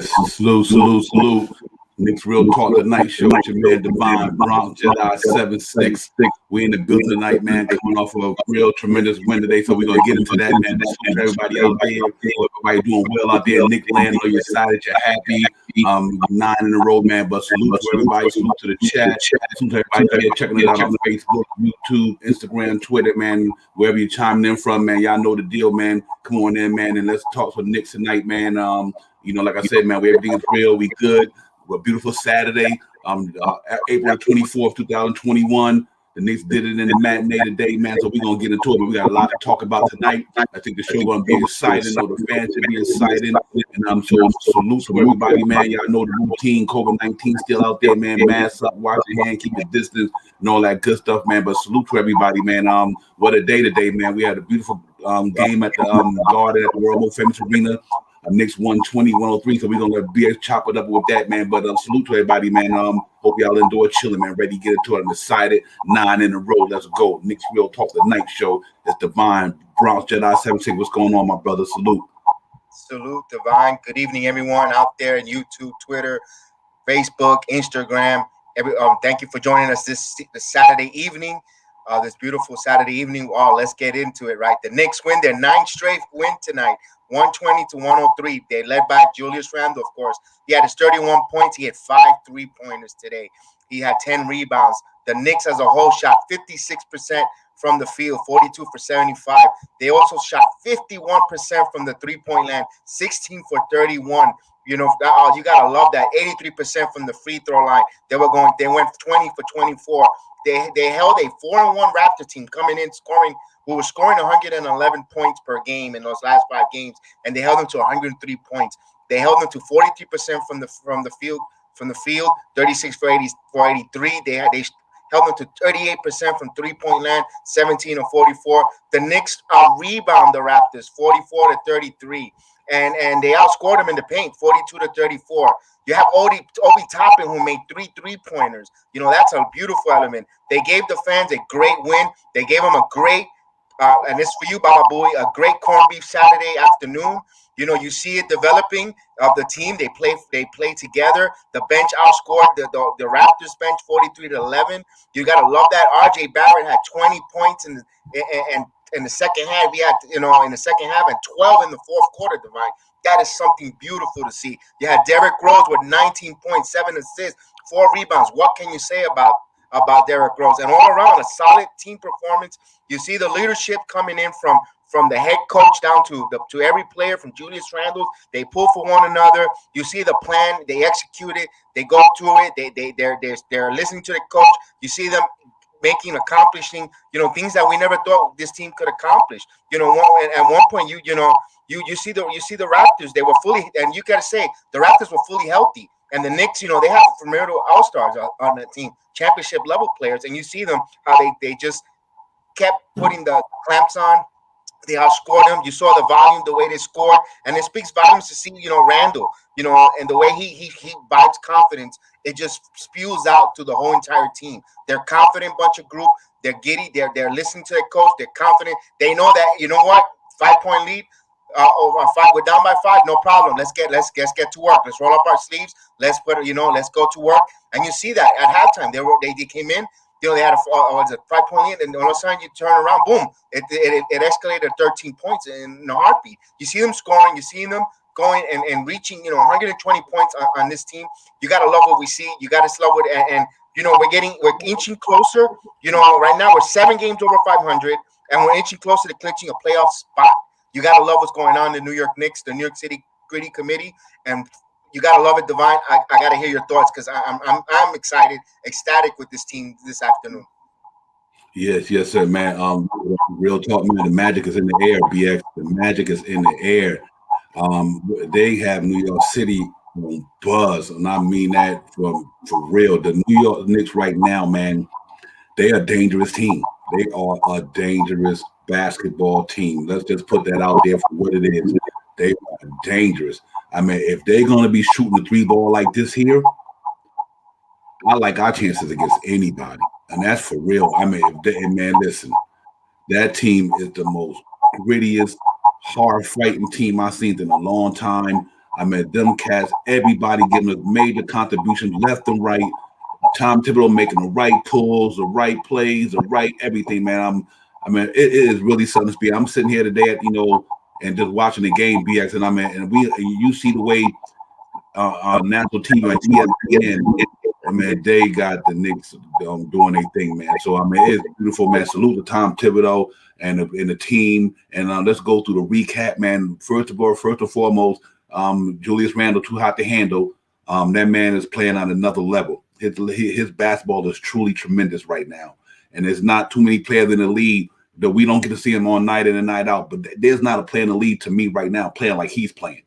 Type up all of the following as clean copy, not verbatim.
Yes, salute. Knicks Real Talk Tonight Show with your man Divine Bronx Jedi 7-6. We in the building tonight, man, coming off of a real tremendous win today. So we're gonna get into that, man. Salute to everybody out there. Everybody doing well out there. Nick Land, know you're excited, you're happy. 9 in a row, man. But salute to everybody, salute to the chat. Salute to everybody out there checking it out on Facebook, YouTube, Instagram, Twitter, man. Wherever you're chiming in from, man. Y'all know the deal, man. Come on in, man, and let's talk for Knicks tonight, man. Like I said, man, everything is real, we good. A beautiful Saturday, April 24th, 2021. The Knicks did it in the matinee today, man. So we're gonna get into it. But we got a lot to talk about tonight. I think the show gonna be exciting. Know the fans should be excited. And so salute from everybody, man. Y'all know the routine. COVID-19 still out there, man. Mask up, wash your hand, keep your distance, and all that good stuff, man. But salute to everybody, man. What a day today, man. We had a beautiful game at the Garden at the World Most Famous Arena. Knicks 120-103, so we're gonna let BS chop it up with that, man. But salute to everybody, man. Hope y'all enjoy chilling, man. Ready to get into it. I'm excited. 9 in a row. Let's go. Knicks Real Talk the Night Show. It's Divine Bronx Jedi 7-6. What's going on, my brother? Salute. Salute, Divine. Good evening, everyone out there in YouTube, Twitter, Facebook, Instagram. Thank you for joining us this Saturday evening. This beautiful Saturday evening. Let's get into it, right? The Knicks win their 9th straight win tonight. 120-103. They led by Julius Randle, of course. He had his 31 points. He had 5 3-pointers today. He had 10 rebounds. The Knicks as a whole shot 56% from the field, 42 for 75. They also shot 51% from the three-point line, 16 for 31. You gotta love that. 83% from the free throw line. They went 20 for 24. They held a 4-1 Raptor team coming in scoring. We were scoring 111 points per game in those last 5 games, and they held them to 103 points. They held them to 43% from the field, 36 for 83. They held them to 38% from three-point line, 17 of 44. The Knicks rebound the Raptors 44-33, and they outscored them in the paint 42-34. You have Obi Toppin, who made 3 3-pointers. That's a beautiful element. They gave the fans a great win. They gave them a great and it's for you, Baba Boy, a great corned beef Saturday afternoon. You see it developing of the team. They play together. The bench outscored the Raptors bench 43-11. You gotta love that. RJ Barrett had 20 points in the second half. We had in the second half and 12 in the fourth quarter, Divine. That is something beautiful to see. You had Derrick Rose with 19 points, 7 assists, 4 rebounds. What can you say about Derrick Rose? And all around, a solid team performance. You see the leadership coming in from the head coach down to every player, from Julius Randle. They pull for one another. You see the plan. They execute it. They go to it. They're listening to the coach. You see them accomplishing things that we never thought this team could accomplish. At one point you see the Raptors. They were fully, and you gotta say the Raptors were fully healthy. And the Knicks, they have formidable all-stars on that team, championship level players, and you see them how they just kept putting the clamps on. They outscored them. You saw the volume, the way they scored, and it speaks volumes to see Randle, and the way he vibes confidence. It just spews out to the whole entire team. They're confident bunch of group. They're giddy. They're listening to their coach. They're confident. They know that 5-point lead. Over 5, we're down by 5, no problem. Let's get to work. Let's roll up our sleeves. Let's let's go to work. And you see that at halftime, they came in. They had a 5-point lead, and all of a sudden you turn around, boom! It escalated 13 points in a heartbeat. You see them scoring. You see them going and reaching 120 points on this team. You gotta love what we see. You gotta love it, and we're inching closer. Right now we're 7 games over 500, and we're inching closer to clinching a playoff spot. You gotta love what's going on in the New York Knicks, the New York City Gritty Committee, and you gotta love it, Divine. I gotta hear your thoughts because I'm excited, ecstatic with this team this afternoon. Yes, sir, man. Real talk, man. The magic is in the air, BX. The magic is in the air. They have New York City on buzz, and I mean that for real. The New York Knicks right now, man, they are a dangerous team. They are a dangerous basketball team. Let's just put that out there for what it is. They are dangerous. I mean, if they're going to be shooting the 3 ball like this here, I like our chances against anybody. And that's for real. I mean, listen, that team is the most grittiest, hard-fighting team I've seen in a long time. I mean, them cats, everybody giving us major contributions left and right. Tom Thibodeau making the right pulls, the right plays, the right everything, man. I mean, it is really something to speak. I'm sitting here today at, and just watching the game, BX, and you see the way on national TV like ESPN, I mean, they got the Knicks doing their thing, man. So I mean, it's beautiful, man. Salute to Tom Thibodeau and the team. And let's go through the recap, man. First and foremost, Julius Randle too hot to handle. That man is playing on another level. His basketball is truly tremendous right now, and there's not too many players in the league that we don't get to see him on night in and night out. But there's not a player in the league to me right now playing like he's playing.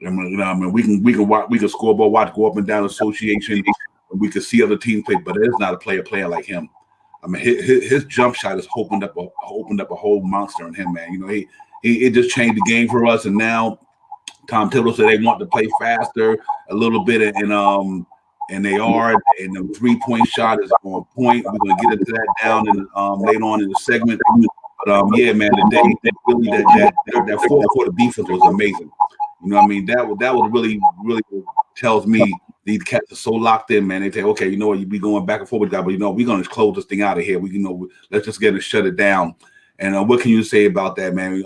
I mean, we can scoreboard watch go up and down association, and we can see other teams play, but there's not a player like him. I mean, his jump shot has opened up a whole monster in him, man. He it just changed the game for us, and now Tom Thibodeau said they want to play faster a little bit, and they are, and the 3-point shot is on point. We're gonna get into that down in later on in the segment. But yeah, man, really that fourth quarter defense was amazing. You know what I mean? That was really tells me these cats are so locked in, man. They say, okay, you know what, you be going back and forth with that, but we're gonna close this thing out of here. Let's just get it shut it down. And what can you say about that, man?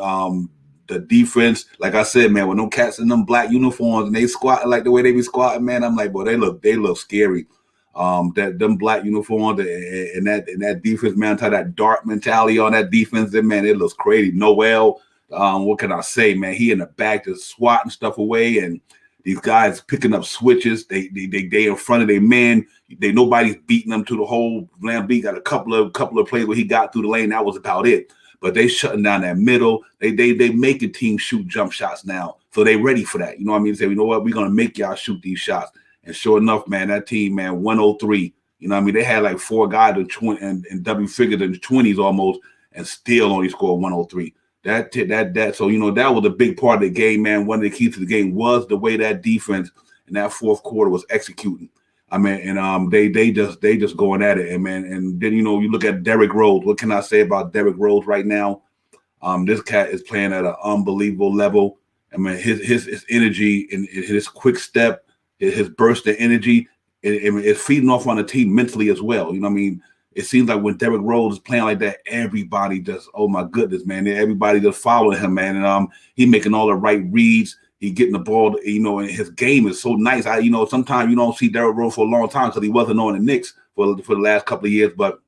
The defense, like I said, man, with no cats in them black uniforms and they squat like the way they be squatting, man, I'm like, boy, they look scary. That them black uniforms and that defense, man, that dark mentality on that defense, man, it looks crazy. Noel, what can I say, man? He in the back just swatting stuff away, and these guys picking up switches. They in front of their men. Nobody's beating them to the hole. Lamb got a couple of plays where he got through the lane. That was about it. But they shutting down that middle. They making teams shoot jump shots now, so they ready for that. You know what I mean? Say, you know what, we're gonna make y'all shoot these shots. And sure enough, man, that team, man, 103. You know what I mean? They had like 4 guys in double figures in the 20s almost, and still only scored 103. So that was a big part of the game, man. One of the keys to the game was the way that defense in that fourth quarter was executing. I mean, and they just going at it, and man, and then you look at Derrick Rose. What can I say about Derrick Rose right now? This cat is playing at an unbelievable level. I mean, his energy and his quick step, his burst of energy, it's feeding off on the team mentally as well. You know what I mean? It seems like when Derrick Rose is playing like that, everybody just, oh my goodness, man, everybody just following him, man, and he making all the right reads. He getting the ball, and his game is so nice. Sometimes you don't see Derrick Rose for a long time because he wasn't on the Knicks for the last couple of years, but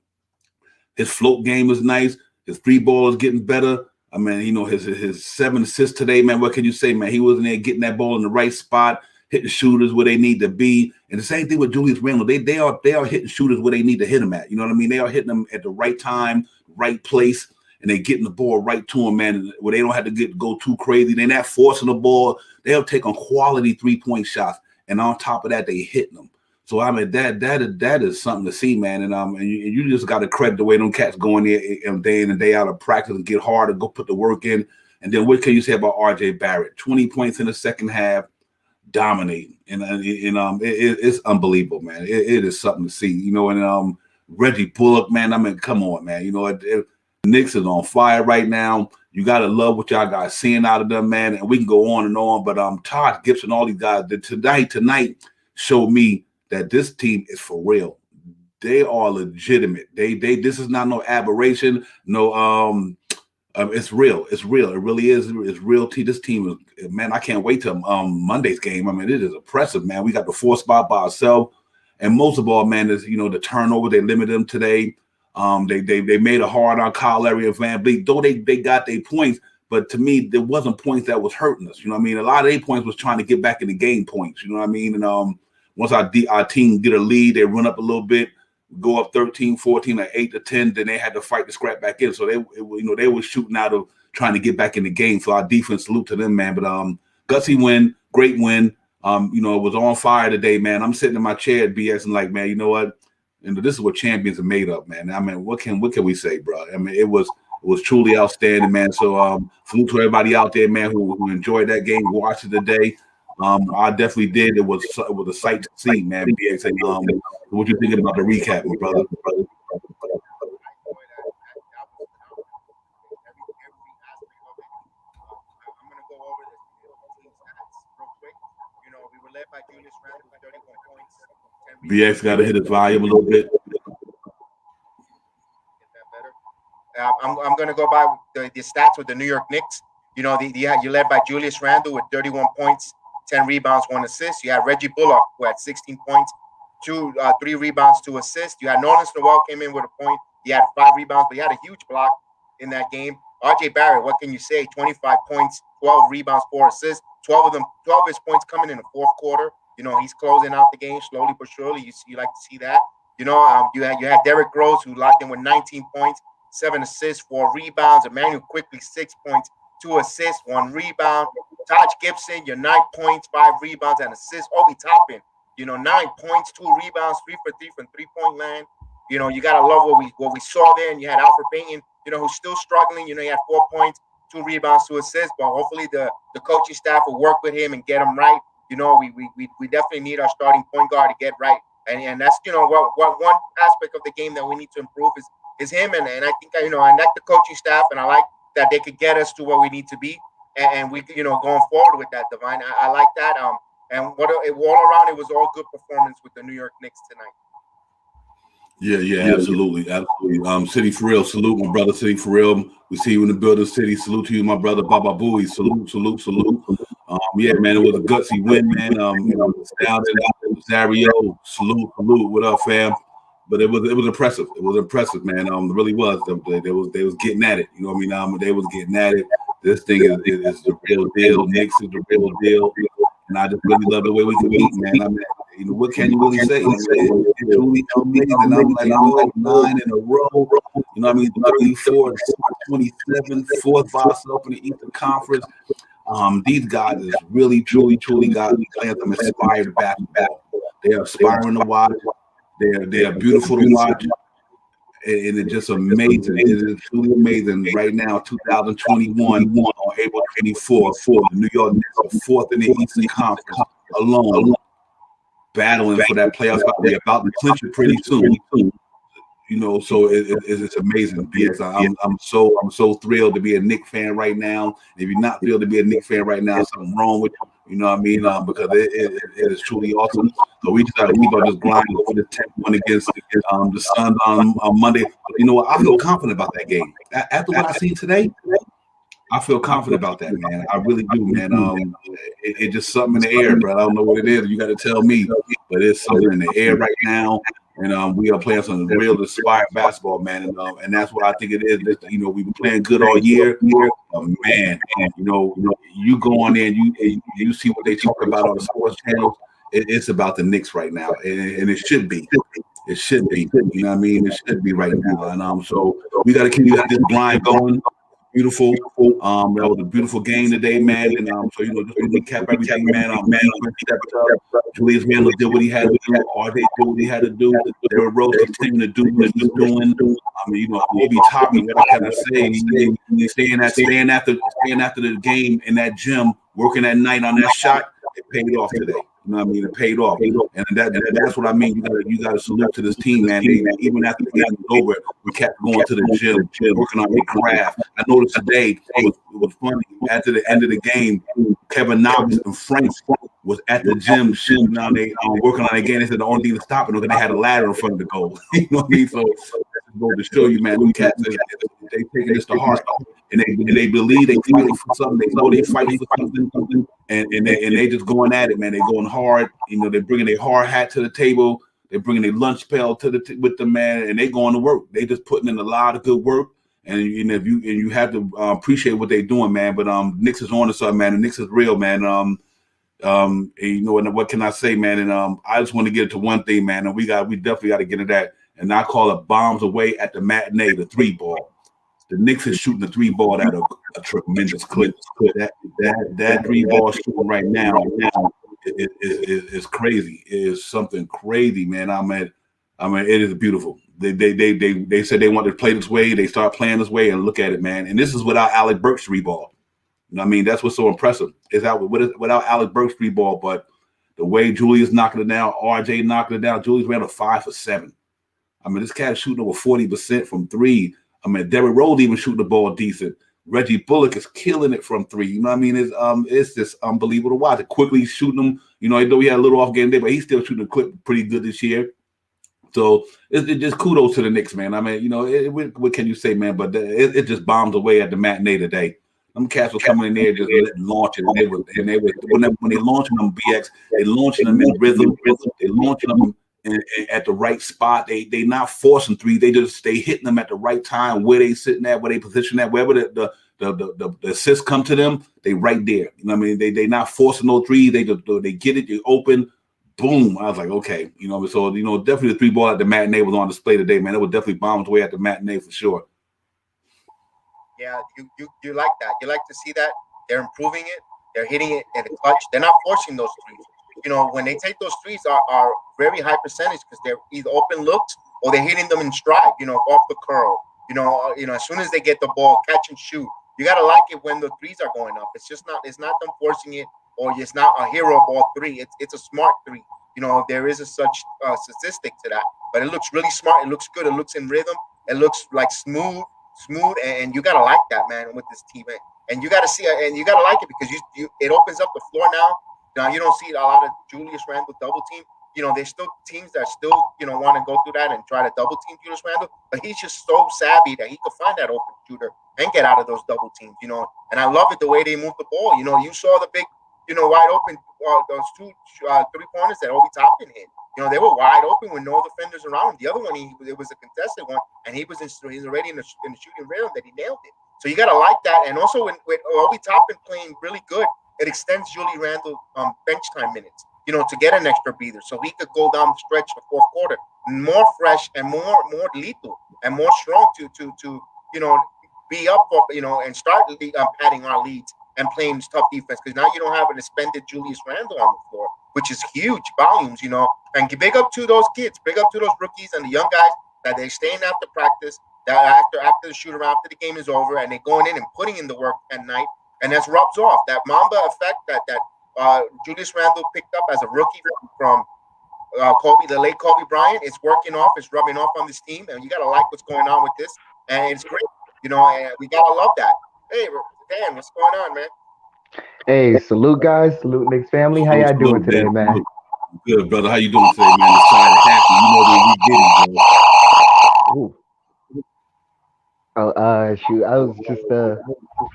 his float game is nice. His free ball is getting better. I mean, his 7 assists today, man. What can you say, man? He was in there getting that ball in the right spot, hitting shooters where they need to be. And the same thing with Julius Randle. They are hitting shooters where they need to hit them at. You know what I mean? They are hitting them at the right time, right place, and they getting the ball right to them, man. Where they don't have to go too crazy. They're not forcing the ball. They'll take on quality 3-point shots, and on top of that, they hitting them. So I mean that is something to see, man, and you just got to credit the way them cats go in there day in and day out of practice and get hard and go put the work in. And then what can you say about R.J. Barrett? 20 points in the second half, dominating, and it's unbelievable, man. It is something to see, And Reggie Bullock, man. I mean, come on, man. Knicks is on fire right now. You gotta love what y'all guys seeing out of them, man. And we can go on and on, but Todd Gibson, all these guys tonight showed me that this team is for real. They are legitimate. This is not no aberration. No, it's real. It's real. It really is. It's real. This team is, man. I can't wait till Monday's game. I mean, it is impressive, man. We got the 4th spot by ourselves, and most of all, man, is the turnover. They limited them today. They made it hard on Kyle Lowry and Van Vliet. Though they got their points, but to me, there wasn't points that was hurting us. You know what I mean? A lot of their points was trying to get back in the game points. You know what I mean? And once our team get a lead, they run up a little bit, go up 13, 14, like 8-10, then they had to fight to scrap back in. So they were shooting out of trying to get back in the game. So our defense, salute to them, man. But gutsy win, great win. It was on fire today, man. I'm sitting in my chair at BS and like, man, you know what? This is what champions are made of, man. I mean, what can we say, bro? I mean, it was truly outstanding, man. So salute to everybody out there, man, who enjoyed that game, watched it today. I definitely did. It was a sight to see, man. BX, what you thinking about the recap, my brother? I'm gonna go over the team stats real quick. led by Julius Randle with 31 points. 10 BX got to hit his volume a little bit. Get that better. I'm going to go by the stats with the New York Knicks. You know, you're led by Julius Randle with 31 points, 10 rebounds, 1 assist. You had Reggie Bullock, who had 16 points, 3 rebounds, 2 assists. You had Nerlens Noel came in with a point. He had 5 rebounds, but he had a huge block in that game. RJ Barrett, what can you say? 25 points, 12 rebounds, 4 assists. 12 of his points coming in the fourth quarter. You know, he's closing out the game slowly but surely. You like to see that. You know, you had Derrick Rose, who locked in with 19 points, 7 assists, 4 rebounds. Emmanuel Quickly, 6 points, 2 assists, 1 rebound. Taj Gibson, your 9 points, 5 rebounds, and assists. Obi Toppin, 9 points, 2 rebounds, 3 for 3 from three-point land. You know, you gotta love what we saw there. And you had Alfred Payton, who's still struggling. He had 4 points, 2 rebounds, 2 assists. But hopefully the coaching staff will work with him and get him right. We definitely need our starting point guard to get right. And that's what one aspect of the game that we need to improve is him. And I think I like the coaching staff, and I like that they could get us to where we need to be. And we going forward with that, Divine. I like that. And all around, it was all good performance with the New York Knicks tonight. Yeah, absolutely. City for real, salute my brother, City for real. We see you in the building, City. Salute to you, my brother, Baba Booey. Salute. Yeah, man, it was a gutsy win, man. Zario, salute. What up, fam? But it was impressive. It was impressive, man. It really was. They was getting at it. You know what I mean? They was getting at it. This thing is the real deal. Knicks is the real deal. And I just really love the way we compete, man. I mean, what can you really say? It's truly amazing. I'm like, 9 in a row. You know what I mean? 34, 27, fourth boss up in the Eastern Conference. These guys is really, truly got playing some inspired basketball. They are inspiring to watch. They are beautiful to watch. And it's just amazing. It is truly amazing. Right now, 2021, on April 24th, the New York Knicks are 4th in the Eastern Conference alone, battling for that playoff spot. They're about to clinch it pretty soon. So it's amazing. Yes, I'm so thrilled to be a Knicks fan right now. If you're not thrilled to be a Knicks fan right now, something wrong with you. You know what I mean? Because it is truly awesome. So we just got to keep on just grinding for the 10th one against the Suns on Monday. You know what? I feel confident about that game. After what I seen today, I feel confident about that, man. I really do, man. It's just something in the air, bro. I don't know what it is. You got to tell me. But it's something in the air right now. And we are playing some real inspired basketball, man. And that's what I think it is. We've been playing good all year. Man, you go on there and you see what they talk about on the sports channels. It's about the Knicks right now. And it should be. It should be. You know what I mean? It should be right now. And so we got to keep this grind going. Beautiful. That was a beautiful game today, man. And so just to recap everything, man. Stepped up. Julius Randle did what he had to do. RJ did what he had to do. Derrick Rose continued to do what he's doing. I mean, Obi Toppin, what can I say? He's staying after the game in that gym, working at night on that shot. It paid off today. You know what I mean? It paid off. And that's what I mean. You got to salute to this team, man. Even after the game was over, we kept going to the gym, working on their craft. I noticed today, it was funny. After the end of the game, Kevin Knox and Frank was at the gym shooting on working on their game. They said the only thing to stop it was that they had a ladder in front of the goal. You know what I mean? So to show you, man, them cats, they taking this to heart. And they believe they fighting for something. They know they fighting for something, and they just going at it, man. They going hard. They're bringing their hard hat to the table. They're bringing their lunch pail with them, man, and they going to work. They just putting in a lot of good work, and you have to appreciate what they're doing, man. But Knicks is on to something, man. And Knicks is real, man. And what can I say, man? And I just want to get to one thing, man. And we definitely got to get to that. And I call it bombs away at the matinee, the 3-ball. The Knicks is shooting the 3-ball at a tremendous clip. That 3-ball shooting right now is crazy. It is something crazy, man. I mean, it is beautiful. They said they wanted to play this way. They start playing this way, and look at it, man. And this is without Alec Burks 3-ball. I mean, that's what's so impressive. It's without Alec Burks 3-ball, but the way Julius knocking it down, RJ knocking it down, Julius ran a 5 for 7. I mean, this cat is shooting over 40% from 3. I mean, Derrick Rose even shooting the ball decent. Reggie Bullock is killing it from three. You know what I mean? It's just unbelievable to watch. Quickly shooting them. You know, I know he had a little off game day, but he's still shooting the clip pretty good this year. So it's just kudos to the Knicks, man. I mean, you know, what can you say, man? But it just bombs away at the matinee today. Them cats were coming in there just launching, and they were when they launching them BX, they launching them in rhythm, they launching them at the right spot. They not forcing three. They hitting them at the right time, where they sitting at, where they position at, wherever the assists come to them, they right there. You know what I mean? They not forcing no threes. They get it, they open. Boom! I was like, okay, you know. So definitely the three ball at the matinee was on display today, man. It was definitely bombs away at the matinee for sure. Yeah, you like that. You like to see that they're improving it. They're hitting it in the clutch. They're not forcing those threes. You know, when they take those threes are very high percentage because they're either open looks or they're hitting them in stride. You know, off the curl. You know, as soon as they get the ball, catch and shoot. You gotta like it when the threes are going up. It's not them forcing it, or it's not a hero ball three. It's a smart three. You know, there is such statistic to that, but it looks really smart. It looks good. It looks in rhythm. It looks like smooth, and you gotta like that, man, with this team. And you gotta see it, and you gotta like it because it opens up the floor now. Now you don't see a lot of Julius Randle double team. You know, there's still teams that still want to go through that and try to double team Julius Randle, but he's just so savvy that he could find that open shooter and get out of those double teams. You know, and I love it the way they move the ball. You know, you saw the big, wide open those two 3-pointers that Obi Toppin hit. You know, they were wide open with no defenders around him. The other one, it was a contested one, and he's already in the shooting rhythm that he nailed it. So you got to like that. And also with Obi Toppin playing really good, it extends Julius Randle bench time minutes, to get an extra breather, so he could go down the stretch the fourth quarter more fresh and more lethal and more strong to be up for, and start padding our leads and playing tough defense, because now you don't have an expended Julius Randle on the floor, which is huge volumes, and big up to those kids, big up to those rookies and the young guys that they're staying after practice, that after the shoot around, after the game is over, and they're going in and putting in the work at night, and that's rubs off. That Mamba effect that Julius Randle picked up as a rookie from the late Kobe Bryant, it's working off, it's rubbing off on this team, and you gotta like what's going on with this, and it's great, and we gotta love that. Hey, Dan, what's going on, man? Hey, salute guys, salute Knicks family. How y'all doing today, man? Good, brother. How you doing today, man? Excited, happy. That we get it, bro. Ooh. Oh, shoot.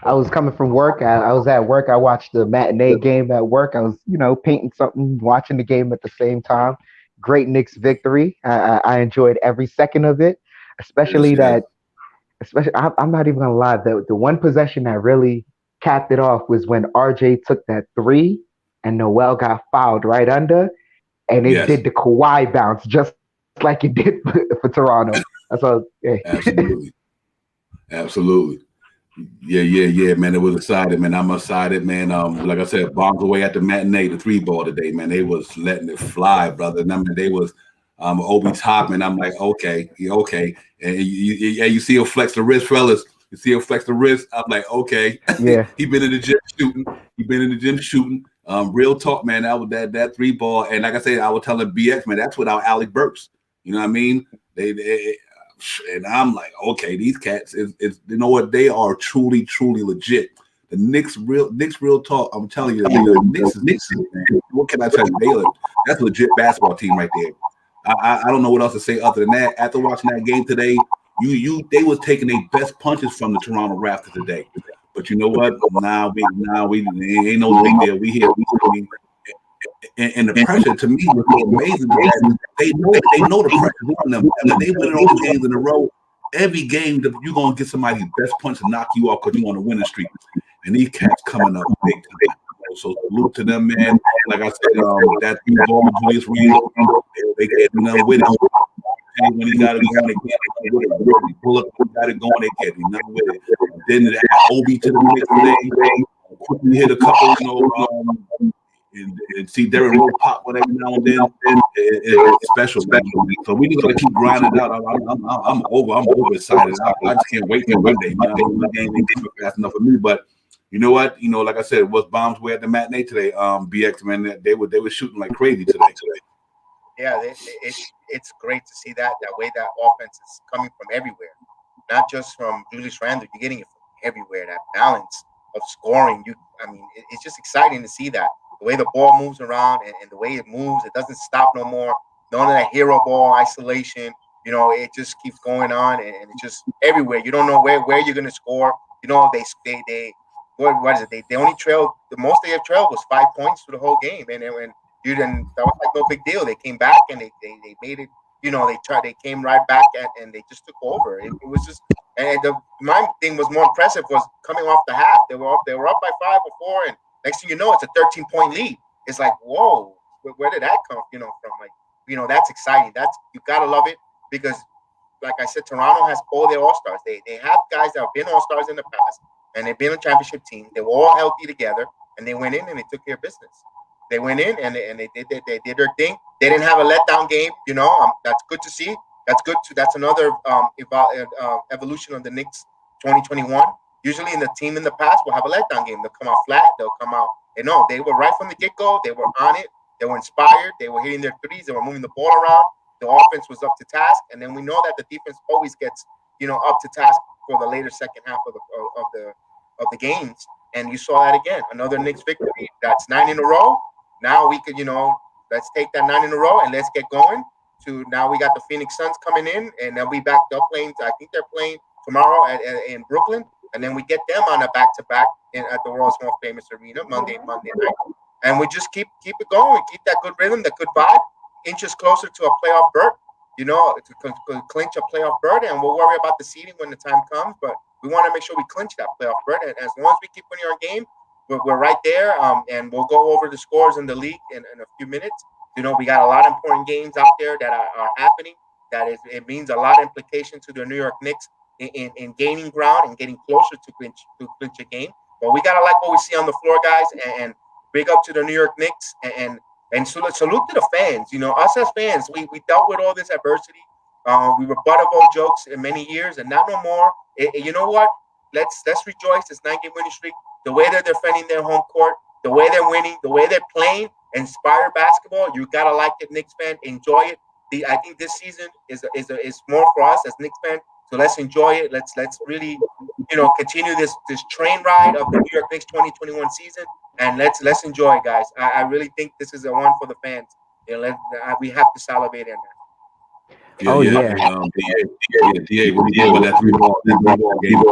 I was coming from work. I was at work. I watched the matinee game at work. I was, painting something, watching the game at the same time. Great Knicks victory. I enjoyed every second of it, especially that. Especially, I'm not even gonna lie. The one possession that really capped it off was when RJ took that three, and Noel got fouled right under, and it did the Kawhi bounce just like it did for Toronto. That's all. Yeah. Absolutely. Yeah, man. It was exciting, man. I'm excited, man. Like I said, bombs away at the matinee, the three ball today, man. They was letting it fly, brother. And I mean, they was Obi Toppin. I'm like, okay. And you see him flex the wrist, fellas. You see him flex the wrist. I'm like, okay. Yeah. He been in the gym shooting. Real talk, man. That was that three ball. And like I said, I was telling BX, man, that's without Alec Burks. You know what I mean? And I'm like, okay, these cats is you know what? They are truly legit. The Knicks real talk. I'm telling you, the Knicks, man. What can I tell you? That's a legit basketball team right there. I don't know what else to say other than that. After watching that game today, they was taking their best punches from the Toronto Raptors today. But you know what? Now we ain't no big deal. We here. And the pressure to me was so amazing that they know the pressure on them. And they win all the games in a row. Every game that you're gonna get somebody's best punch to knock you off because you on a winning streak. And these cats coming up big time. So salute to them, man. Like I said, that ball Julius Randle, they get nothing with it. And when he got it going, they can't get with it. When he pull up, got it going, they can't do nothing with it. Then they add Obi to the mix today. Quickly hit a couple, and see Derrick Rose pop one every now and then. It's special, man. So we just gotta keep grinding out. I'm over excited. I just can't wait till Monday. The game ain't fast enough for me, but you know what? Like I said, it was bombs way at the matinee today. BX, man, they were shooting like crazy today. Yeah, it's great to see that way that offense is coming from everywhere, not just from Julius Randle. You're getting it from everywhere. That balance of scoring, it's just exciting to see that the way the ball moves around and the way it moves, it doesn't stop no more. None of that hero ball isolation. It just keeps going on, and it's just everywhere. You don't know where you're gonna score. They what is it? They only trailed, the most they have trailed was 5 points for the whole game, and then you didn't, that was like no big deal. They came back and they made it. They came right back and they just took over. It was just, and my thing was more impressive was coming off the half. They were up by 5 or 4, and next thing you know, it's a 13-point lead. It's like, whoa, where did that come from? Like, that's exciting. You gotta love it, because like I said, Toronto has all their all stars. They have guys that have been all stars in the past, and they've been a championship team. They were all healthy together, and they went in and they took care of business. They went in and they did their thing. They didn't have a letdown game. That's good to see. That's another evolution of the Knicks 2021. Usually, in the team in the past will have a letdown game. They'll come out flat. They'll come out. No, they were right from the get go. They were on it. They were inspired. They were hitting their threes. They were moving the ball around. The offense was up to task, and then we know that the defense always gets up to task for the later second half of the games. And you saw that again. Another Knicks victory. That's 9 in a row. Now we could, let's take that 9 in a row and let's get going. To now we got the Phoenix Suns coming in, and then we backed up playing. I think they're playing tomorrow in Brooklyn, and then we get them on a back-to-back at the world's most famous arena Monday night, and we just keep it going, keep that good rhythm, that good vibe, inches closer to a playoff berth, to clinch a playoff berth, and we'll worry about the seeding when the time comes. But we want to make sure we clinch that playoff berth, and as long as we keep winning our game, we're right there. And we'll go over the scores in the league in a few minutes. We got a lot of important games out there that are happening. It means a lot of implication to the New York Knicks in gaining ground and getting closer to clinch a game. But we gotta like what we see on the floor, guys, and big up to the New York Knicks and salute to the fans. Us as fans, we dealt with all this adversity. We were butt of all jokes in many years, and not no more. You know what? Let's rejoice this 9-game winning streak. The way they're defending their home court, the way they're winning, the way they're playing inspired basketball. You gotta like it, Knicks fan. Enjoy it. I think this season is more for us as Knicks fan. So let's enjoy it. Let's really, continue this train ride of the New York Knicks 2021 season, and let's enjoy it, guys. I really think this is a one for the fans. We have to salivate on that. DA, what do you think about that three-ball game?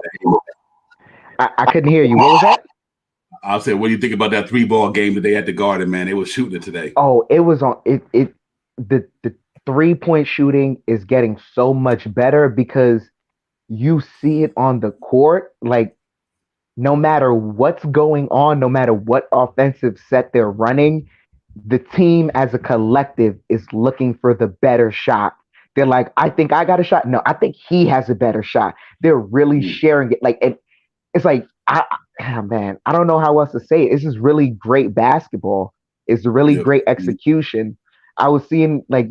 I couldn't hear you. What was that? I said, what do you think about that 3-ball game that they had to Garden, man? They were shooting it today. Oh, it was on it. The 3-point shooting is getting so much better because you see it on the court. Like, no matter what's going on, no matter what offensive set they're running, the team as a collective is looking for the better shot. They're like, I think I got a shot. No, I think he has a better shot. They're really sharing it. Like, and it's like, man, I don't know how else to say it. It's just really great basketball. It's really great execution. I was seeing, like,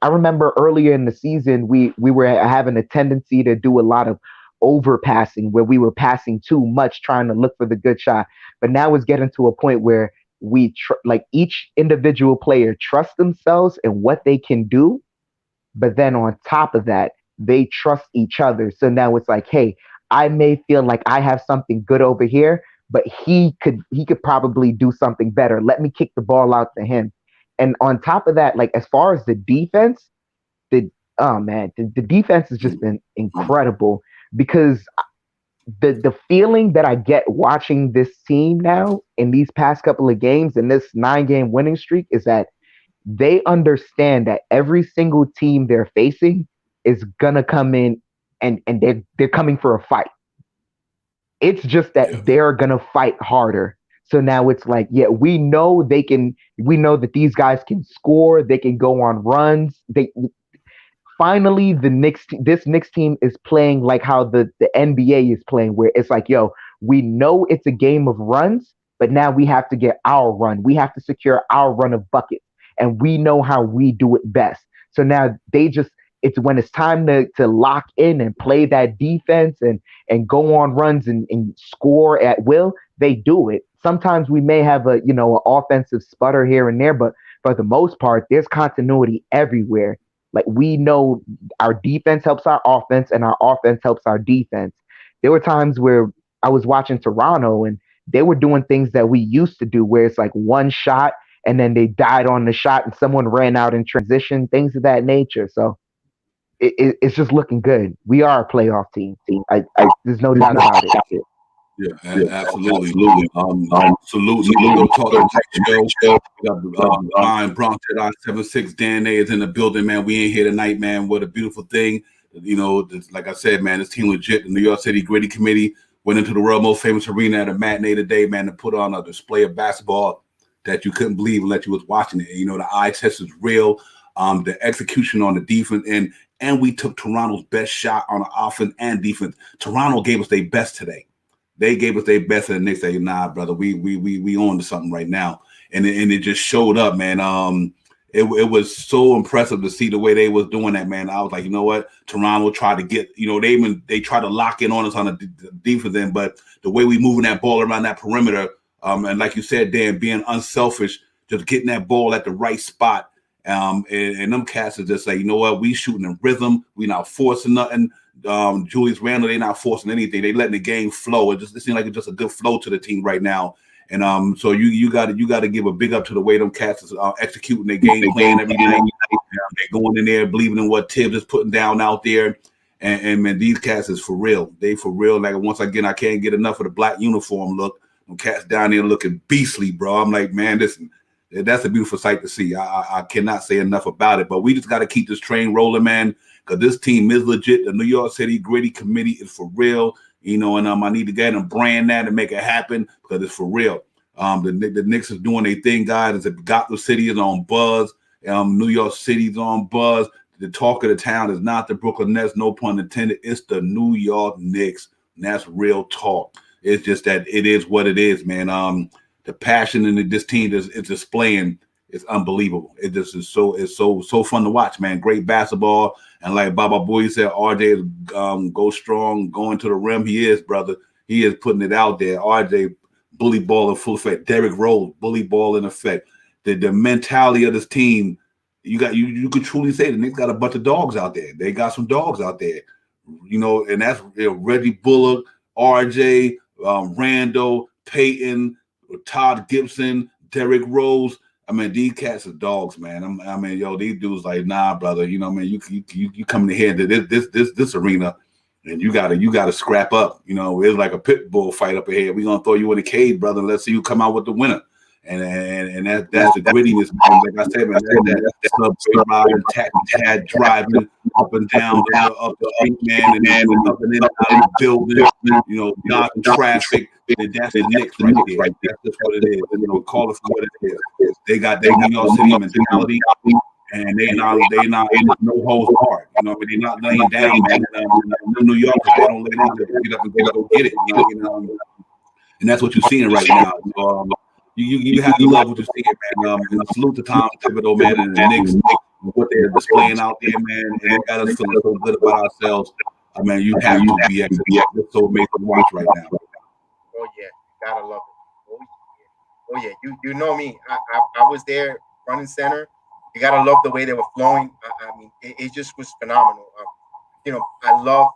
I remember earlier in the season, we were having a tendency to do a lot of overpassing where we were passing too much, trying to look for the good shot. But now it's getting to a point where like each individual player trusts themselves and what they can do. But then on top of that, they trust each other. So now it's like, hey, I may feel like I have something good over here, but he could probably do something better. Let me kick the ball out to him. And on top of that, like as far as the defense, the defense has just been incredible because the feeling that I get watching this team now in these past couple of games in this 9-game winning streak is that they understand that every single team they're facing is gonna come in and they're coming for a fight. It's just that they're gonna fight harder. So now it's like, we know that these guys can score, they can go on runs. Finally this Knicks team is playing like how the NBA is playing, where it's like, we know it's a game of runs, but now we have to get our run. We have to secure our run of buckets. And we know how we do it best. So now it's when it's time to lock in and play that defense and go on runs and score at will, they do it. Sometimes we may have an offensive sputter here and there, but for the most part, there's continuity everywhere. Like, we know our defense helps our offense and our offense helps our defense. There were times where I was watching Toronto, and they were doing things that we used to do, where it's like one shot and then they died on the shot and someone ran out in transition, things of that nature. So it's just looking good. We are a playoff team. There's no doubt about it. Yeah, absolutely. Salute Real Talk the Night Show. We got Brian Bronx Jedi 76. Dan A is in the building, man. We ain't here tonight, man. What a beautiful thing. You know, like I said, man, this team legit. The New York City Gritty Committee went into the world's most famous arena at a matinee today, man, to put on a display of basketball that you couldn't believe unless you was watching it. And, you know, the eye test is real. The execution on the defense, and we took Toronto's best shot on the offense and defense. Toronto gave us their best today. They gave us their best, and the Knicks say, "Nah, brother, we on to something right now." And it just showed up, man. It was so impressive to see the way they was doing that, man. I was like, you know what? Toronto tried to get, you know, they tried to lock in on us on the defense end, but the way we moving that ball around that perimeter, and like you said, Dan, being unselfish, just getting that ball at the right spot, and them cats are just like, you know what? We shooting in rhythm. We not forcing nothing. Julius Randle, they not forcing anything. They letting the game flow. It seems like it's just a good flow to the team right now. And so you got to give a big up to the way them cats is executing their game plan every night. They're going in there believing in what Tibbs is putting down out there. And man, these cats is for real. They for real. Like once again, I can't get enough of the black uniform look. Them cats down there looking beastly, bro. I'm like, man, listen, that's a beautiful sight to see. I cannot say enough about it. But we just got to keep this train rolling, man. Because this team is legit. The New York City Gritty Committee is for real, you know, and I need to get and brand that and make it happen because it's for real. The Knicks is doing their thing, guys. It's Gotham City is on buzz. New York City's on buzz. The talk of the town is not the Brooklyn Nets, no pun intended. It's the New York Knicks, and that's real talk. It's just that it is what it is, man. The passion in this team is displaying. It's unbelievable. It just is so fun to watch, man. Great basketball. And like Baba Boy said, RJ go strong, going to the rim. He is, brother. He is putting it out there. RJ bully ball in full effect. Derrick Rose, bully ball in effect. The mentality of this team, you could truly say the Knicks got a bunch of dogs out there. They got some dogs out there. You know, and that's Reggie Bullock, RJ, Randall, Peyton, Todd Gibson, Derrick Rose. I mean, these cats are dogs, man. I mean, yo, these dudes like, nah, brother. You know, man, you coming here to this arena, and you gotta scrap up. You know, it's like a pit bull fight up ahead. We gonna throw you in a cage, brother. And let's see who come out with the winner. And that's the grittiness, man. Like I said, man, that sub ride, driving up and down, up the street, man, and up and in and out of the building, you know, dodging traffic. And that's the Knicks right there. That's just what it is. You know, call it for what it is. They got their New York City mentality, and they not no holds barred. You know, they're not laying down, man. New Yorkers, they don't lay down. They get up and go get it. You know, and that's what you're seeing right now. You have to love what you're seeing, man. And salute to Tom Thibodeau, man, and the Knicks, what they're displaying out there, man. And it got us feeling so good about ourselves. I mean, you have to be it's so amazing to watch right now. Oh yeah, gotta love it. Oh yeah, you know me. I was there front and center. You gotta love the way they were flowing. I mean, it just was phenomenal. You know, I love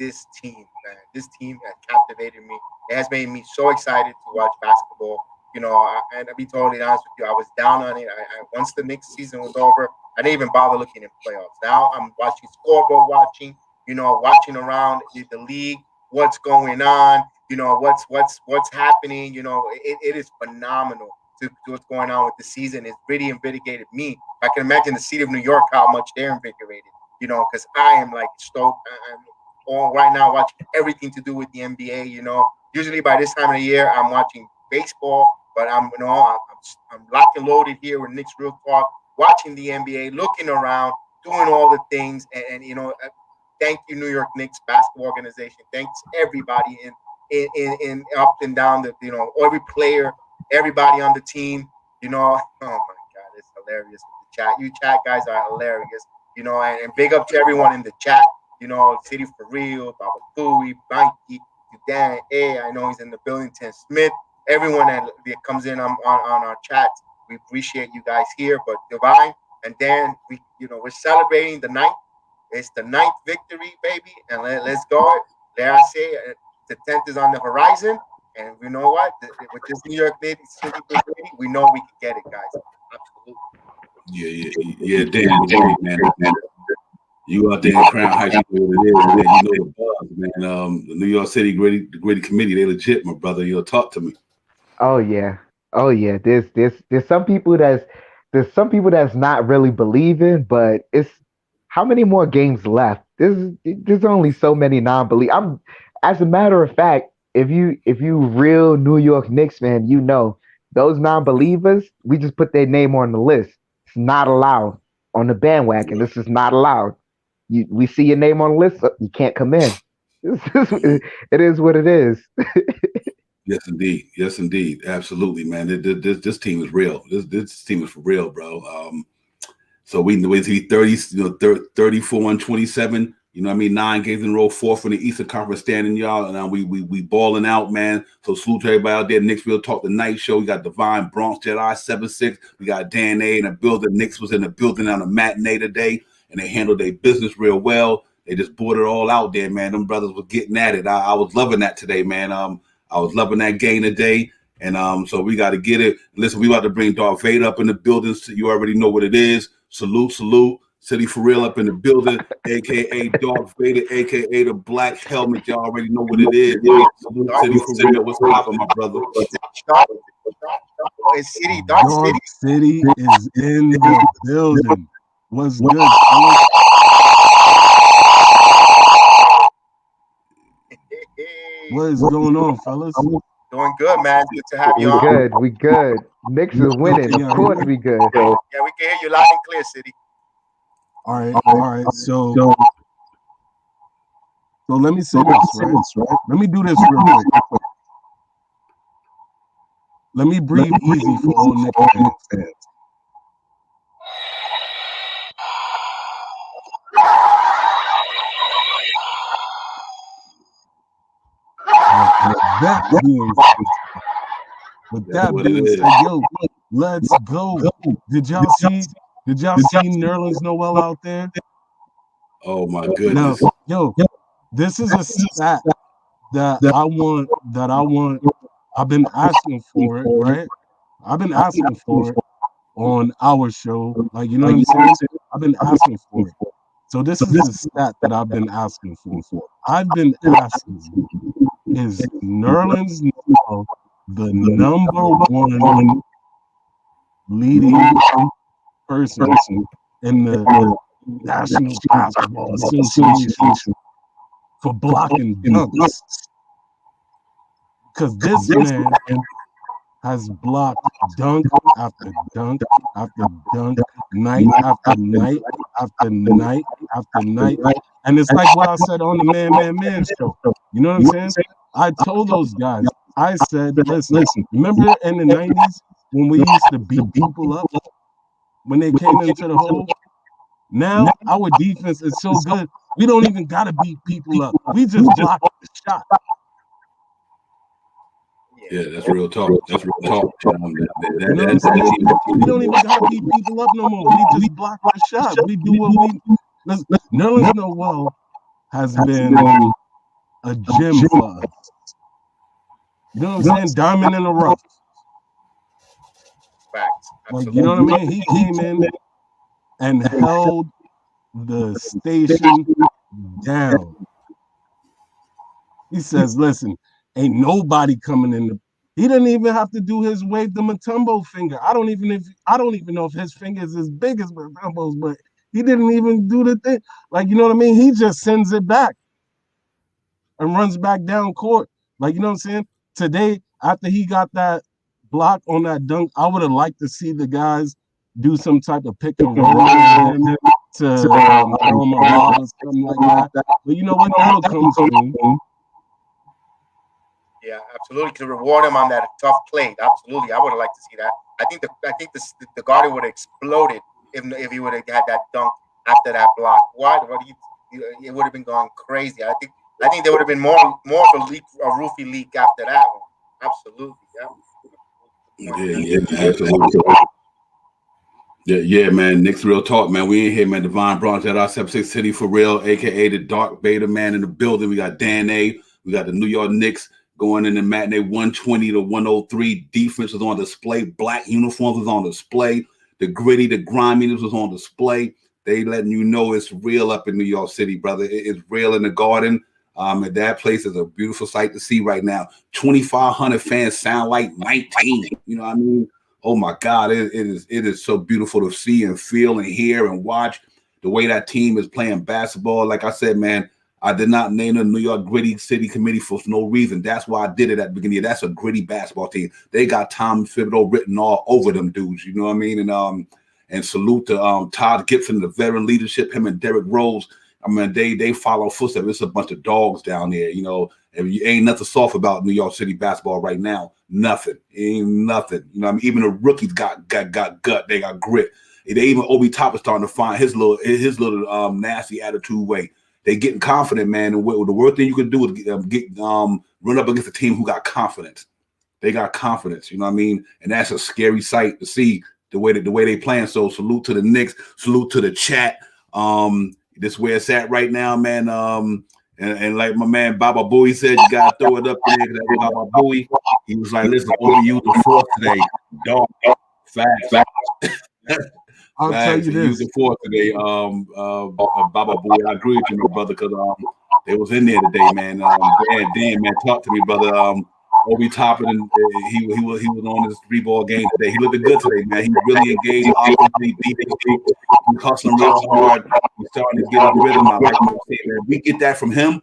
this team, man. This team has captivated me. It has made me so excited to watch basketball. You know, and to be totally honest with you, I was down on it. Once the Knicks season was over, I didn't even bother looking at playoffs. Now I'm watching scoreboard watching, you know, watching around the league, what's going on, you know, what's happening. You know, it is phenomenal to what's going on with the season. It's really invigorated me. I can imagine the city of New York, how much they're invigorated, you know, because I am like stoked. I'm all right now watching everything to do with the NBA, you know. Usually by this time of the year, I'm watching baseball. But I'm locked and loaded here with Knicks Real Talk, watching the NBA, looking around, doing all the things, and you know, thank you, New York Knicks basketball organization. Thanks everybody in up and down the, you know, every player, everybody on the team. You know, oh my God, it's hilarious with the chat. You chat guys are hilarious. You know, and big up to everyone in the chat. You know, City for Real, Baba Booey, Banky, Dan A. I know he's in the building. Tim Smith. Everyone that comes in on our chats, we appreciate you guys here. But Divine and Dan, we're celebrating the ninth. It's the ninth victory, baby, and let's go. There I say, the 10th is on the horizon, and you know what? With this New York City, we know we can get it, guys. Absolutely. Yeah. Damn, man. You out there in Crown Heights, you know what it is, man. You know the buzz, man. The New York City Gritty Committee, they legit, my brother. You'll talk to me. Oh yeah. Oh yeah. There's some people that's not really believing, but it's how many more games left? There's only so many non-believe. I'm as a matter of fact, if you real New York Knicks fan, you know those non-believers, we just put their name on the list. It's not allowed on the bandwagon. This is not allowed. We see your name on the list, you can't come in. It is what it is. Yes, indeed. Absolutely, man. This team is real. This team is for real, bro. So we see 34 and 27. You know what I mean? 9 games in a row, 4th in the Eastern Conference standing, y'all. And we balling out, man. So salute to everybody out there. Knicks Real Talk the Night Show. We got Divine Bronx Jedi 7-6. We got Dan A in the building. Knicks was in the building on a matinee today, and they handled their business real well. They just brought it all out there, man. Them brothers were getting at it. I was loving that today, man. I was loving that game today. And so we got to get it. Listen, we about to bring Darth Vader up in the building. So you already know what it is. Salute. City for real up in the building, a.k.a. Darth Vader, a.k.a. the black helmet. Y'all already know what it is. Salute City for real. What's poppin', my brother? Dark City is in the building. What's good, fellas? What is going on, fellas? Doing good, man. Good to have you on. We good. Knicks is winning. Of course we good. Yeah, we can hear you loud and clear, City. All right. So let me say this, right? Let me do this real quick. Let me breathe easy for all Knicks fans. With that being said, yo, let's go. Did y'all see Nerlens Noel out there? Oh my goodness. Now, this is a stat that I want. I've been asking for it, right? I've been asking for it on our show. Like, you know what I'm saying? I've been asking for it. So this is the stat that I've been asking for. I've been asking, is Nerlens Noel the #1 leading person in the National Basketball Association for blocking dunks? Because this man has blocked dunk after dunk after dunk, night after night after night after night. And it's like what I said on the Man show. You know what I'm saying? I told those guys, I said, listen, remember in the 90s when we used to beat people up when they came into the hole? Now our defense is so good, we don't even got to beat people up. We just block the shot. Yeah, that's real talk. That's real talk. You know what I'm saying? We don't even got to beat people up no more. We just block the shot. We do what we... Nerlens Noel has been a gem for us. You know what I'm saying? Diamond in the rough. Like, you know what I mean? He came in and held the station down. He says, listen, ain't nobody coming in. He didn't even have to do his wave the Mutombo finger. I don't even know if his finger is as big as Mutombo's, but he didn't even do the thing. Like, you know what I mean? He just sends it back and runs back down court. Like, you know what I'm saying? Today, after he got that block on that dunk, I would have liked to see the guys do some type of pick and roll on him to throw him a lob or something like that. But you know what? That'll come soon. Yeah, absolutely. To reward him on that tough play, absolutely. I would have liked to see that. I think the Garden would have exploded if he would have had that dunk after that block. What do you? It would have been going crazy. I think there would have been more of a leak, a roofie leak after that one. Absolutely. Yeah, absolutely. Yeah, man. Knicks Real Talk, man. We in here, man. Divine Bronx at our 7-6 City for real, a.k.a. the Dark Beta man in the building. We got Dan A. We got the New York Knicks going in the matinee 120 to 103. Defense was on display. Black uniforms was on display. The gritty, the griminess was on display. They letting you know it's real up in New York City, brother. It's real in the Garden. And that place is a beautiful sight to see right now. 2,500 fans sound like 19. You know what I mean? Oh my God, it is so beautiful to see and feel and hear and watch the way that team is playing basketball. Like I said, man, I did not name the New York Gritty City Committee for no reason. That's why I did it at the beginning. That's a gritty basketball team. They got Tom Thibodeau written all over them dudes. You know what I mean? And salute to Todd Gibson, the veteran leadership, him and Derrick Rose. I mean, they follow footsteps. It's a bunch of dogs down there, you know. And you ain't nothing soft about New York City basketball right now. Nothing. Ain't nothing. You know what I mean? Even the rookies got gut. They got grit. They even Obi Toppin starting to find his little nasty attitude way. They getting confident, man. And the worst thing you can do is run up against a team who got confidence. They got confidence. You know what I mean? And that's a scary sight to see the way they playing. So salute to the Knicks. Salute to the chat. This where it's at right now, man. And like my man Baba Booey said, you gotta throw it up there. That Baba Booey, he was like, "Listen, Obi used the force today, dog, fast." I'll tell you this. Used the force today, Baba Booey. I agree with you, my brother, because they was in there today, man. Dan, man, talk to me, brother. Obi Toppin, he was on his 3-ball game today. He looked good today, man. He really engaged offensively, defensively. He hustling real hard. He's starting to get a rhythm. I like what I'm saying, man. If we get that from him,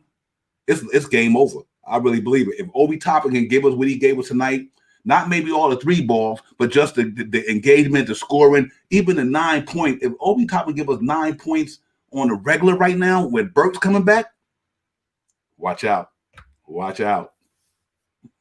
it's game over. I really believe it. If Obi Toppin can give us what he gave us tonight, not maybe all the 3 balls, but just the engagement, the scoring, even the 9 point. If Obi Toppin give us 9 points on the regular right now, when Burke's coming back, watch out. Watch out.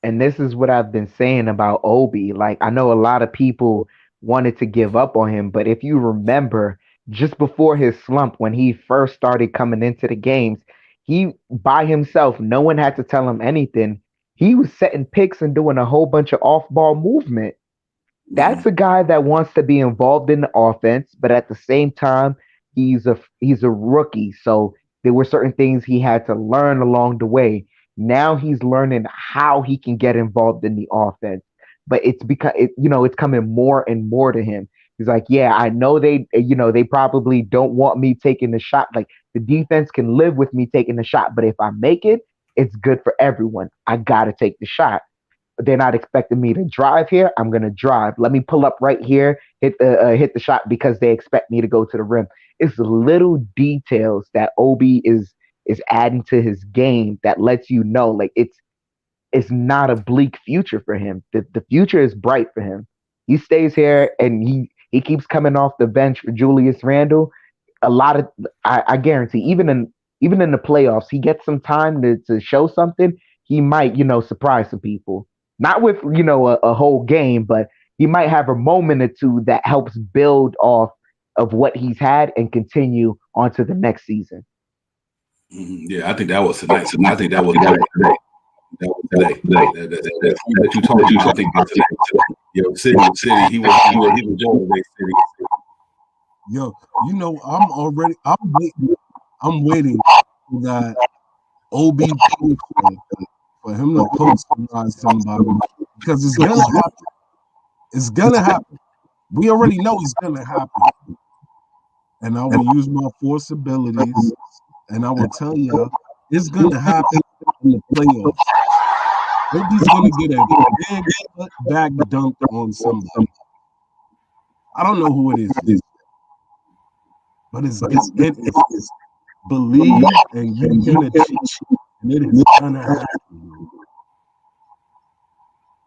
And this is what I've been saying about Obi. Like, I know a lot of people wanted to give up on him, but if you remember, just before his slump, when he first started coming into the games, he by himself, no one had to tell him anything. He was setting picks and doing a whole bunch of off-ball movement. That's a guy that wants to be involved in the offense, but at the same time, he's a rookie. So there were certain things he had to learn along the way. Now he's learning how he can get involved in the offense, but it's because it's coming more and more to him. He's like, yeah, I know they probably don't want me taking the shot. Like, the defense can live with me taking the shot, but if I make it, it's good for everyone. I gotta take the shot. They're not expecting me to drive here. I'm gonna drive. Let me pull up right here, hit the shot because they expect me to go to the rim. It's little details that Obi is adding to his game that lets you know, like, it's not a bleak future for him. The future is bright for him. He stays here and he keeps coming off the bench for Julius Randle. I guarantee, even in the playoffs, he gets some time to show something. He might, surprise some people. Not with, a whole game, but he might have a moment or two that helps build off of what he's had and continue on to the next season. Yeah, I think that was tonight. I think that was today. That was today. That you talked about, I think that's today. Yo, City, he was all the way City. Yo, I'm waiting for that OB for him to post somebody, because it's gonna happen. It's gonna happen. We already know it's gonna happen. And I will use my force abilities, and I will tell y'all it's gonna happen in the playoffs. OB's gonna get a big back dunk on somebody. I don't know who it is, but it is. Believe and you can achieve, and it is gonna happen.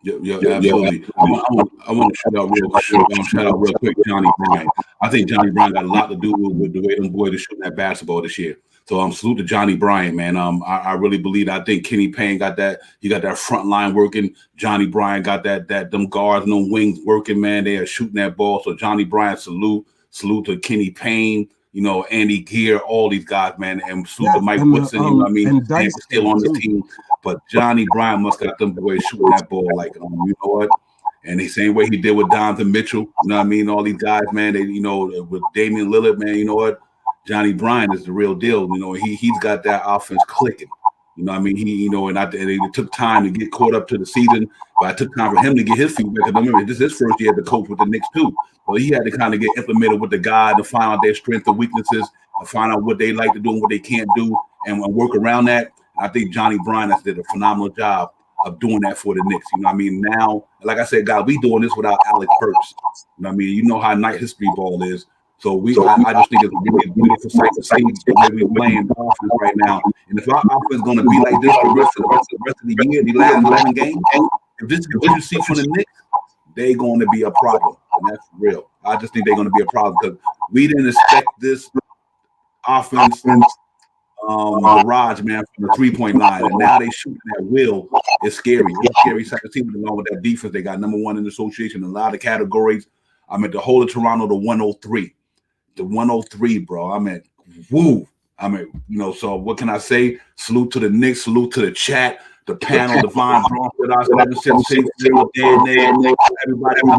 Yeah, absolutely. I want to shout out real quick Johnny Bryan. I think Johnny Bryan got a lot to do with the way them boys are shooting that basketball this year. So salute to Johnny Bryan, man. I really believe that. I think Kenny Payne got that. He got that front line working. Johnny Bryan got that them guards and them wings working, man. They are shooting that ball. So Johnny Bryan, salute to Kenny Payne. Andy Gear, all these guys, man, and salute to Mike Woodson. You know what I mean? And still on the team. But Johnny Bryan must got them boys shooting that ball like, you know what? And the same way he did with Donovan Mitchell, you know what I mean? All these guys, man, they, with Damian Lillard, man, you know what? Johnny Bryan is the real deal. He's got that offense clicking. You know what I mean? And it took time to get caught up to the season, but it took time for him to get his feet back. Because remember, this is his first year as a coach with the Knicks too. So he had to kind of get implemented with the guys to find out their strengths and weaknesses, and find out what they like to do and what they can't do, and work around that. And I think Johnny Bryan has did a phenomenal job of doing that for the Knicks. You know what I mean? Now, like I said, God, we doing this without Alex Burks. You know what I mean? You know how night history ball is. So I just think it's really a beautiful sight to see the way we're playing offense right now. And if our offense is going to be like this the rest of the year, the last 11 games, if this is what you see from the Knicks, they're going to be a problem. And that's real. I just think they're going to be a problem because we didn't expect this offense barrage, man, from the three-point line. And now they shooting at will. It's scary. It's scary sight to see along with that defense. They got number one in the association in a lot of categories. I'm at the whole of Toronto to 103. The 103, bro. I'm at woo. So what can I say? Salute to the Knicks, salute to the chat, the panel, Divine Bronx with us, everybody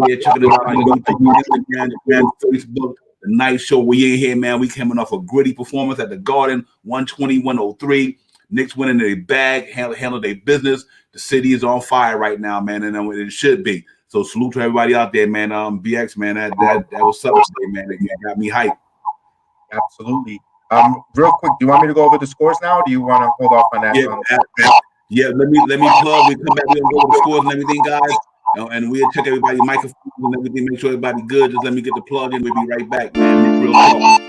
there checking it out on YouTube, Instagram, Facebook. The night show, we in here, man. We coming off a gritty performance at the Garden, 120-103. Knicks winning their bag, handle their business. The city is on fire right now, man, and it should be. So salute to everybody out there, man. BX, man, that was something, man. That got me hyped. Absolutely. Real quick, do you want me to go over the scores now, or do you want to hold off on that? Yeah. Let me plug. We come back. We'll go over the scores and everything, guys. And we'll check everybody's microphones and everything. Make sure everybody good. Just let me get the plug in. We'll be right back, man. Real talk.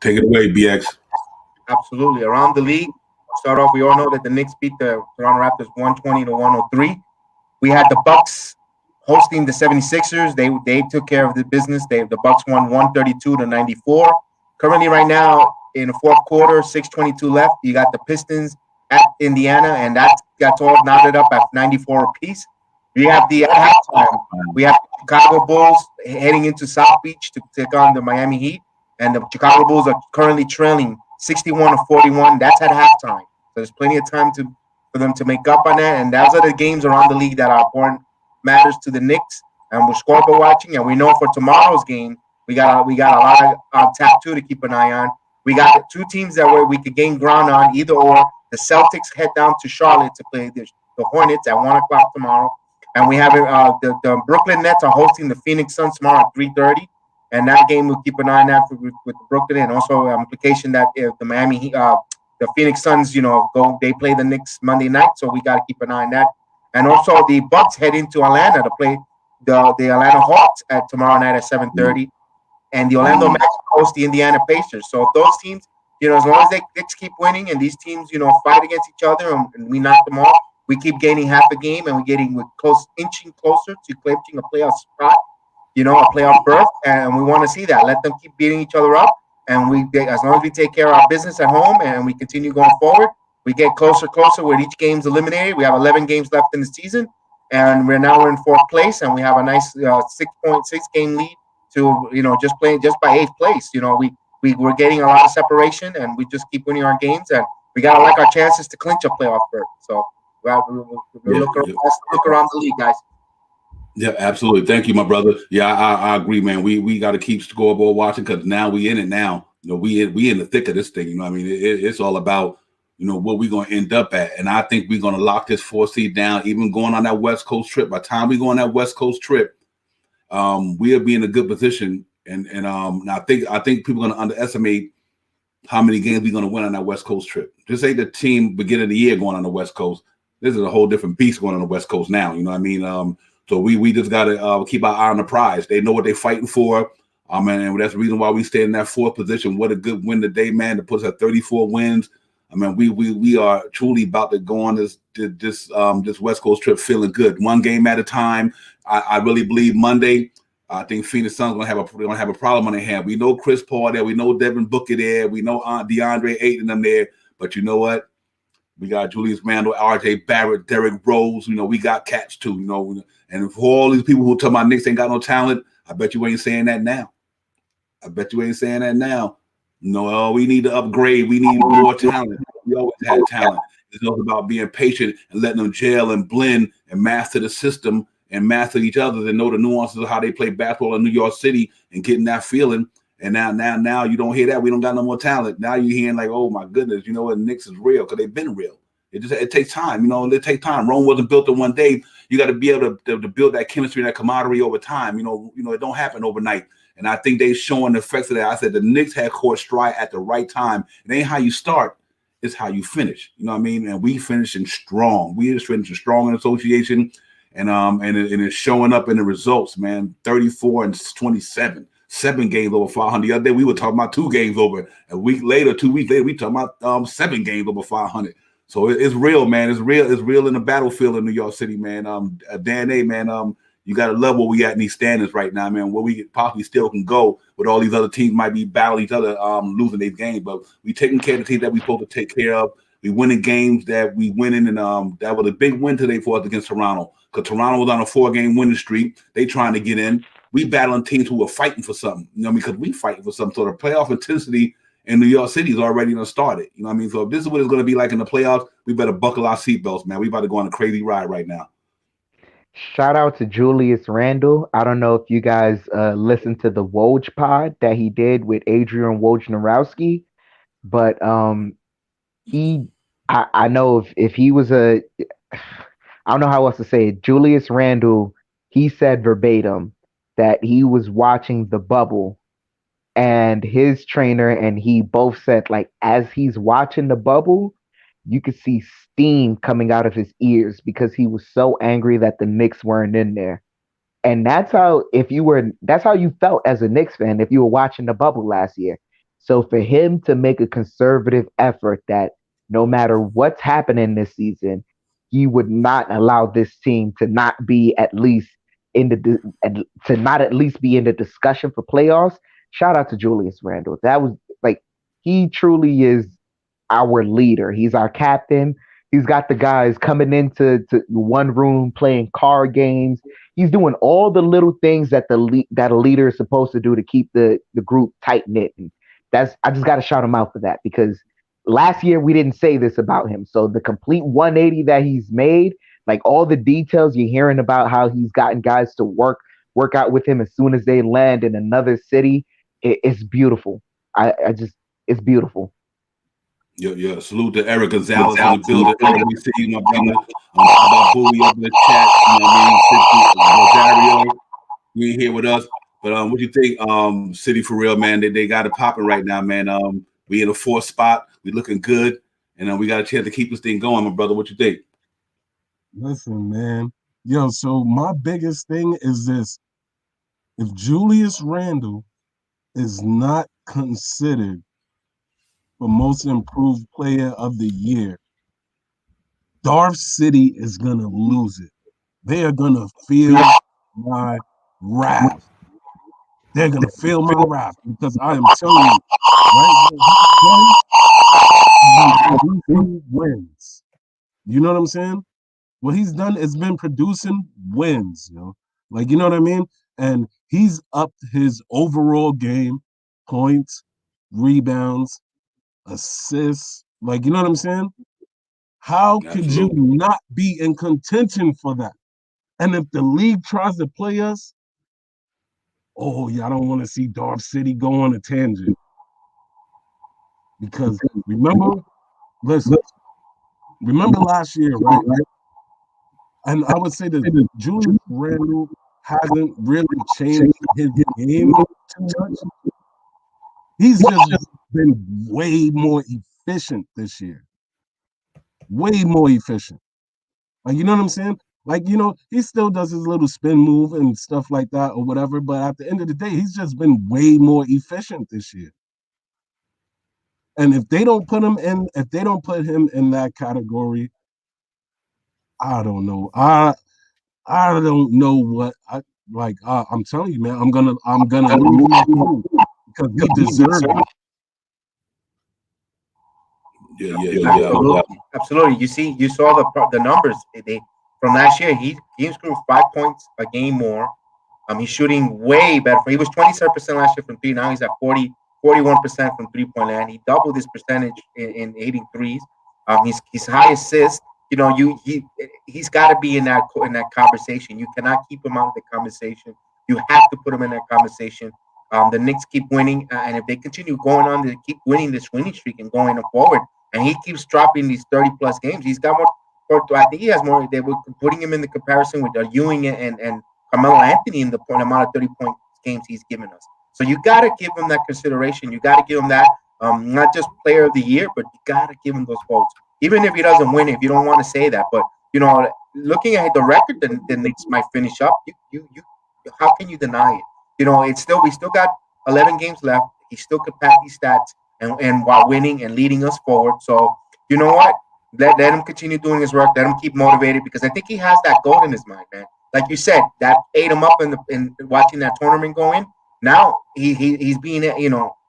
Take it away, BX. Absolutely. Around the league, start off, we all know that the Knicks beat the Toronto Raptors 120-103. We had the Bucks hosting the 76ers. They took care of the business. The Bucks won 132-94. Currently, right now, in the fourth quarter, 6:22 left, you got the Pistons at Indiana, and that's all knotted up at 94 apiece. We have at halftime, we have the Chicago Bulls heading into South Beach to take on the Miami Heat. And the Chicago Bulls are currently trailing 61-41. That's at halftime. So there's plenty of time for them to make up on that. And those are the games around the league that are important, matters to the Knicks. And we're scoreboard watching. And we know for tomorrow's game, we got a lot of tap two to keep an eye on. We got two teams that we could gain ground on, either or. The Celtics head down to Charlotte to play the Hornets at 1 o'clock tomorrow. And we have the Brooklyn Nets are hosting the Phoenix Suns tomorrow at 3:30. And that game, we'll keep an eye on that with Brooklyn, and also implication that if the the Phoenix Suns, they play the Knicks Monday night, so we got to keep an eye on that. And also the Bucks head into Atlanta to play the Atlanta Hawks at tomorrow night at 7:30, and the Orlando Magic host the Indiana Pacers. So if those teams, as long as they keep winning and these teams, fight against each other and we knock them off, we keep gaining half a game and we're inching closer to clinching a playoff spot. A playoff berth, and we want to see that. Let them keep beating each other up, and as long as we take care of our business at home and we continue going forward, we get closer with each game's eliminated. We have 11 games left in the season, and we're in fourth place, and we have a nice 6.6 game lead to just by eighth place. We're getting a lot of separation, and we just keep winning our games, and we gotta like our chances to clinch a playoff berth. So we'll look around the league, guys. Yeah, absolutely. Thank you, my brother. Yeah, I agree, man. We got to keep scoreboard watching because now we in it now. We in the thick of this thing. I mean, it's all about what we're going to end up at, and I think we're going to lock this 4 seed down. Even going on that West Coast trip. By the time we go on that West Coast trip, we'll be in a good position. And I think people are going to underestimate how many games we're going to win on that West Coast trip. This ain't the team beginning of the year going on the West Coast. This is a whole different beast going on the West Coast now. You know what I mean? So we just got to keep our eye on the prize. They know what they're fighting for. And that's the reason why we stay in that fourth position. What a good win today, man, to put us at 34 wins. I mean, we are truly about to go on this West Coast trip feeling good. One game at a time. I really believe Monday, I think Phoenix Suns gonna have a problem on their hand. We know Chris Paul there. We know Devin Booker there. We know DeAndre Ayton them there. But you know what? We got Julius Randle, R.J. Barrett, Derrick Rose. You know, we got cats too. You know, and for all these people who tell my Knicks ain't got no talent, I bet you ain't saying that now. I bet you ain't saying that now. No, we need to upgrade. We need more talent. We always had talent. It's all about being patient and letting them gel and blend and master the system and master each other and know the nuances of how they play basketball in New York City and getting that feeling. And now you don't hear that. We don't got no more talent. Now you're hearing like, oh my goodness, you know what? Knicks is real because they've been real. It takes time. You know, it takes time. Rome wasn't built in one day. You got to be able to build that chemistry, that camaraderie over time. You know, it don't happen overnight. And I think they showing the effects of that. I said the Knicks had caught stride at the right time. It ain't how you start, it's how you finish. You know what I mean? And we finishing strong. We just finishing strong in association, and it's showing up in the results, man. 34 and 27, 7 games over 500. The other day we were talking about 2 games over. A week later, 2 weeks later, we talking about 7 games over 500. So it's real, man. It's real. It's real in the battlefield in New York City, man. Dan A, man. You got to love where we at in these standings right now, man, where we possibly still can go with all these other teams might be battling each other, losing these games. But we taking care of the teams that we supposed to take care of. We winning games that we winning, and that was a big win today for us against Toronto because Toronto was on a 4-game winning streak. They trying to get in. We battling teams who are fighting for something, you know, because we fighting for some sort of playoff intensity in New York City is already going to start it. You know what I mean? So if this is what it's going to be like in the playoffs, we better buckle our seatbelts, man. We about to go on a crazy ride right now. Shout out to Julius Randle. I don't know if you guys listened to the Woj pod that he did with Adrian Wojnarowski, but he I know if he was I don't know how else to say it. Julius Randle, he said verbatim that he was watching the bubble and his trainer and he both said like as he's watching the bubble, you could see steam coming out of his ears because he was so angry that the Knicks weren't in there. And that's how you felt as a Knicks fan if you were watching the bubble last year. So for him to make a conservative effort that no matter what's happening this season, he would not allow this team to not be at least to not at least be in the discussion for playoffs. Shout out to Julius Randle. That was like he truly is our leader. He's our captain. He's got the guys coming into one room playing card games. He's doing all the little things that that a leader is supposed to do to keep the group tight knit. And I just got to shout him out for that because last year we didn't say this about him. So the complete 180 that he's made, like all the details you're hearing about how he's gotten guys to work out with him as soon as they land in another city, it's beautiful. It's beautiful. Yeah. Salute to Eric Gonzalez in the building. We see you, my brother. About Bowie up in the chat. You know what I mean? Rosario, you ain't here with us. But what you think, City for real, man? They got it popping right now, man. We in the 4th spot. We looking good, and we got a chance to keep this thing going, my brother. What you think? Listen, man. Yo, so my biggest thing is this. If Julius Randle is not considered for most improved player of the year, Darth City is going to lose it. They are going to feel my wrath. They're going to feel my wrath because I am telling you, right? He wins. You know what I'm saying? What he's done has been producing wins, you know? Like, you know what I mean? And he's upped his overall game, points, rebounds, assists. Like, you know what I'm saying? How could you not be in contention for that? And if the league tries to play us, oh, yeah, I don't want to see Dark City go on a tangent. Because remember last year, right? And I would say that Julius Randle hasn't really changed his game too much. He's just been way more efficient this year. Way more efficient. Like, you know what I'm saying? Like, you know, he still does his little spin move and stuff like that or whatever. But at the end of the day, he's just been way more efficient this year. And if they don't put him in that category, I don't know. I don't know what I'm telling you, man. I'm gonna lose because he deserves it. Absolutely. Absolutely. You saw the numbers. They from last year. He improved 5 points a game more. He's shooting way better. He was 27% last year from three. Now he's at 41% from 3-point land. He doubled his percentage in hitting threes. His high assist. You know, he's got to be in that conversation. You cannot keep him out of the conversation. You have to put him in that conversation. The Knicks keep winning, and if they continue going on to keep winning this winning streak and going forward, and he keeps dropping these 30+ games, he's got more. I think he has more. They were putting him in the comparison with Ewing and Carmelo Anthony in the amount of 30-point games he's given us. So you got to give him that consideration. You got to give him that, not just player of the year, but you got to give him those votes. Even if he doesn't win, if you don't want to say that, but looking at the record, the Knicks might finish up. You how can you deny it? We still got 11 games left. He still could pad these stats and while winning and leading us forward. So you know what? Let him continue doing his work. Let him keep motivated because I think he has that goal in his mind, man. Like you said, that ate him up in watching that tournament go in. Now he's being,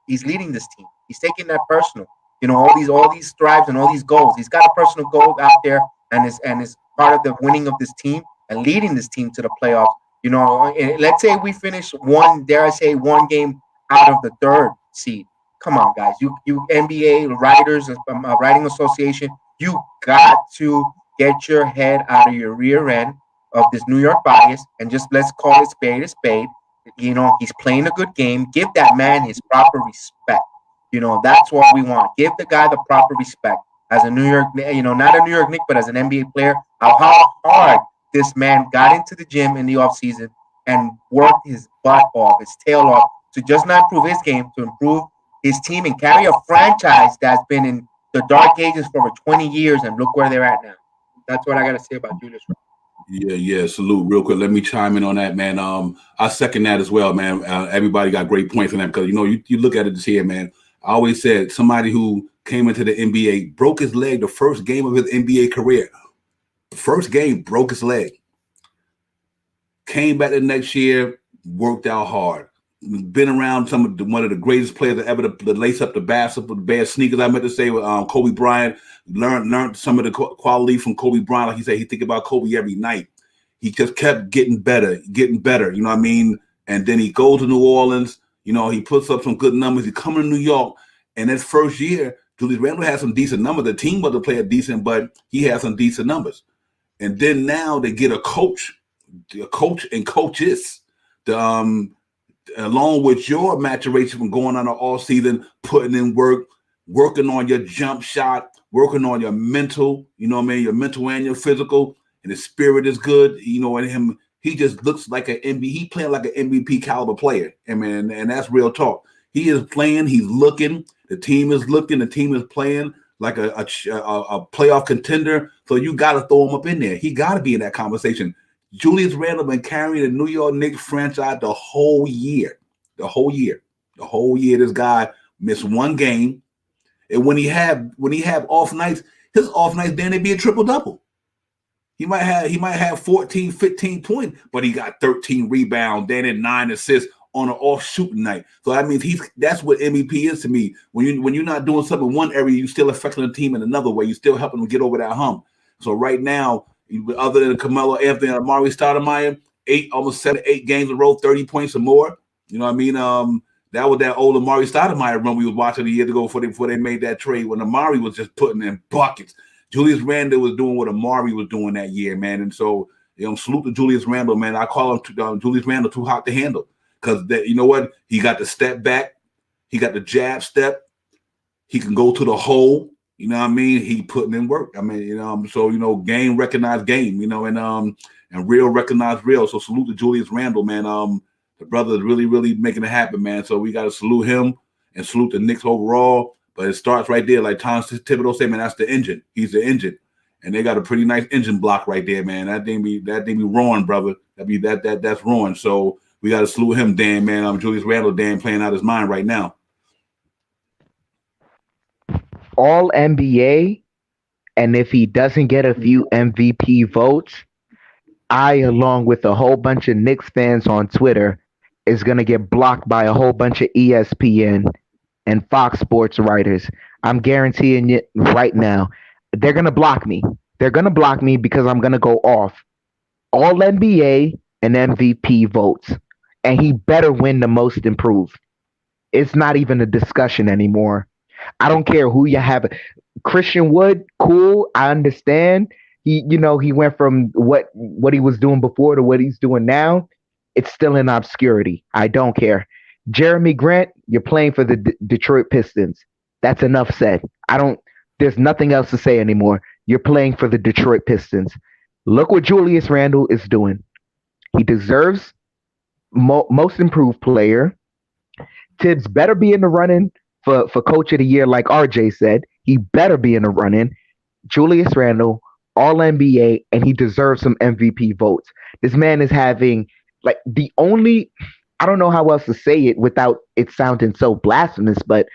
he's leading this team. He's taking that personal. All these strives and all these goals. He's got a personal goal out there and is part of the winning of this team and leading this team to the playoffs. Let's say we finish one game out of the third seed. Come on, guys. You NBA writers, writing association, you got to get your head out of your rear end of this New York bias and just let's call it spade a spade. He's playing a good game. Give that man his proper respect. That's what we want. Give the guy the proper respect as a New York, not a New York Knick, but as an NBA player. How hard this man got into the gym in the offseason and worked his butt off, his tail off, to just not improve his game, to improve his team and carry a franchise that's been in the dark ages for over 20 years, and look where they're at now. That's what I got to say about Julius. Yeah. Salute. Real quick, let me chime in on that, man. I second that as well, man. Everybody got great points on that because you look at it this here, man. I always said somebody who came into the NBA broke his leg the first game of his NBA career. First game, broke his leg. Came back the next year, worked out hard. Been around one of the greatest players ever to lace up the basketball, the bad sneakers. I meant to say with Kobe Bryant. Learned some of the quality from Kobe Bryant. Like he said, he think about Kobe every night. He just kept getting better. You know what I mean? And then he goes to New Orleans. He puts up some good numbers. He coming to New York, and his first year, Julius Randle had some decent numbers. The team wasn't playing decent, but he had some decent numbers. And then now they get a coach and coaches, along with your maturation from going on all season, putting in work, working on your jump shot, working on your mental, your mental and your physical, and his spirit is good. And him, he just looks like an MVP. He playing like an MVP caliber player. And that's real talk. He is playing. He's looking. The team is looking. The team is playing like a playoff contender. So you got to throw him up in there. He got to be in that conversation. Julius Randle been carrying the New York Knicks franchise the whole year. This guy missed one game. And when he have off nights, his off nights, then it'd be a triple-double. He might have 14, 15 points, but he got 13 rebounds, then in 9 assists on an off shooting night. So that means that's what MVP is to me. When you're not doing something in one area, you still affecting the team in another way. You still helping them get over that hump. So right now, other than Carmelo Anthony and Amari Stoudemire, almost 7 to 8 games in a row, 30 points or more. You know what I mean? That was that old Amari Stoudemire run we was watching a year ago before they made that trade when Amari was just putting in buckets. Julius Randle was doing what Amari was doing that year, man. And so, salute to Julius Randle, man. I call him Julius Randle too hot to handle because you know what? He got the step back. He got the jab step. He can go to the hole. You know what I mean? He putting in work. I mean, so game recognized game. And real recognized real. So salute to Julius Randle, man. The brother is really, really making it happen, man. So we got to salute him and salute the Knicks overall. But it starts right there, like Tom Thibodeau said, man. That's the engine. He's the engine, and they got a pretty nice engine block right there, man. That thing be roaring, brother. That's roaring. So we got to salute him, Dan, man. Julius Randle, Dan, playing out his mind right now. All NBA, and if he doesn't get a few MVP votes, I, along with a whole bunch of Knicks fans on Twitter, is going to get blocked by a whole bunch of ESPN and Fox Sports writers. I'm guaranteeing it right now. They're gonna block me. They're gonna block me because I'm gonna go off all NBA and MVP votes, and he better win the most improved. It's not even a discussion anymore. I don't care who you have. Christian Wood, cool. I understand. He went from what he was doing before to what he's doing now. It's still in obscurity. I don't care. Jeremy Grant, you're playing for the Detroit Pistons. That's enough said. I don't. There's nothing else to say anymore. You're playing for the Detroit Pistons. Look what Julius Randle is doing. He deserves most improved player. Tibbs better be in the running for coach of the year, like RJ said. He better be in the running. Julius Randle, all NBA, and he deserves some MVP votes. This man is having like the only, I don't know how else to say it without it sounding so blasphemous, but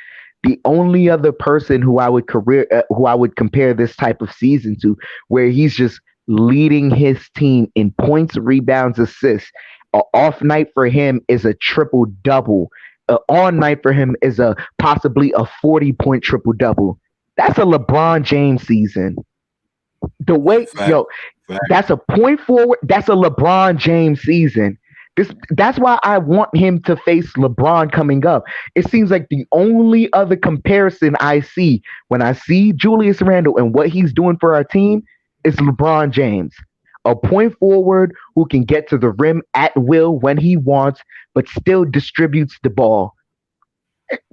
the only other person who who I would compare this type of season to, where he's just leading his team in points, rebounds, assists. An off night for him is a triple double. An on night for him is a possibly a 40-point triple double. That's a LeBron James season. The way, Fact. that's a point forward. That's a LeBron James season. That's why I want him to face LeBron coming up. It seems like the only other comparison I see when I see Julius Randle and what he's doing for our team is LeBron James. A point forward who can get to the rim at will when he wants, but still distributes the ball.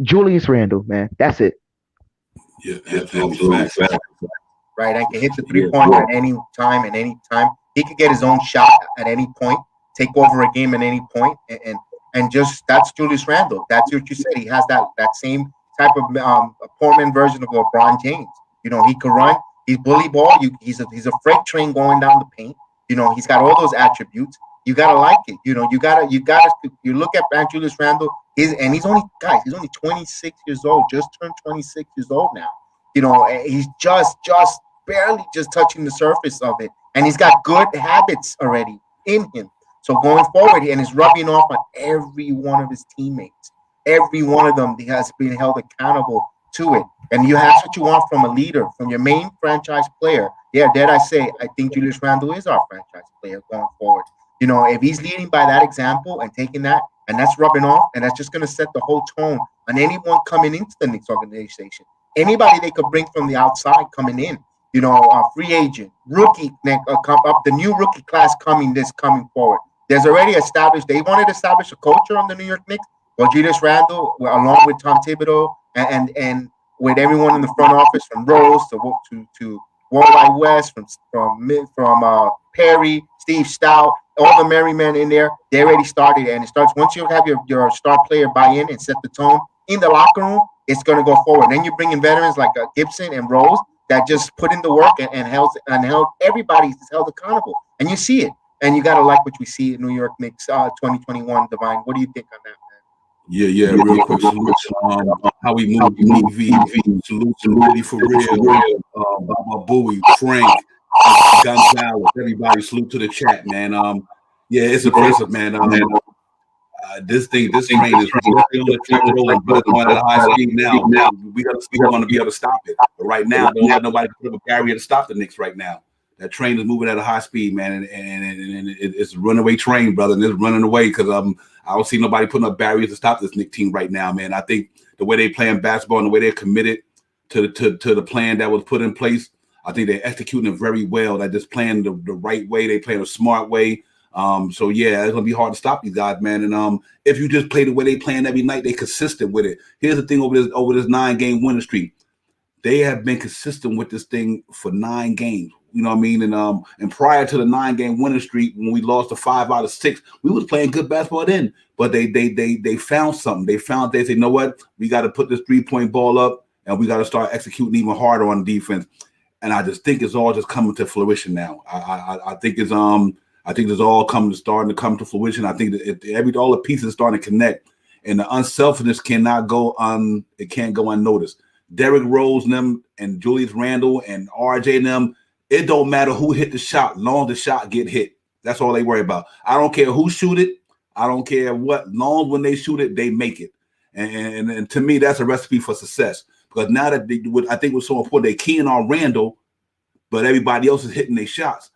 Julius Randle, man. That's it. Yeah, absolutely. Right, and can hit the 3-pointer at any time and any time. He could get his own shot at any point, take over a game at any point, and just that's Julius Randle. That's what you said. He has that same type of Portland version of LeBron James. He can run. He's bully ball. He's a freight train going down the paint. He's got all those attributes. You gotta like it. You look at Julius Randle. He's only 26 years old. Just turned 26 years old now. He's just barely just touching the surface of it, and he's got good habits already in him. So going forward, and he's rubbing off on every one of his teammates. Every one of them has been held accountable to it. And that's what you want from a leader, from your main franchise player. Yeah, dare I say, I think Julius Randle is our franchise player going forward. If he's leading by that example and taking that, and that's rubbing off, and that's just going to set the whole tone on anyone coming into the Knicks organization. Anybody they could bring from the outside coming in, free agent, rookie, come up, the new rookie class coming forward. There's already established, they wanted to establish a culture on the New York Knicks. Well, Julius Randle, along with Tom Thibodeau and with everyone in the front office, from Rose to Worldwide West, from Perry, Steve Stout, all the merry men in there, they already started. And it starts once you have your star player buy in and set the tone in the locker room, it's going to go forward. Then you bring in veterans like Gibson and Rose that just put in the work and held everybody is held accountable. And you see it. And you got to like what we see in New York Knicks 2021. Divine, what do you think on that, man? Yeah, real quick salute. How we move, salute really for real. My boy Frank, Gonzalez, everybody, salute to the chat, man. Yeah, it's impressive, man. This train is definitely on the track rolling, but going at a high speed now. We want to be able to stop it. But right now, don't let nobody put up a barrier to stop the Knicks right now. That train is moving at a high speed, man, and it's a runaway train, brother, and it's running away because I don't see nobody putting up barriers to stop this Knicks team right now, man. I think the way they playing basketball and the way they're committed to the plan that was put in place, I think they're executing it very well. They're just playing the right way. They playing a smart way. So yeah, it's gonna be hard to stop these guys, man. And if you just play the way they playing every night, they consistent with it. Here's the thing over this 9-game winning streak. They have been consistent with this thing for 9 games. You know what I mean? And prior to the 9-game winning streak, when we lost to 5 out of 6, we was playing good basketball then. But they found something. They said, you know what? We got to put this 3-point ball up, and we got to start executing even harder on defense. And I just think it's all just coming to fruition now. I think it's all starting to come to fruition. I think that all the pieces are starting to connect, and the unselfishness can't go unnoticed. Derrick Rose and them, and Julius Randle and RJ and them. It don't matter who hit the shot, long as the shot get hit. That's all they worry about. I don't care who shoot it. I don't care what. Long when they shoot it, they make it. And to me, that's a recipe for success. because now that I think was so important, they keying on Randall, but everybody else is hitting their shots.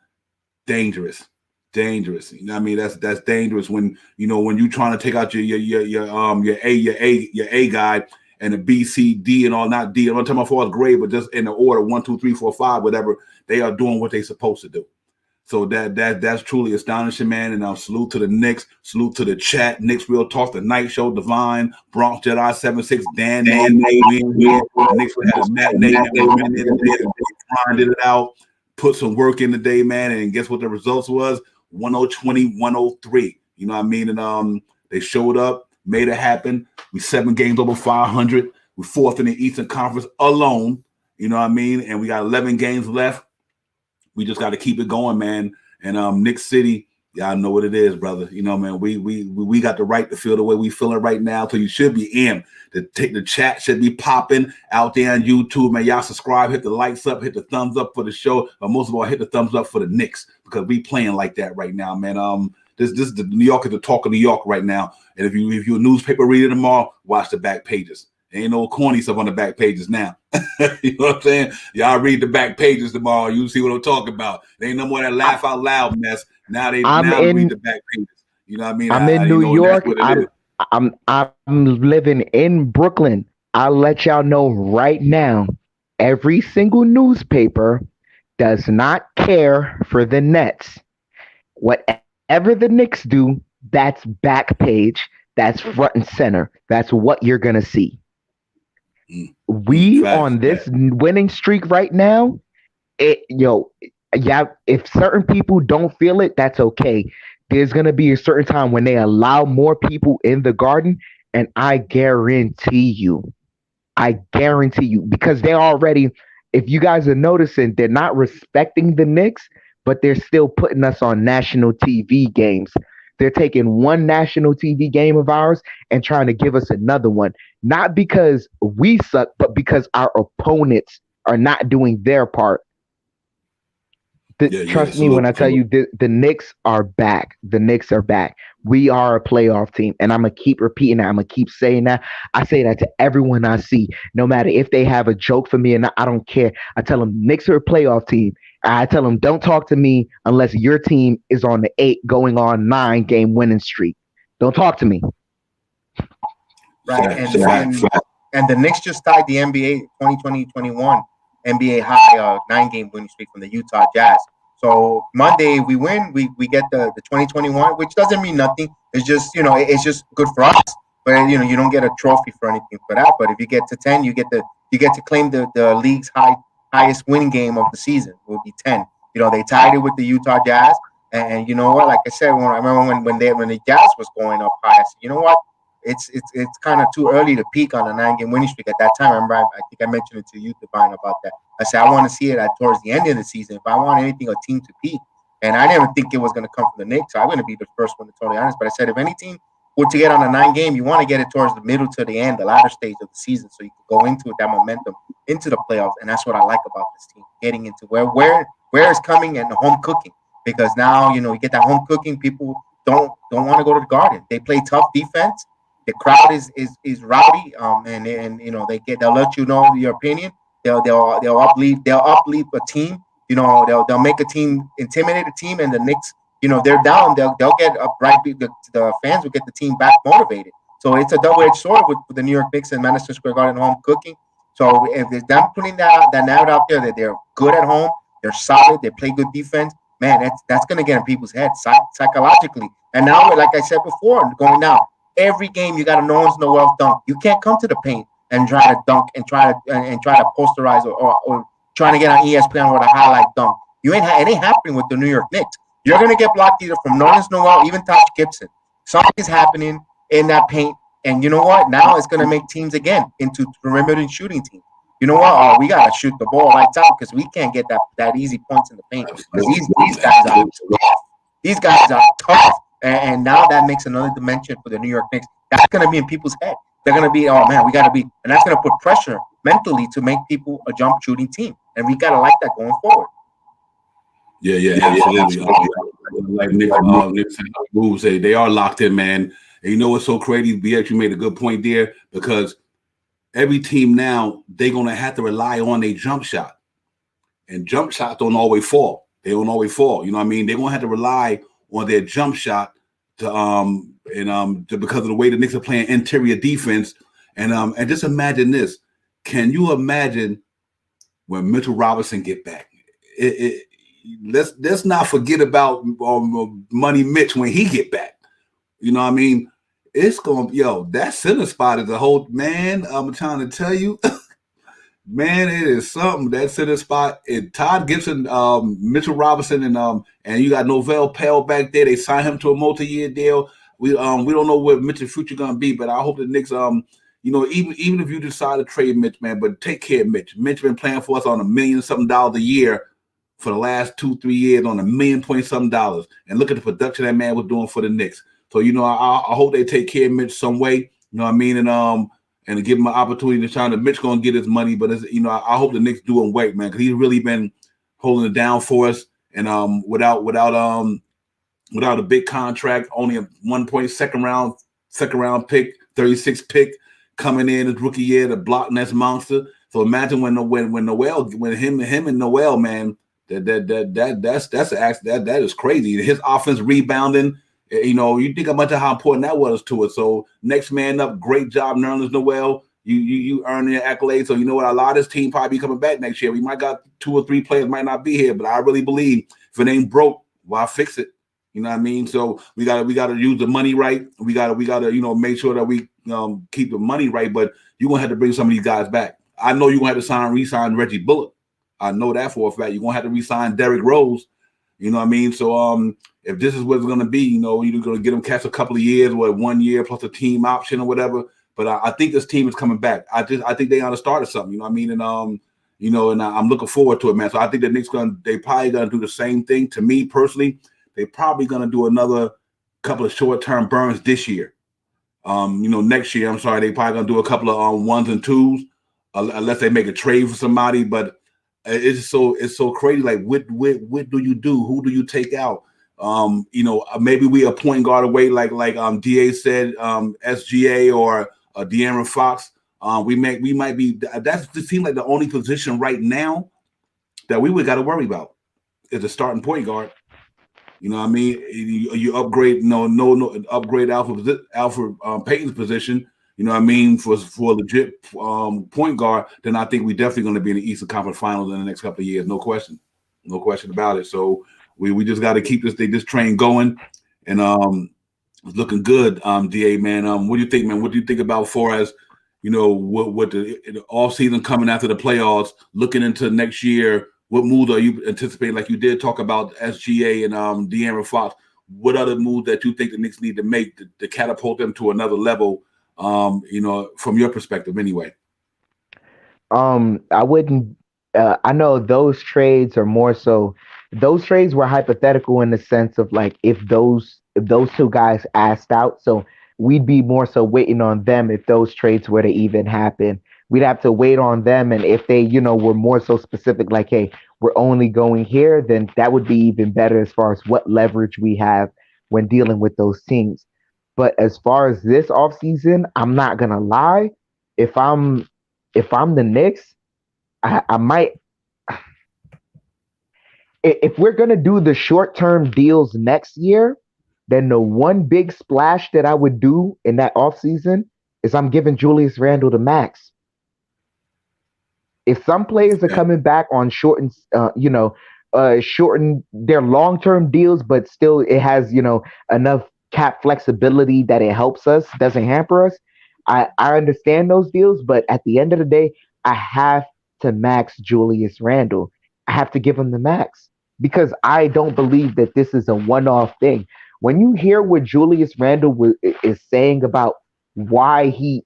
Dangerous. You know what I mean? That's dangerous when when you're trying to take out your A guy and the B, C, D and all, not D. I'm not talking about fourth grade, but just in the order 1, 2, 3, 4, 5, whatever. They are doing what they're supposed to do. So that's truly astonishing, man. And salute to the Knicks, salute to the chat. Knicks Real Talk, the Night Show, Divine, Bronx Jedi 76, Dan, we in here. The Knicks had a matinee, man. We went in there today, grinded it out, put some work in the day, man. And guess what the results was? 120, 103. You know what I mean? And they showed up, made it happen. We 7 games over 500. We're 4th in the Eastern Conference alone. You know what I mean? And we got 11 games left. We just got to keep it going, man. And Knicks City, y'all know what it is, brother. You know, man, we got the right to feel the way we feeling right now. So you should be in. The chat should be popping out there on YouTube, man. Y'all subscribe, hit the likes up, hit the thumbs up for the show. But most of all, hit the thumbs up for the Knicks because we playing like that right now, man. This is the New York is the talk of New York right now. And if you're a newspaper reader tomorrow, watch the back pages. There ain't no corny stuff on the back pages now. You know what I'm saying? Y'all read the back pages tomorrow. You see what I'm talking about. There ain't no more that laugh out loud mess. Now they read the back pages. You know what I mean? I'm in New York. I'm living in Brooklyn. I'll let y'all know right now. Every single newspaper does not care for the Nets. Whatever the Knicks do, that's back page. That's front and center. That's what you're gonna see. We on this winning streak right now, if certain people don't feel it, that's okay. There's gonna be a certain time when they allow more people in the Garden, and I guarantee you, because they're already, if you guys are noticing, they're not respecting the Knicks, but they're still putting us on national TV games. They're taking one national TV game of ours and trying to give us another one. Not because we suck, but because our opponents are not doing their part. Trust me when I tell you, the Knicks are back. The Knicks are back. We are a playoff team. And I'm going to keep repeating that. I'm going to keep saying that. I say that to everyone I see. No matter if they have a joke for me or not, I don't care. I tell them Knicks are a playoff team. I tell them, don't talk to me unless your team is on the 8 going on 9 game winning streak. Don't talk to me. Right. And the Knicks just tied the NBA 2020-21 NBA high 9 game winning streak from the Utah Jazz. So Monday we win, we get the 2021, which doesn't mean nothing. It's just, it's just good for us. But you don't get a trophy for anything for that. But if you get to 10, you get to claim the league's highest winning game of the season. Will be 10. They tied it with the Utah Jazz, and you know what? Like I said, I remember when the Jazz was going up high, I said, you know what? It's kind of too early to peak on a 9 game winning streak at that time. I remember I think I mentioned it to you, Divine, about that. I said I want to see it towards the end of the season. If I want anything, a team to peak, and I didn't think it was going to come from the Knicks. So I'm going to be the first one to totally honest. But I said if any team were to get on a 9 game, you want to get it towards the middle to the end, the latter stage of the season, so you can go into it, that momentum into the playoffs. And that's what I like about this team, getting into where it's coming and the home cooking. Because now you get that home cooking. People don't want to go to the Garden. They play tough defense. The crowd is rowdy, and they'll let you know your opinion. They'll uplift a team. They'll make a team, intimidate a team, and the Knicks, they're down. They'll get up right. The fans will get the team back motivated. So it's a double-edged sword with the New York Knicks and Madison Square Garden home cooking. So if there's them putting that narrative out there that they're good at home, they're solid, they play good defense, man, that's gonna get in people's heads psychologically. And now, like I said before, going down. Every game you got a no one's no well dunk. You can't come to the paint and try to dunk and try to posterize or trying to get on ESPN with a highlight dunk. It ain't happening with the New York Knicks. You're gonna get blocked either from Nolan's Noel, even Taj Gibson. Something's happening in that paint, and you know what? Now it's gonna make teams again into perimeter shooting teams. You know what? Oh, we gotta shoot the ball lights out because we can't get that easy points in the paint. Because these guys are tough. These guys are tough. And now that makes another dimension for the New York Knicks. That's going to be in people's head. They're going to be, oh, man, we got to be. And that's going to put pressure mentally to make people a jump shooting team. And we got to like that going forward. Yeah, absolutely. Like Nick said, they are locked in, man. And you know what's so crazy? BX, you made a good point there because every team now, they're going to have to rely on a jump shot. And jump shots don't always fall. They don't always fall. You know what I mean? They're going to have to rely on their jump shot because of the way the Knicks are playing interior defense. And just imagine this. Can you imagine when Mitchell Robinson get back? Let's not forget about Money Mitch when he get back. You know what I mean? It's going to, that center spot is a whole, man, I'm trying to tell you, man, it is something. That center spot. Todd Gibson, Mitchell Robinson, and you got Novell Pell back there. They signed him to a multi-year deal. We don't know what Mitch's future gonna be, but I hope the Knicks, even if you decide to trade Mitch, man, but take care of Mitch. Mitch been playing for us on $1 million something a year for the last 2-3 years on $1 million point something, and look at the production that man was doing for the Knicks. So I hope they take care of Mitch some way. You know what I mean? And to give him an opportunity to shine. Mitch gonna get his money, but I hope the Knicks do him right, man, because he's really been holding it down for us. And without a big contract, only a 1 point second round pick, 36 pick coming in his rookie year to block Ness monster. So imagine when him and Noel, man, that is crazy. His offense rebounding. You think about how important that was to it. So next man up, great job, Nerlens Noel. You earn your accolades. So you know what? A lot of this team probably be coming back next year. We might got 2 or 3 players might not be here, but I really believe if it ain't broke, why fix it? You know what I mean? So we gotta use the money right. We gotta make sure that we keep the money right. But you're gonna have to bring some of these guys back. I know you're gonna have to re-sign Reggie Bullock. I know that for a fact. You're gonna have to re-sign Derrick Rose. You know what I mean? So if this is what it's going to be, you're going to get them catch a couple of years, 1 year plus a team option or whatever. But I think this team is coming back. I think they ought to start something. You know what I mean? And and I'm looking forward to it, man. So I think the Knicks they probably going to do the same thing. To me personally, they probably going to do another couple of short-term burns this year. Next year, I'm sorry, they probably going to do a couple of ones and twos, unless they make a trade for somebody. But it's so crazy. Like, what do you do? Who do you take out? Maybe we a point guard away, like Da said, SGA or De'Aaron Fox. We might be. That seems like the only position right now that we would got to worry about is a starting point guard. You know what I mean? You upgrade, upgrade Alfred Payton's position. You know what I mean, for a legit point guard. Then I think we're definitely going to be in the Eastern Conference Finals in the next couple of years. No question about it. So. We just got to keep this train going, and it's looking good. Da, man, what do you think, man? What do you think about as what the off season coming after the playoffs, looking into next year? What moves are you anticipating? Like you did talk about SGA and De'Aaron Fox. What other moves that you think the Knicks need to make to catapult them to another level? From your perspective, anyway. I wouldn't. I know those trades are more so. Those trades were hypothetical in the sense of like if those two guys asked out, so we'd be more so waiting on them if those trades were to even happen. We'd have to wait on them, and if they were more so specific, like hey, we're only going here, then that would be even better as far as what leverage we have when dealing with those teams. But as far as this offseason, I'm not gonna lie. If I'm the Knicks, I might. If we're going to do the short-term deals next year, then the one big splash that I would do in that offseason is I'm giving Julius Randle the max. If some players are coming back on shorten their long-term deals, but still it has, enough cap flexibility that it helps us, doesn't hamper us. I understand those deals, but at the end of the day, I have to max Julius Randle. I have to give him the max because I don't believe that this is a one-off thing. When you hear what Julius Randle is saying about why he's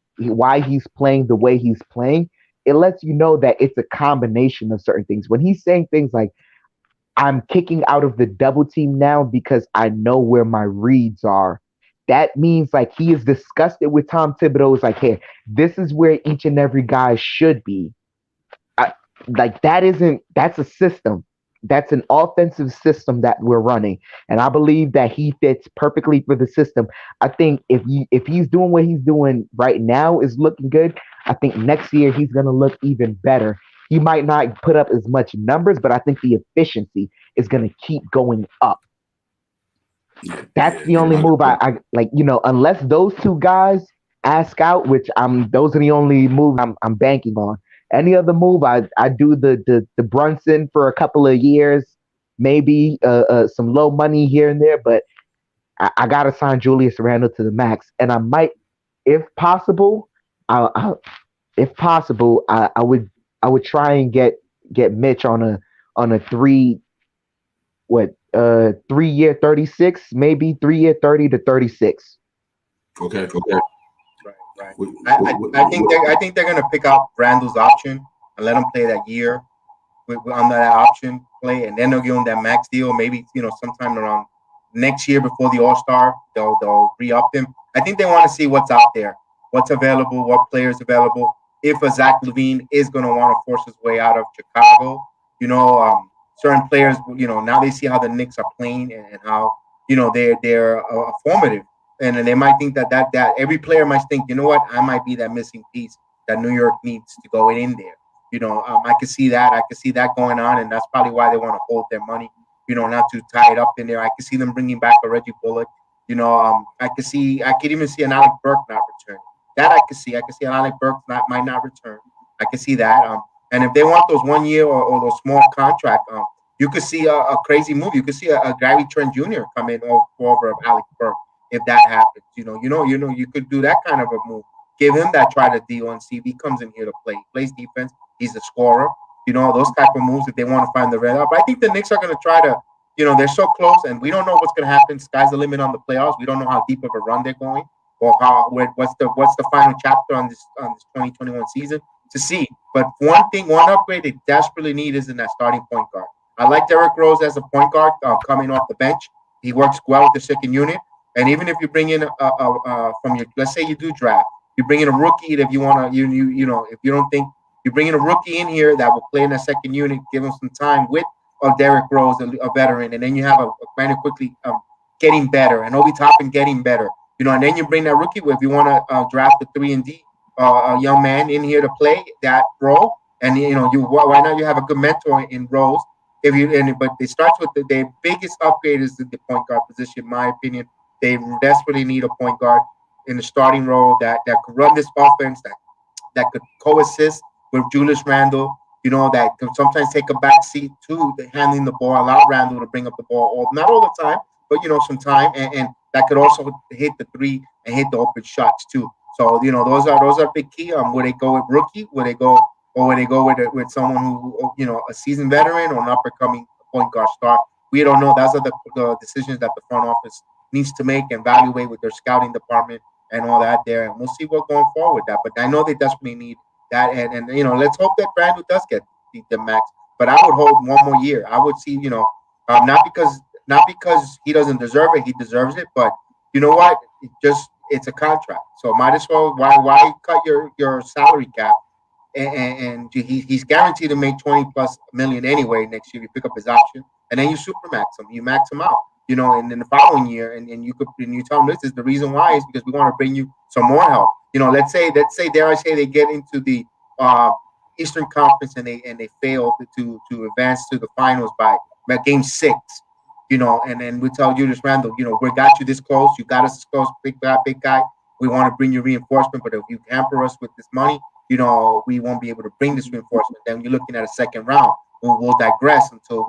playing the way he's playing, it lets you know that it's a combination of certain things. When he's saying things like, I'm kicking out of the double team now because I know where my reads are. That means like he is disgusted with Tom Thibodeau. It's like, hey, this is where each and every guy should be. That's a system. that's an offensive system that we're running, and I believe that he fits perfectly for the system. I think if he's doing what he's doing right now is looking good, I think next year he's going to look even better. He might not put up as much numbers, but I think the efficiency is going to keep going up. That's the only move I like. Unless those two guys ask out, which those are the only moves I'm banking on. Any other move, I do the Brunson for a couple of years, maybe some low money here and there, but I gotta sign Julius Randle to the max, and I might, if possible, if possible, I would try and get Mitch on a 3 year 36, maybe 3 year 30 to 36. Okay. Right. I think they're gonna pick up Randall's option and let him play that year on that option play, and then they'll give him that max deal. Maybe sometime around next year before the All Star, they'll re up him. I think they want to see what's out there, what's available, what players available. If a Zach LaVine is going to want to force his way out of Chicago, certain players, now they see how the Knicks are playing and how they're formative, and they might think that every player might think, you know what, I might be that missing piece that New York needs to go in there. I could see that. I could see that going on, and that's probably why they want to hold their money. Not to tie it up in there. I could see them bringing back a Reggie Bullock. I could even see an Alec Burke not return. That I could see. I could see an Alec Burke might not return. I could see that. And if they want those 1 year or those small contract, you could see a crazy move. You could see a Gary Trent Jr. come in over of Alec Burke if that happens. You could do that kind of a move. Give him that try to deal and see if he comes in here to play. He plays defense. He's a scorer. Those type of moves if they want to find the red up. But I think the Knicks are going to try to, they're so close, and we don't know what's going to happen. Sky's the limit on the playoffs. We don't know how deep of a run they're going, or what's the final chapter on this 2021 season to see. But one upgrade they desperately need is in that starting point guard. I like Derrick Rose as a point guard coming off the bench. He works well with the second unit, and even if you bring in from your, let's say you do draft, you bring in a rookie if you want to, if you don't think. You bring in a rookie in here that will play in the second unit, give him some time with Derrick Rose, a veteran, and then you have a Brandon quickly getting better, and Obi Toppin getting better, and then you bring that rookie if you want to draft a 3-and-D a young man in here to play that role, and right now you have a good mentor in Rose. But it starts with the biggest upgrade is the point guard position, in my opinion. They desperately need a point guard in the starting role that could run this offense, that could co-assist with Julius Randle, that can sometimes take a back seat to handling the ball, allow Randle to bring up the ball, not all the time, but some time, and that could also hit the three and hit the open shots too. So those are big key. Where they go with rookie, where they go with someone who a seasoned veteran or an up and coming point guard star. We don't know. Those are the decisions that the front office needs to make and evaluate with their scouting department and all that there, and we'll see what's going forward with that. But I know they desperately need that, and let's hope that Randle does get the max. But I would hold one more year. I would see, not because he doesn't deserve it, he deserves it. But you know what? It's a contract, so might as well. Why cut your salary cap? And he's guaranteed to make 20+ million anyway next year. You pick up his option, and then you supermax him. You max him out. And in the following year, and you tell them this is the reason why is because we want to bring you some more help. Let's say, dare I say, they get into the Eastern Conference and they fail to advance to the finals by game 6. And then we tell Julius Randle, we got you this close. You got us this close, big guy. We want to bring you reinforcement, but if you hamper us with this money, we won't be able to bring this reinforcement. Then you're looking at a second round. We'll digress until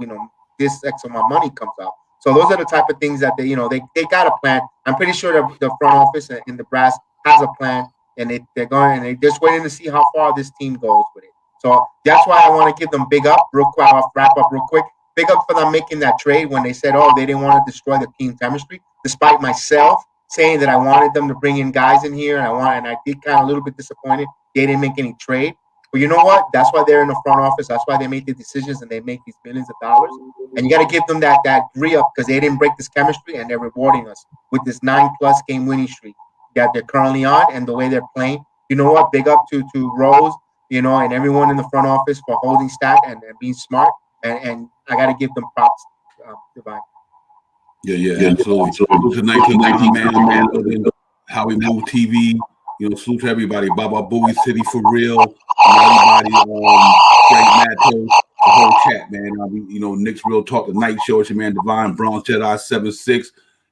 this X amount of money comes out. So those are the type of things that they got a plan. I'm pretty sure the front office and the brass has a plan, and they're going and they're just waiting to see how far this team goes with it. So that's why I want to give them big up real quick. I'll wrap up real quick. Big up for them making that trade when they said, they didn't want to destroy the team chemistry, despite myself saying that I wanted them to bring in guys in here, and I did kind of a little bit disappointed they didn't make any trade. But you know what? That's why they're in the front office. That's why they make the decisions and they make these billions of dollars. And you got to give them that re-up because they didn't break this chemistry, and they're rewarding us with this 9+ game winning streak that they're currently on and the way they're playing. You know what? Big up to Rose, and everyone in the front office for holding stat and being smart and I got to give them props, Divine. Yeah, absolutely. Salute to 1990, man. How we move TV. Salute to everybody. Baba Booey City for real. Everybody, Frank Matto, the whole chat, man. Knicks Real Talk, the night show. It's your man Divine Bronze Jedi 7-6.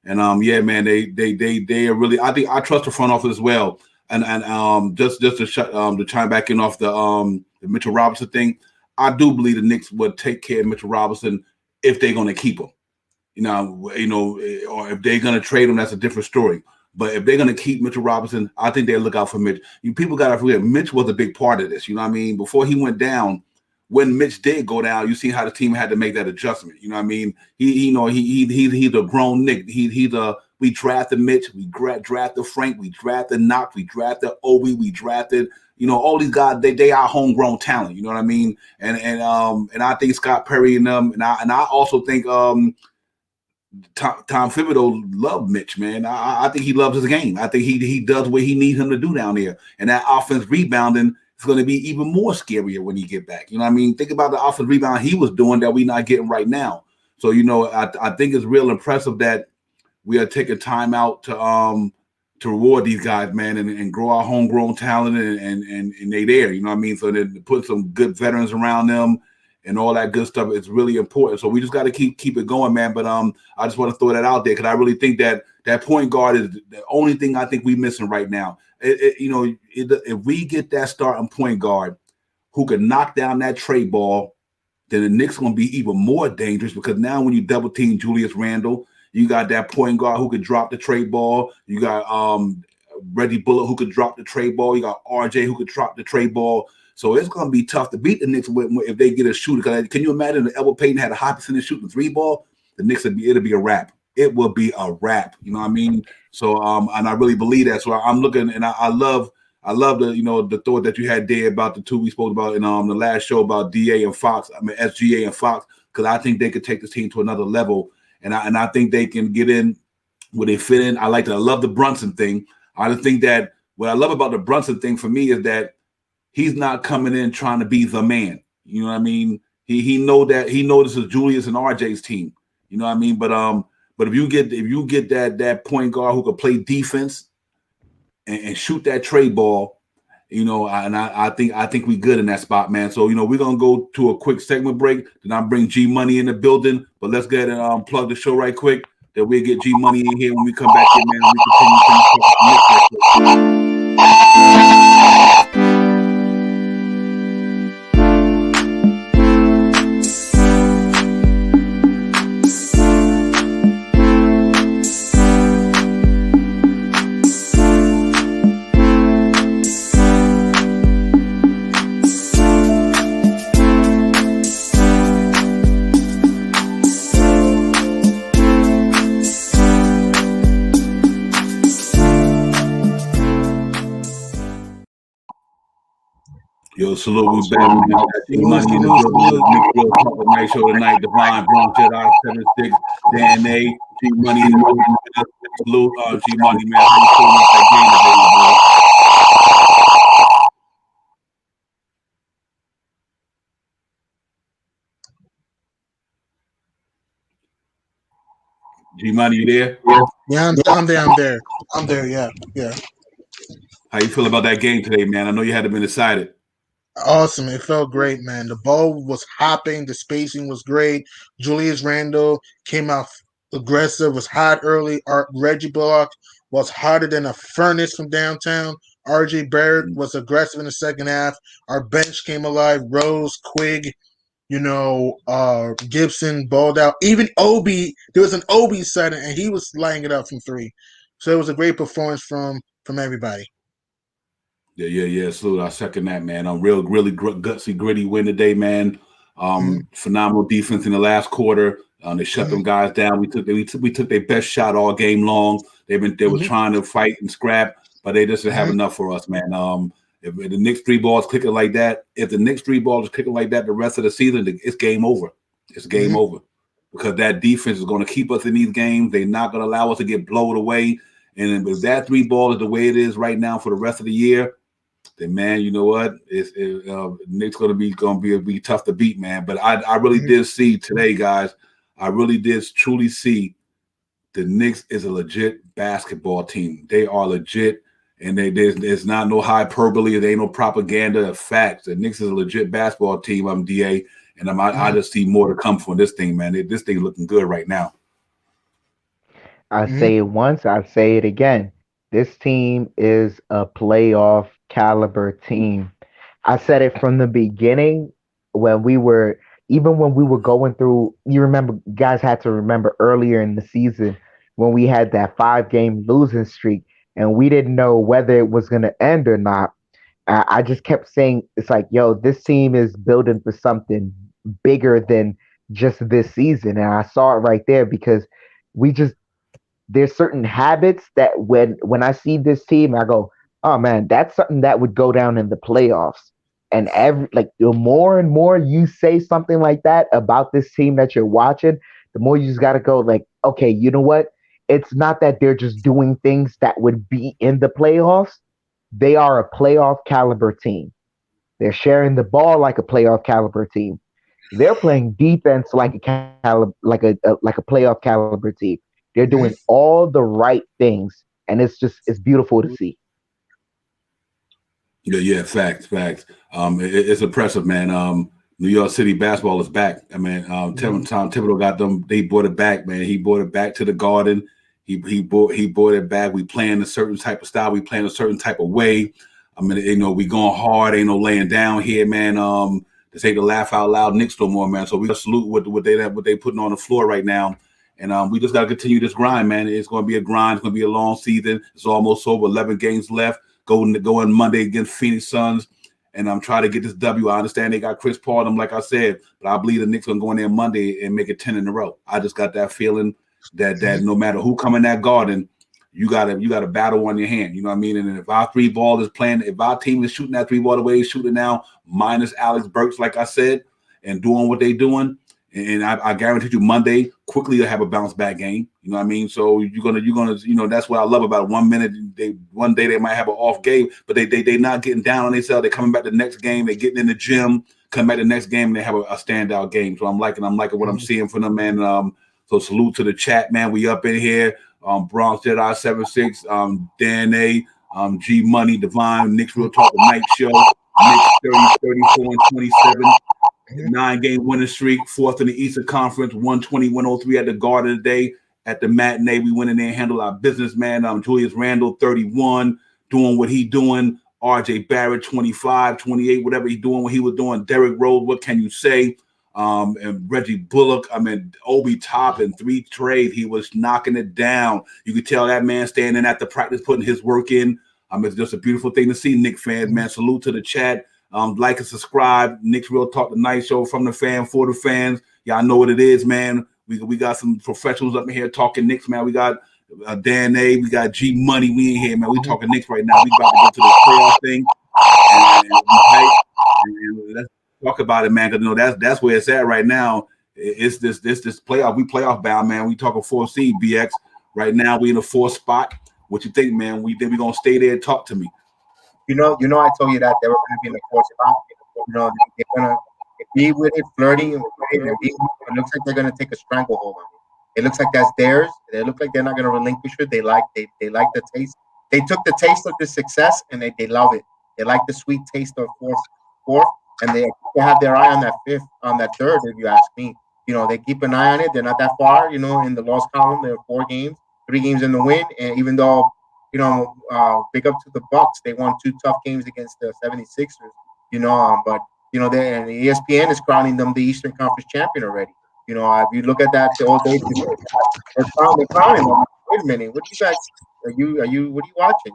And yeah, man, they are really. I think I trust the front office as well. And just to chime back in off the Mitchell Robinson thing, I do believe the Knicks would take care of Mitchell Robinson if they're going to keep him. Or if they're going to trade him, that's a different story. But if they're going to keep Mitchell Robinson, I think they'll look out for Mitch. People got to forget, Mitch was a big part of this. You know what I mean? Before he went down, when Mitch did go down, you see how the team had to make that adjustment. You know what I mean? He's a grown Nick. We drafted Mitch, we drafted Frank, we drafted Knox, we drafted Obi, we drafted, all these guys. They are homegrown talent. You know what I mean? And I think Scott Perry and them, and I also think Tom Thibodeau loved Mitch, man. I think he loves his game. I think he does what he needs him to do down there. And that offense rebounding is going to be even more scarier when he get back. You know what I mean? Think about the offense rebound he was doing that we're not getting right now. So, I think it's real impressive that we are taking time out to reward these guys, man, and grow our homegrown talent and they there. You know what I mean? So they put some good veterans around them. And all that good stuff is really important. So we just got to keep it going, man. But I just want to throw that out there because I really think that point guard is the only thing I think we're missing right now. If we get that starting point guard who can knock down that trade ball, then the Knicks going to be even more dangerous because now when you double team Julius Randle, you got that point guard who can drop the trade ball. You got Reggie Bullock who could drop the trade ball. You got RJ who could drop the trade ball. So it's going to be tough to beat the Knicks if they get a shooter. Can you imagine if Elbert Payton had a high percentage shooting three ball? The Knicks it'll be a wrap. It will be a wrap. You know what I mean? So and I really believe that. So I'm looking, and I love the the thought that you had there about the two we spoke about in the last show about DA and Fox. I mean SGA and Fox, because I think they could take this team to another level, and I think they can get in where they fit in. I love the Brunson thing. I just think that what I love about the Brunson thing for me is that he's not coming in trying to be the man. You know what I mean? He know this is Julius and RJ's team. You know what I mean? But if you get that point guard who can play defense and shoot that trade ball, and I think we good in that spot, man. So we're gonna go to a quick segment break. Then I bring G Money in the building. But let's get and plug the show right quick. That we'll get G Money in here when we come back in, man. We continue. Yo, salute, we back. Money in the building. Nick Real Talk the night show tonight. Divine Bronze Jedi 7-6. Dan A. G Money in the building. Salute, G Money, man. How you feeling about that game today, bro? G Money, you there? Yeah, I'm there. Yeah. How you feel about that game today, man? I know you had to been excited. Awesome. It felt great, man. The ball was hopping. The spacing was great. Julius Randle came out aggressive, was hot early. Reggie Bullock was hotter than a furnace from downtown. RJ Barrett was aggressive in the second half. Our bench came alive. Rose, Quigg, Gibson balled out. Even Obi, there was an Obi setting, and he was lighting it up from three. So it was a great performance from everybody. Yeah. Salute. I second that, man. Really gutsy, gritty win today, man. Phenomenal defense in the last quarter. They shut them guys down. We took their best shot all game long. They were trying to fight and scrap, but they just didn't have enough for us, man. If the Knicks three balls clicking like that, the rest of the season, it's game over. It's game over because that defense is going to keep us in these games. They're not going to allow us to get blown away. And if that three ball is the way it is right now for the rest of the year, then man, you know what? Knicks gonna be tough to beat, man. But I really did see today, guys. I really did truly see the Knicks is a legit basketball team. They are legit, and there's not no hyperbole. There ain't no propaganda. Facts. The Knicks is a legit basketball team. I'm DA, and I just see more to come from this thing, man. This thing looking good right now. I say it once, I say it again. This team is a playoff caliber team. I said it from the beginning when we were, even when we were going through, you remember, guys had to remember earlier in the season when we had that 5 game losing streak and we didn't know whether it was going to end or not. I just kept saying, it's like, yo, this team is building for something bigger than just this season. And I saw it right there because we just there's certain habits that when I see this team, I go, oh man, that's something that would go down in the playoffs. And every like the more and more you say something like that about this team that you're watching, the more you just gotta go like, okay, you know what? It's not that they're just doing things that would be in the playoffs. They are a playoff caliber team. They're sharing the ball like a playoff caliber team. They're playing defense like like a playoff caliber team. They're doing all the right things, and it's beautiful to see. Yeah, facts. It's impressive, man. New York City basketball is back. I mean, Tom Thibodeau got them. They brought it back, man. He brought it back to the Garden. He brought it back. We playing a certain type of style. We playing a certain type of way. I mean, we going hard. Ain't no laying down here, man. This ain't the laugh out loud Knicks no more, man. So we just salute what they putting on the floor right now. And we just got to continue this grind, man. It's going to be a grind. It's going to be a long season. It's almost over. 11 games left. Going Monday against Phoenix Suns. And I'm trying to get this W. I understand they got Chris Paul, like I said, but I believe the Knicks going to go in there Monday and make it 10 in a row. I just got that feeling that no matter who come in that Garden, you got a battle on your hand. You know what I mean? And if our three ball is playing, if our team is shooting that three ball the way it's shooting now, minus Alex Burks, like I said, and doing what they doing, and I guarantee you Monday quickly to have a bounce back game. You know what I mean? So you're gonna that's what I love about it. 1 minute, one day they might have an off game, but they not getting down on themselves. They're coming back the next game. They're getting in the gym, come back the next game, and they have a standout game. So I'm liking what I'm seeing from them, man. So salute to the chat, man. We up in here. Bronx Jedi 76, Dan A, G Money, Divine, Knicks Real Talk Night Show, Knicks 34 and 27. 9-game winning streak, fourth in the Eastern Conference, 120-103 at the Garden today. At the matinee, we went in there and handled our business, man. Julius Randle, 31, doing what he doing. RJ Barrett, 25, 28, whatever he doing, what he was doing. Derrick Rose, what can you say? And Reggie Bullock, Obi Toppin, 3 trades. He was knocking it down. You could tell that man standing at the practice, putting his work in. It's just a beautiful thing to see, Knicks fans, man. Salute to the chat. Like and subscribe. Knicks Real Talk the Night Show from the fan for the fans. Y'all know what it is, man. We got some professionals up in here talking Knicks, man. We got Dan A. We got G Money. We in here, man. We talking Knicks right now. We about to go to the playoff thing. And let's talk about it, man. Because that's where it's at right now. It's this playoff. We playoff bound, man. We talking 4 seed BX. Right now we in the 4th spot. What you think, man? We gonna stay there and talk to me. I told you that they were going to be in the 4th spot. They're going to be with it, flirting. It looks like they're going to take a stranglehold on it. It looks like that's theirs. They look like they're not going to relinquish it. They like the taste. They took the taste of the success and they love it. They like the sweet taste of fourth, and they have their eye on that 5th, on that 3rd. If you ask me, they keep an eye on it. They're not that far. In the loss column, there are 4 games, 3 games in the win, and even though. Big up to the Bucks. They won 2 tough games against the 76ers, but they and the ESPN is crowning them the Eastern Conference champion already. If you look at that all day, they're crowning them. Wait a minute, what do you guys what are you watching?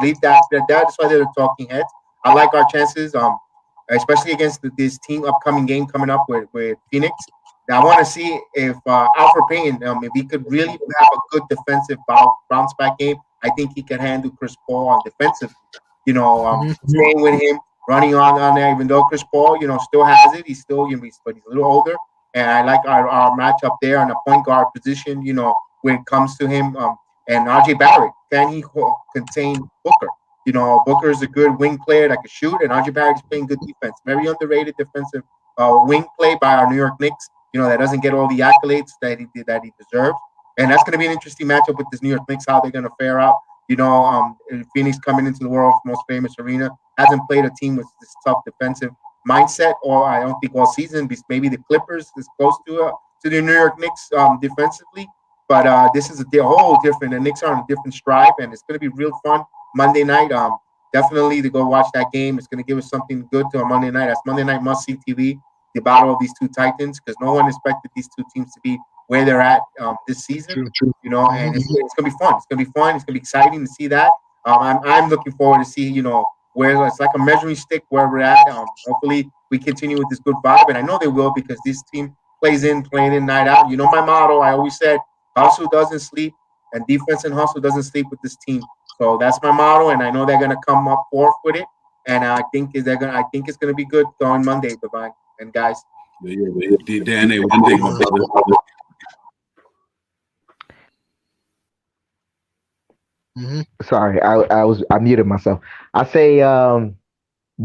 Leave that. That's why they're the talking heads. I like our chances, especially against this upcoming game coming up with Phoenix. Now, I want to see if Alfred Payton, if he could really have a good defensive bounce back game. I think he can handle Chris Paul on defensive. Staying with him, running on there, even though Chris Paul, still has it. He's still, but he's a little older. And I like our matchup there on the point guard position. When it comes to him, and RJ Barrett, can he contain Booker? You know, Booker is a good wing player that can shoot, and RJ Barrett's playing good defense. Very underrated defensive wing play by our New York Knicks. You know, that doesn't get all the accolades that he deserves. And that's going to be an interesting matchup with this New York Knicks, how they're going to fare out. You know, Phoenix coming into the world's most famous arena hasn't played a team with this tough defensive mindset, or I don't think all season. Maybe the Clippers is close to the New York Knicks defensively, but this is a whole different. The Knicks are on a different stripe, and it's going to be real fun Monday night. Definitely to go watch that game. It's going to give us something good to a Monday night. That's Monday night must see TV. The battle of these two titans, because no one expected these two teams to be where they're at this season. True. You know, and it's going to be fun. It's going to be fun. It's going to be exciting to see that. I'm looking forward to see, you know, where it's like a measuring stick where we're at. Hopefully we continue with this good vibe, and I know they will, because this team playing in, night out. You know my motto. I always said, hustle doesn't sleep, and defense and hustle doesn't sleep with this team. So that's my motto, and I know they're gonna come up forth with it. And I think it's gonna be good going Monday, Divine and guys. Dan, one thing, my brother. Sorry, I muted myself. I say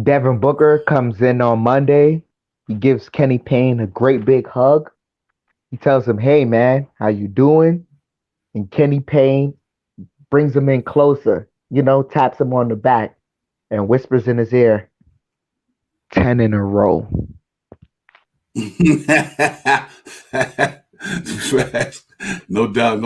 Devin Booker comes in on Monday. He gives Kenny Payne a great big hug. He tells him, "Hey man, how you doing?" And Kenny Payne brings him in closer, you know, taps him on the back and whispers in his ear, 10 in a row. No doubt.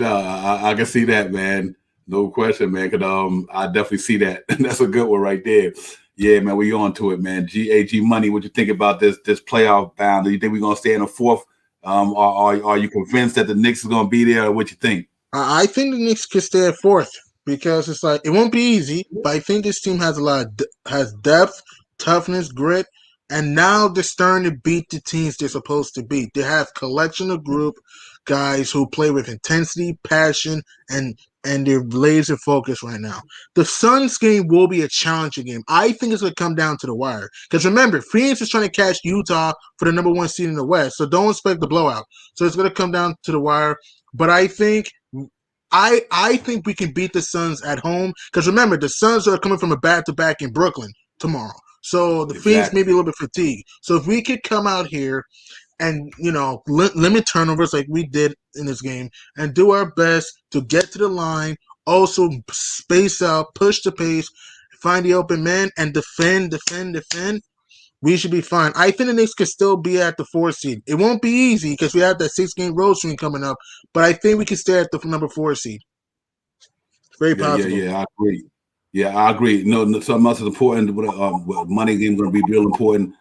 I can see that, man. No question, man. Cause I definitely see that. That's a good one right there. Yeah, man. We on to it, man. GAG Money. What you think about this playoff bound? Do you think we're gonna stay in the fourth? Are you convinced that the Knicks is gonna be there? Or what you think? I think the Knicks can stay at fourth because it's like it won't be easy, but I think this team has a lot of has depth, toughness, grit, and now they're starting to beat the teams they're supposed to beat. They have collection of group guys who play with intensity, passion, and they're laser focused right now. The Suns game will be a challenging game. I think it's going to come down to the wire because remember, Phoenix is trying to catch Utah for the number one seed in the West, so don't expect the blowout. So it's going to come down to the wire. But I think we can beat the Suns at home because remember the Suns are coming from a back-to-back in Brooklyn tomorrow, so the Phoenix may be a little bit fatigued. So if we could come out here and limit turnovers like we did in this game and do our best to get to the line, also space out, push the pace, find the open man, and defend. We should be fine. I think the Knicks could still be at the 4 seed. It won't be easy because we have that 6-game road swing coming up, but I think we can stay at the number 4 seed. It's very possible. Yeah, I agree. Yeah, I agree. No, something else is important. Money game going to be real important.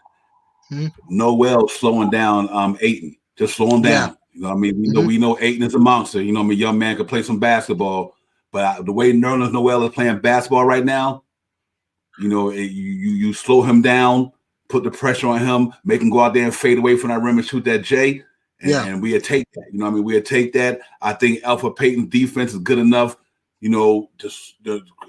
Noel slowing down Ayton. Just slow him down. Yeah. You know what I mean? We know Ayton is a monster. You know what I mean? Young man can play some basketball. But the way Nerlens Noel is playing basketball right now, you know, you slow him down, put the pressure on him, make him go out there and fade away from that rim and shoot that J. And we'll take that. You know what I mean? We'll take that. I think Alpha Payton's defense is good enough. You know,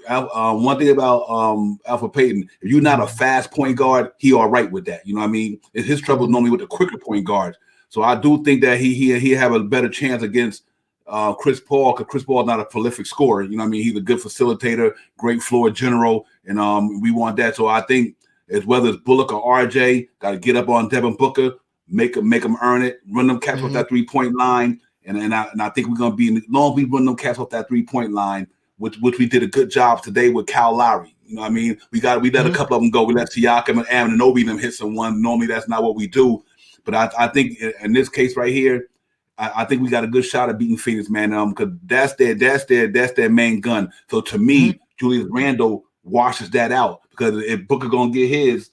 one thing about Alpha Payton, if you're not a fast point guard, he all right with that. You know what I mean? His trouble is normally with the quicker point guards. So I do think that he have a better chance against Chris Paul, because Chris Paul is not a prolific scorer. You know what I mean? He's a good facilitator, great floor general, and we want that. So I think whether it's Bullock or RJ, got to get up on Devin Booker, make him earn it, run them cats off that 3-point line. And I think we're going to be, as long as we run them cats off that 3-point line, which we did a good job today with Kyle Lowry. You know what I mean? We let a couple of them go. We let Siakam and Anunoby them hit someone. Normally that's not what we do. But I think in this case right here, I think we got a good shot at beating Phoenix, man. Because that's their main gun. So to me, Julius Randle washes that out, because if Booker gonna get his,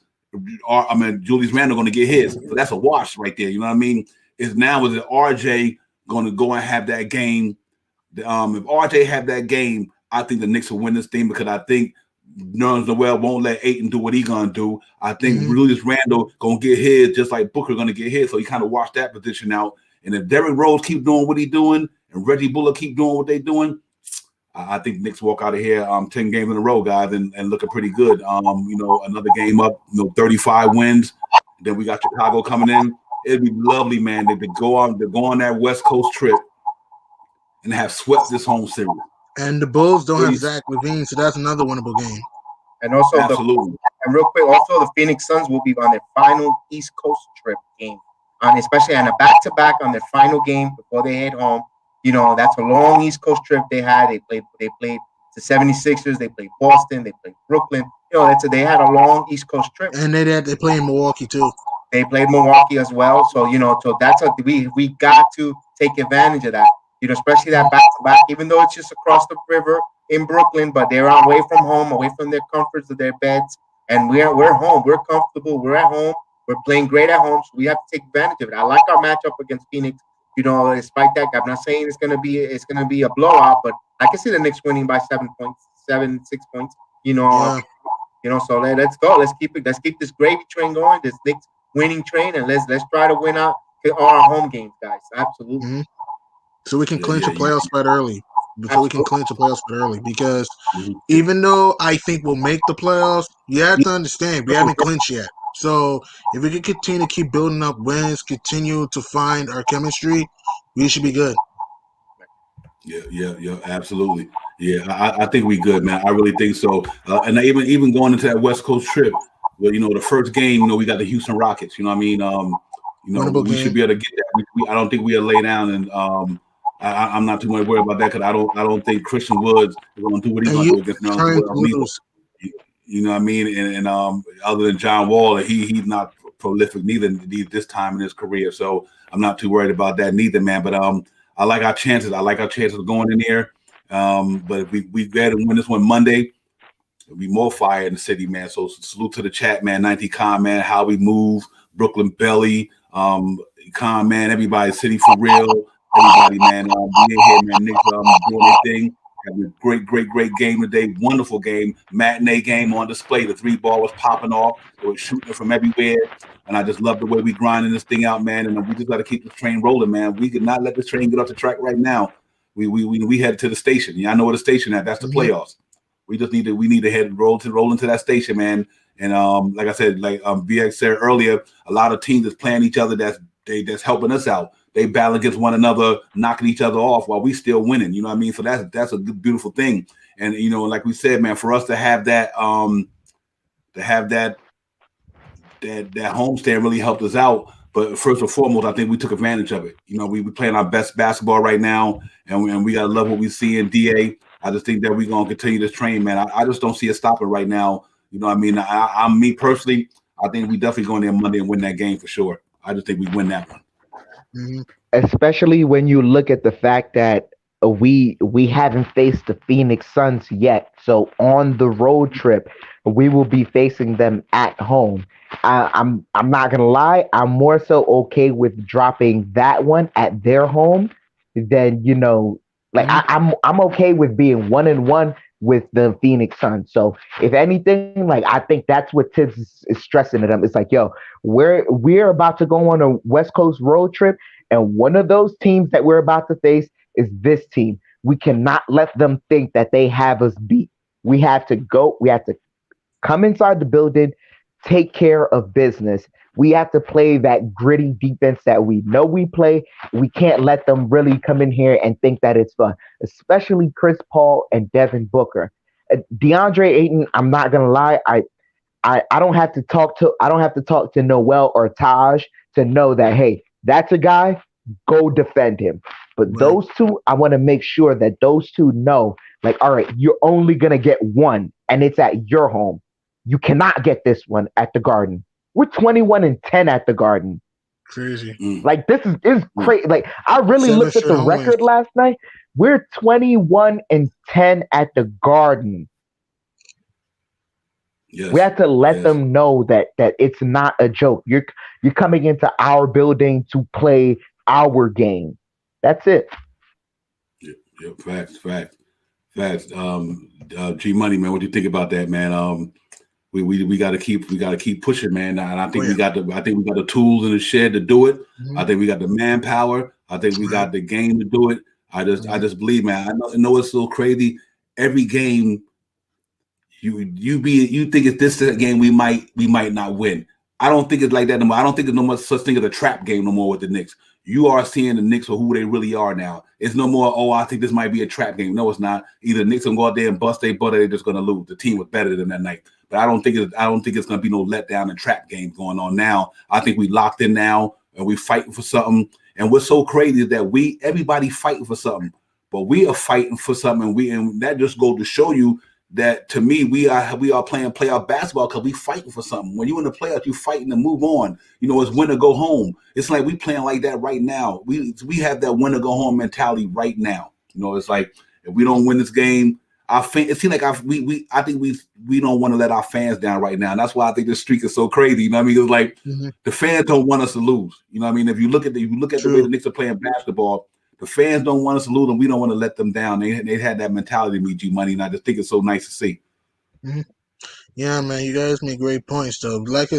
Julius Randle gonna get his. So that's a wash right there. You know what I mean? Is it RJ going to go and have that game? If RJ have that game, I think the Knicks will win this thing, because I think Nerlens Noel won't let Ayton do what he gonna do. I think Julius Randle gonna get his, just like Booker gonna get his. So he kind of washed that position out. And if Derrick Rose keep doing what he's doing and Reggie Bullock keep doing what they're doing, I think Knicks walk out of here 10 games in a row, guys, and looking pretty good. Another game up, 35 wins. Then we got Chicago coming in. It'd be lovely, man, to go on that West Coast trip and have swept this home series. And the Bulls don't have Please. Zach LaVine, so that's another winnable game. And also Absolutely. and real quick, also the Phoenix Suns will be on their final East Coast trip game, especially on a back-to-back on their final game before they head home. You know, that's a long East Coast trip they had. They played the 76ers, they played Boston, they played Brooklyn. You know, they had a long East Coast trip. And they play in Milwaukee too. They played Milwaukee as well. So, you know, so that's we got to take advantage of that. You know, especially that back-to-back, even though it's just across the river in Brooklyn, but they're away from home, away from their comforts of their beds. And we're home. We're comfortable. We're at home. We're playing great at home. So we have to take advantage of it. I like our matchup against Phoenix. You know, despite that, I'm not saying it's gonna be a blowout, but I can see the Knicks winning by 7 points, 6 points. You know, Yeah. you know. So let's go. Let's keep this gravy train going. This Knicks winning train, and let's try to win out all our home games, guys. Absolutely. Mhm. So we can Yeah, clinch yeah, a playoff spot early. So we can clinch a playoff spot early because Mhm. even though I think we'll make the playoffs, you have to understand we haven't clinched yet. So if we can continue to keep building up wins, continue to find our chemistry, we should be good. Yeah, absolutely. Yeah, I think we good, man. I really think so. And even going into that West Coast trip, well, you know, the first game, you know, we got the Houston Rockets. You know what I mean? You know, Winnable we should game. be able to get that. I don't think we'll lay down, and I'm not too much worried about that because I don't think Christian Woods is going to do what he's And going to you do against trying to neither. lose. You know what I mean? And other than John Wall, he's not prolific neither this time in his career. So I'm not too worried about that neither, man. But I like our chances. I like our chances of going in there. But if we get to win this one Monday, it'll be more fire in the city, man. So salute to the chat, man. 90 Con, man. How we move, Brooklyn Belly, Con, man. Everybody, City for real. Everybody, man. We in here, man. Knicks doing their thing. Having a great game today. Wonderful game. Matinee game on display. The 3-ball was popping off. They were shooting it from everywhere. And I just love the way we grinding this thing out, man. And we just got to keep this train rolling, man. We could not let this train get off the track right now. We headed to the station. Yeah, I know where the station at. That's the playoffs. We just need to roll into that station, man. And like I said, like BX said earlier, a lot of teams that's playing each other that's helping us out. They battle against one another, knocking each other off while we still winning. You know what I mean? So that's a good, beautiful thing. And you know, like we said, man, for us to have that that homestand really helped us out. But first and foremost, I think we took advantage of it. You know, we playing our best basketball right now, and we gotta love what we see in DA. I just think that we're gonna continue this train, man. I just don't see it stopping right now. You know what I mean? I'm me personally, I think we definitely going there Monday and win that game for sure. I just think we win that one. Mhm. Especially when you look at the fact that we haven't faced the Phoenix Suns yet. So on the road trip, we will be facing them at home. I'm not gonna lie, I'm more so okay with dropping that one at their home than like I'm okay with being 1-1 with the Phoenix Suns. So if anything, like I think that's what Tibbs is stressing to them. It's like, yo, we're about to go on a West Coast road trip, and one of those teams that we're about to face is this team. We cannot let them think that they have us beat. We have to go. We have to come inside the building, take care of business. We have to play that gritty defense that we know we play. We can't let them really come in here and think that it's fun, especially Chris Paul and Devin Booker. DeAndre Ayton, I'm not gonna lie, I don't have to talk to Noel or Taj to know that, hey, that's a guy, go defend him. But Right. those two, I want to make sure that those two know, like, all right, you're only gonna get one, and it's at your home. You cannot get this one at the Garden. We're 21-10 at the Garden. Crazy. Like, this is crazy. Like, I really 7 looked at straight the home record wins. last night. We're 21-10 at the Garden. Yes. We have to let Yes. them know that it's not a joke. You're coming into our building to play our game. That's it. Yeah, facts. G Money, man, what do you think about that, man? We got to keep pushing, man. And I think Oh, yeah. I think we got the tools in the shed to do it. Mhm. I think we got the manpower. I think we got the game to do it. I just believe, man. I know it's so crazy. Every game, you think it's this game we might not win. I don't think it's like that no more. I don't think there's no much such thing as a trap game no more with the Knicks. you are seeing the Knicks for who they really are now. It's no more, oh, I think this might be a trap game. No, it's not. Either the Knicks gonna go out there and bust their butt, or they're just gonna lose. The team was better than that night. But I don't think it's gonna be no letdown and trap game going on now. I think we locked in now and we fighting for something. And what's so crazy is that everybody fighting for something, but we are fighting for something. And that just goes to show you that, to me, we are playing playoff basketball because we fighting for something. When you in the playoffs, you fighting to move on. It's win or go home. It's like we playing like that right now. We have that win or go home mentality right now. It's like if we don't win this game, it seems like I think we don't want to let our fans down right now. And that's why I think this streak is so crazy. You know what I mean? It's like the fans don't want us to lose. You know what I mean? If you look at the way the Knicks are playing basketball, the fans don't want us to lose, and we don't want to let them down. They had that mentality to me, G Money, and I just think it's so nice to see. Mm-hmm. Yeah, man, you guys make great points, though. Like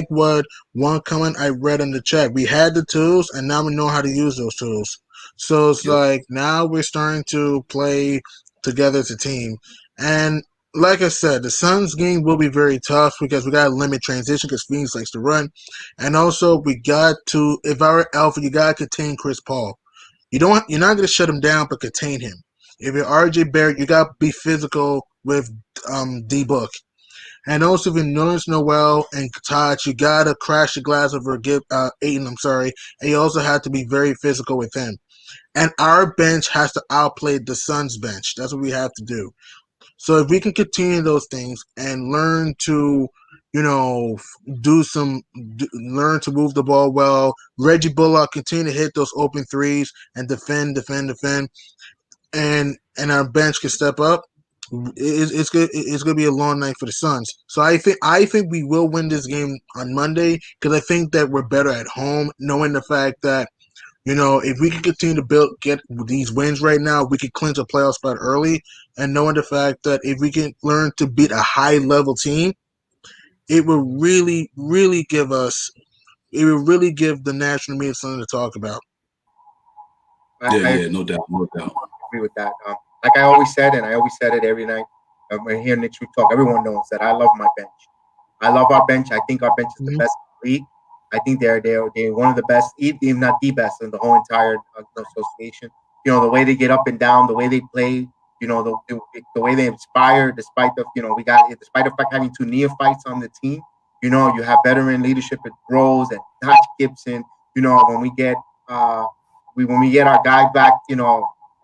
what one comment I read in the chat. We had the tools, and now we know how to use those tools. So it's like now we're starting to play together as a team. And like I said, the Suns game will be very tough because we got to limit transition because Phoenix likes to run. And also, we got to, if I were Alpha, you got to contain Chris Paul. You're not going to shut him down, but contain him. If you're RJ Barrett, you got to be physical with D Book. And also, if you notice Noel and Taj, you gotta crash the glass over Aiden. I'm sorry, and you also have to be very physical with him. And our bench has to outplay the Suns' bench. That's what we have to do. So if we can continue those things and learn to, learn to move the ball well. Reggie Bullock continue to hit those open threes and defend, and our bench can step up. It's good. It's going to be a long night for the Suns. So I think we will win this game on Monday because I think that we're better at home, knowing the fact that if we can continue to get these wins right now, we can clinch a playoff spot early, and knowing the fact that if we can learn to beat a high level team, it will really, really give us. It will really give the national media something to talk about. No doubt. I agree with that. Like I always said, and I always said it every night when here Knicks we talk, everyone knows that I love my bench. I love our bench. I think our bench is the best in the league. I think they're one of the best, if not the best, in the whole entire association. The way they get up and down, the way they play, the way they inspire, despite the despite the fact having two neophytes on the team, you have veteran leadership with Rose and Dutch Gibson. When we get our guy back,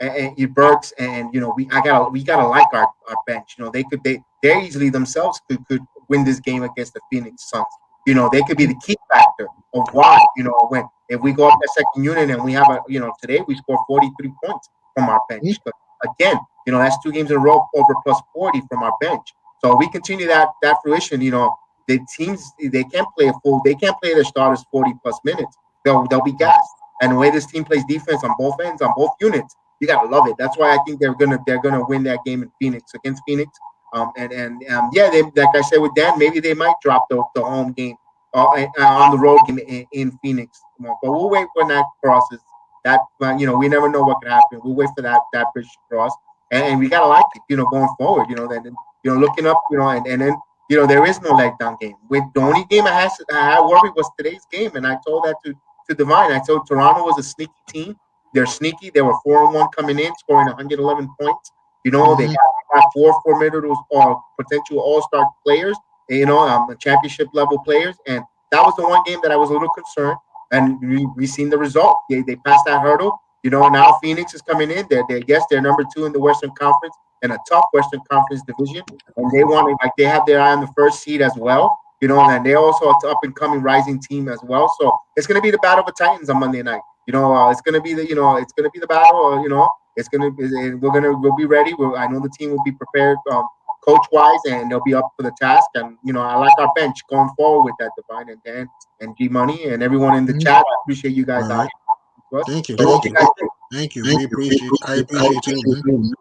and Burks, and we gotta like our bench. They easily themselves could win this game against the Phoenix Suns. They could be the key factor of why. If we go up that second unit and we have today we scored 43 points from our bench. But again, that's 2 games in a row over plus 40 from our bench. So we continue that fruition. The teams they can't play their starters 40 plus minutes. They'll be gassed. And the way this team plays defense on both ends, on both units, you gotta love it. That's why I think they're gonna win that game in Phoenix against Phoenix. They, like I said with Dan, maybe they might drop the home game on the road game in Phoenix. But we'll wait when that crosses. That we never know what could happen. We'll wait for that bridge to cross, and we gotta like it. Going forward. Then looking up. And then there is no letdown game. With the only game I had worry was today's game, and I told that to Divine. I told Toronto was a sneaky team. They're sneaky. They were 4-1 coming in, scoring 111 points. They got 4 formidable potential all-star players, championship level players. And that was the one game that I was a little concerned. And we seen the result. They passed that hurdle. Now Phoenix is coming in. They're number 2 in the Western Conference in a tough Western Conference division. And they have their eye on the first seed as well. And they're also an up-and-coming rising team as well. So it's going to be the battle of the Titans on Monday night. It's going to be the battle. We'll be ready. I know the team will be prepared, coach-wise, and they'll be up for the task. And I like our bench going forward with that, Divine and Dan and G Money and everyone in the chat. I appreciate you guys. Right. Thank you. We appreciate. I appreciate you, man.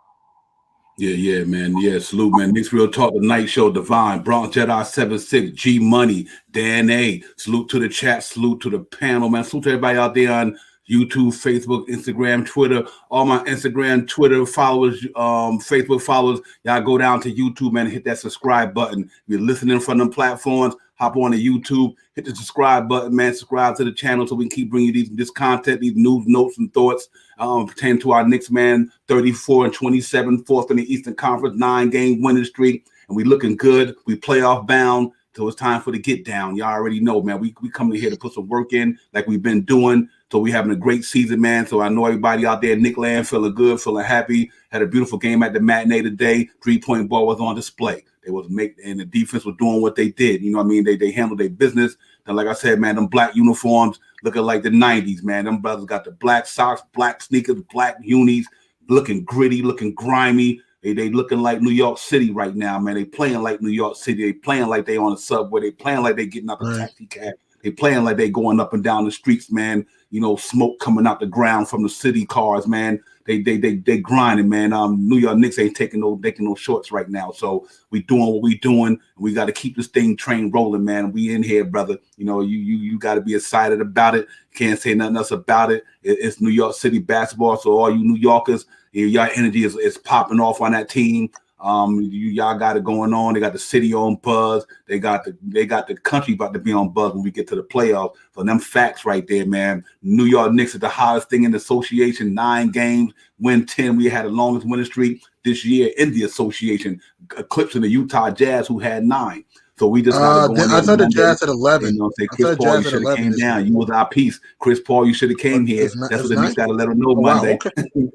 Yeah, man. Yeah, salute, man. Knicks Real Talk, the Night Show, Divine, Bronx Jedi 76, G Money, Dan A. Salute to the chat, salute to the panel, man. Salute to everybody out there on YouTube, Facebook, Instagram, Twitter. All my Instagram, Twitter followers, Facebook followers, y'all go down to YouTube, man, and hit that subscribe button. If you're listening from them platforms, hop on the YouTube, hit the subscribe button, man. Subscribe to the channel so we can keep bringing you this content, these news, notes, and thoughts pertaining to our Knicks, man. 34-27, fourth in the Eastern Conference, 9-game winning streak, and we looking good. We playoff bound. So it's time for the get down. Y'all already know, man. We coming here to put some work in like we've been doing. So we having a great season, man. So I know everybody out there in Knick land feeling good, feeling happy. Had a beautiful game at the matinee today. 3-point ball was on display. And the defense was doing what they did. You know what I mean? They handled their business. And like I said, man, them black uniforms looking like the 90s, man. Them brothers got the black socks, black sneakers, black unis, looking gritty, looking grimy. They looking like New York City right now, man. They playing like New York City. They playing like they on the subway. They playing like they getting out the taxi cab. They playing like they going up and down the streets, man. You know, smoke coming out the ground from the city cars, man. They grinding, man. New York Knicks ain't taking no shorts right now. So we doing what we doing. We got to keep this train rolling, man. We in here, brother. You know, you got to be excited about it. Can't say nothing else about it. It's New York City basketball. So all you New Yorkers, y'all energy is popping off on that team. Y'all got it going on. They got the city on buzz. They got the country about to be on buzz when we get to the playoffs. So them facts right there, man. New York Knicks is the hottest thing in the association. 9 games, win 10. We had the longest winning streak this year in the association, eclipsing the Utah Jazz, who had 9. So we just got to go in there. I thought the Jazz at 11. You know, say Chris Paul, you should have came down. You was our piece. Chris Paul, you should have came here. That's what the Knicks got to let them know Monday. Wow, okay.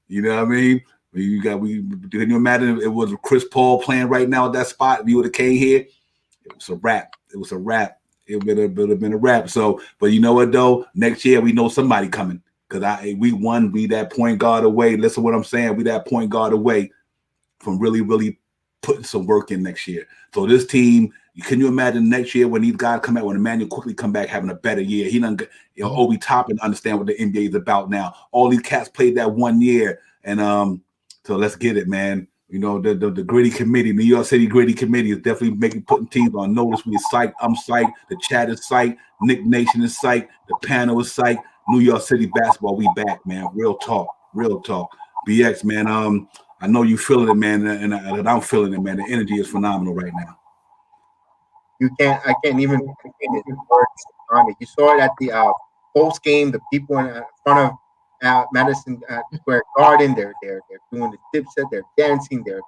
You know what I mean? Can you imagine if it was Chris Paul playing right now at that spot? If you would have came here, it was a wrap. It would have been a wrap. So, but you know what though? Next year we know somebody coming because we that point guard away. Listen to what I'm saying. We that point guard away from really, really putting some work in next year. So this team, can you imagine next year when these guys come out, when Emmanuel quickly come back having a better year? He done, Obi Toppin understand what the NBA is about now. All these cats played that 1 year, and so let's get it, man. You know, the gritty committee, New York City gritty committee is definitely putting teams on notice. We psyched. I'm psyched. The chat is psyched. Knick Nation is psyched. The panel is psyched. New York City basketball, we back, man. Real talk. BX, man. I know you feeling it, man, and I'm feeling it, man. The energy is phenomenal right now. I can't even words on it. You saw it at the post game. The people in front of Madison Square Garden, they're doing the dipset, they're dancing, they're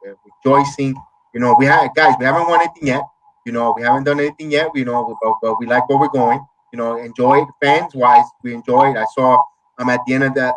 rejoicing. You know, we haven't won anything yet. You know, we haven't done anything yet. You know, but we like where we're going. You know, enjoy it. Fans wise, we enjoy it. I saw at the end of the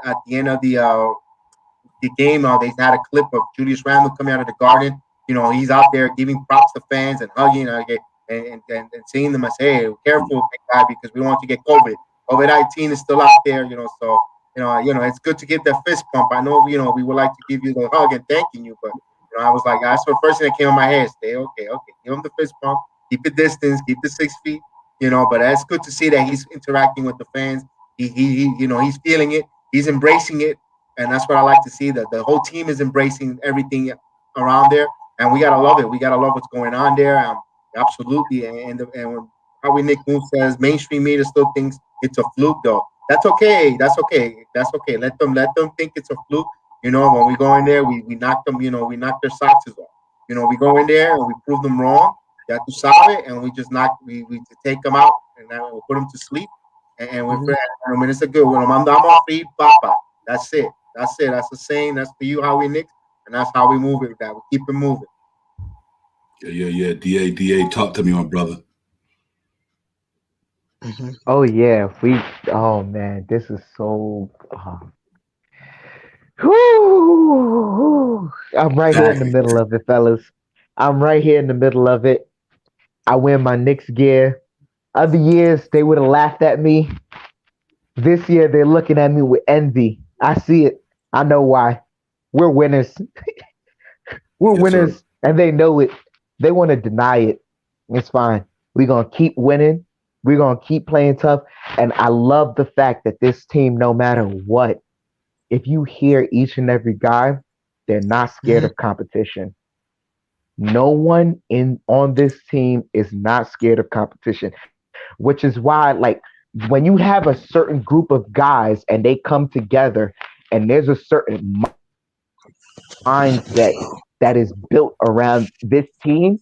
game, they had a clip of Julius Randle coming out of the Garden. You know, he's out there giving props to fans and hugging and seeing them as, hey, careful, big guy, because we want to get COVID. COVID-19 is still out there. You know, so. You know, it's good to give that fist pump. I know, we would like to give you the hug and thanking you, but I was like, that's the first thing that came in my head. Stay okay. Give him the fist pump, keep your distance, keep the 6 feet. You know, but it's good to see that he's interacting with the fans. He he's feeling it, he's embracing it, and that's what I like to see. That the whole team is embracing everything around there, and we gotta love it. We gotta love what's going on there. Absolutely, and when Howie Nick Moon says mainstream media still thinks it's a fluke, though. That's okay. Let them think it's a fluke. You know, when we go in there, we knock them. You know, we knock their socks off. You know, we go in there and we prove them wrong. That to solve it, and we just we take them out and then we put them to sleep. And we're I mean, it's a good one. I'm off to eat papa. That's it. That's the saying. That's for you, how we Knicks, and that's how we move it. That we keep it moving. Yeah. Da, talk to me, my brother. Oh yeah, oh man, this is so I'm right here in the middle of it, fellas. I'm right here in the middle of it. I wear my Knicks gear. Other years they would have laughed at me. This year they're looking at me with envy. I see it. I know why. We're winners. We're winners, sir. And they know it. They want to deny it. It's fine. We're gonna keep winning. We're going to keep playing tough. And I love the fact that this team, no matter what, if you hear each and every guy, they're not scared of competition. No one on this team is not scared of competition, which is why, like, when you have a certain group of guys and they come together and there's a certain mindset that is built around this team,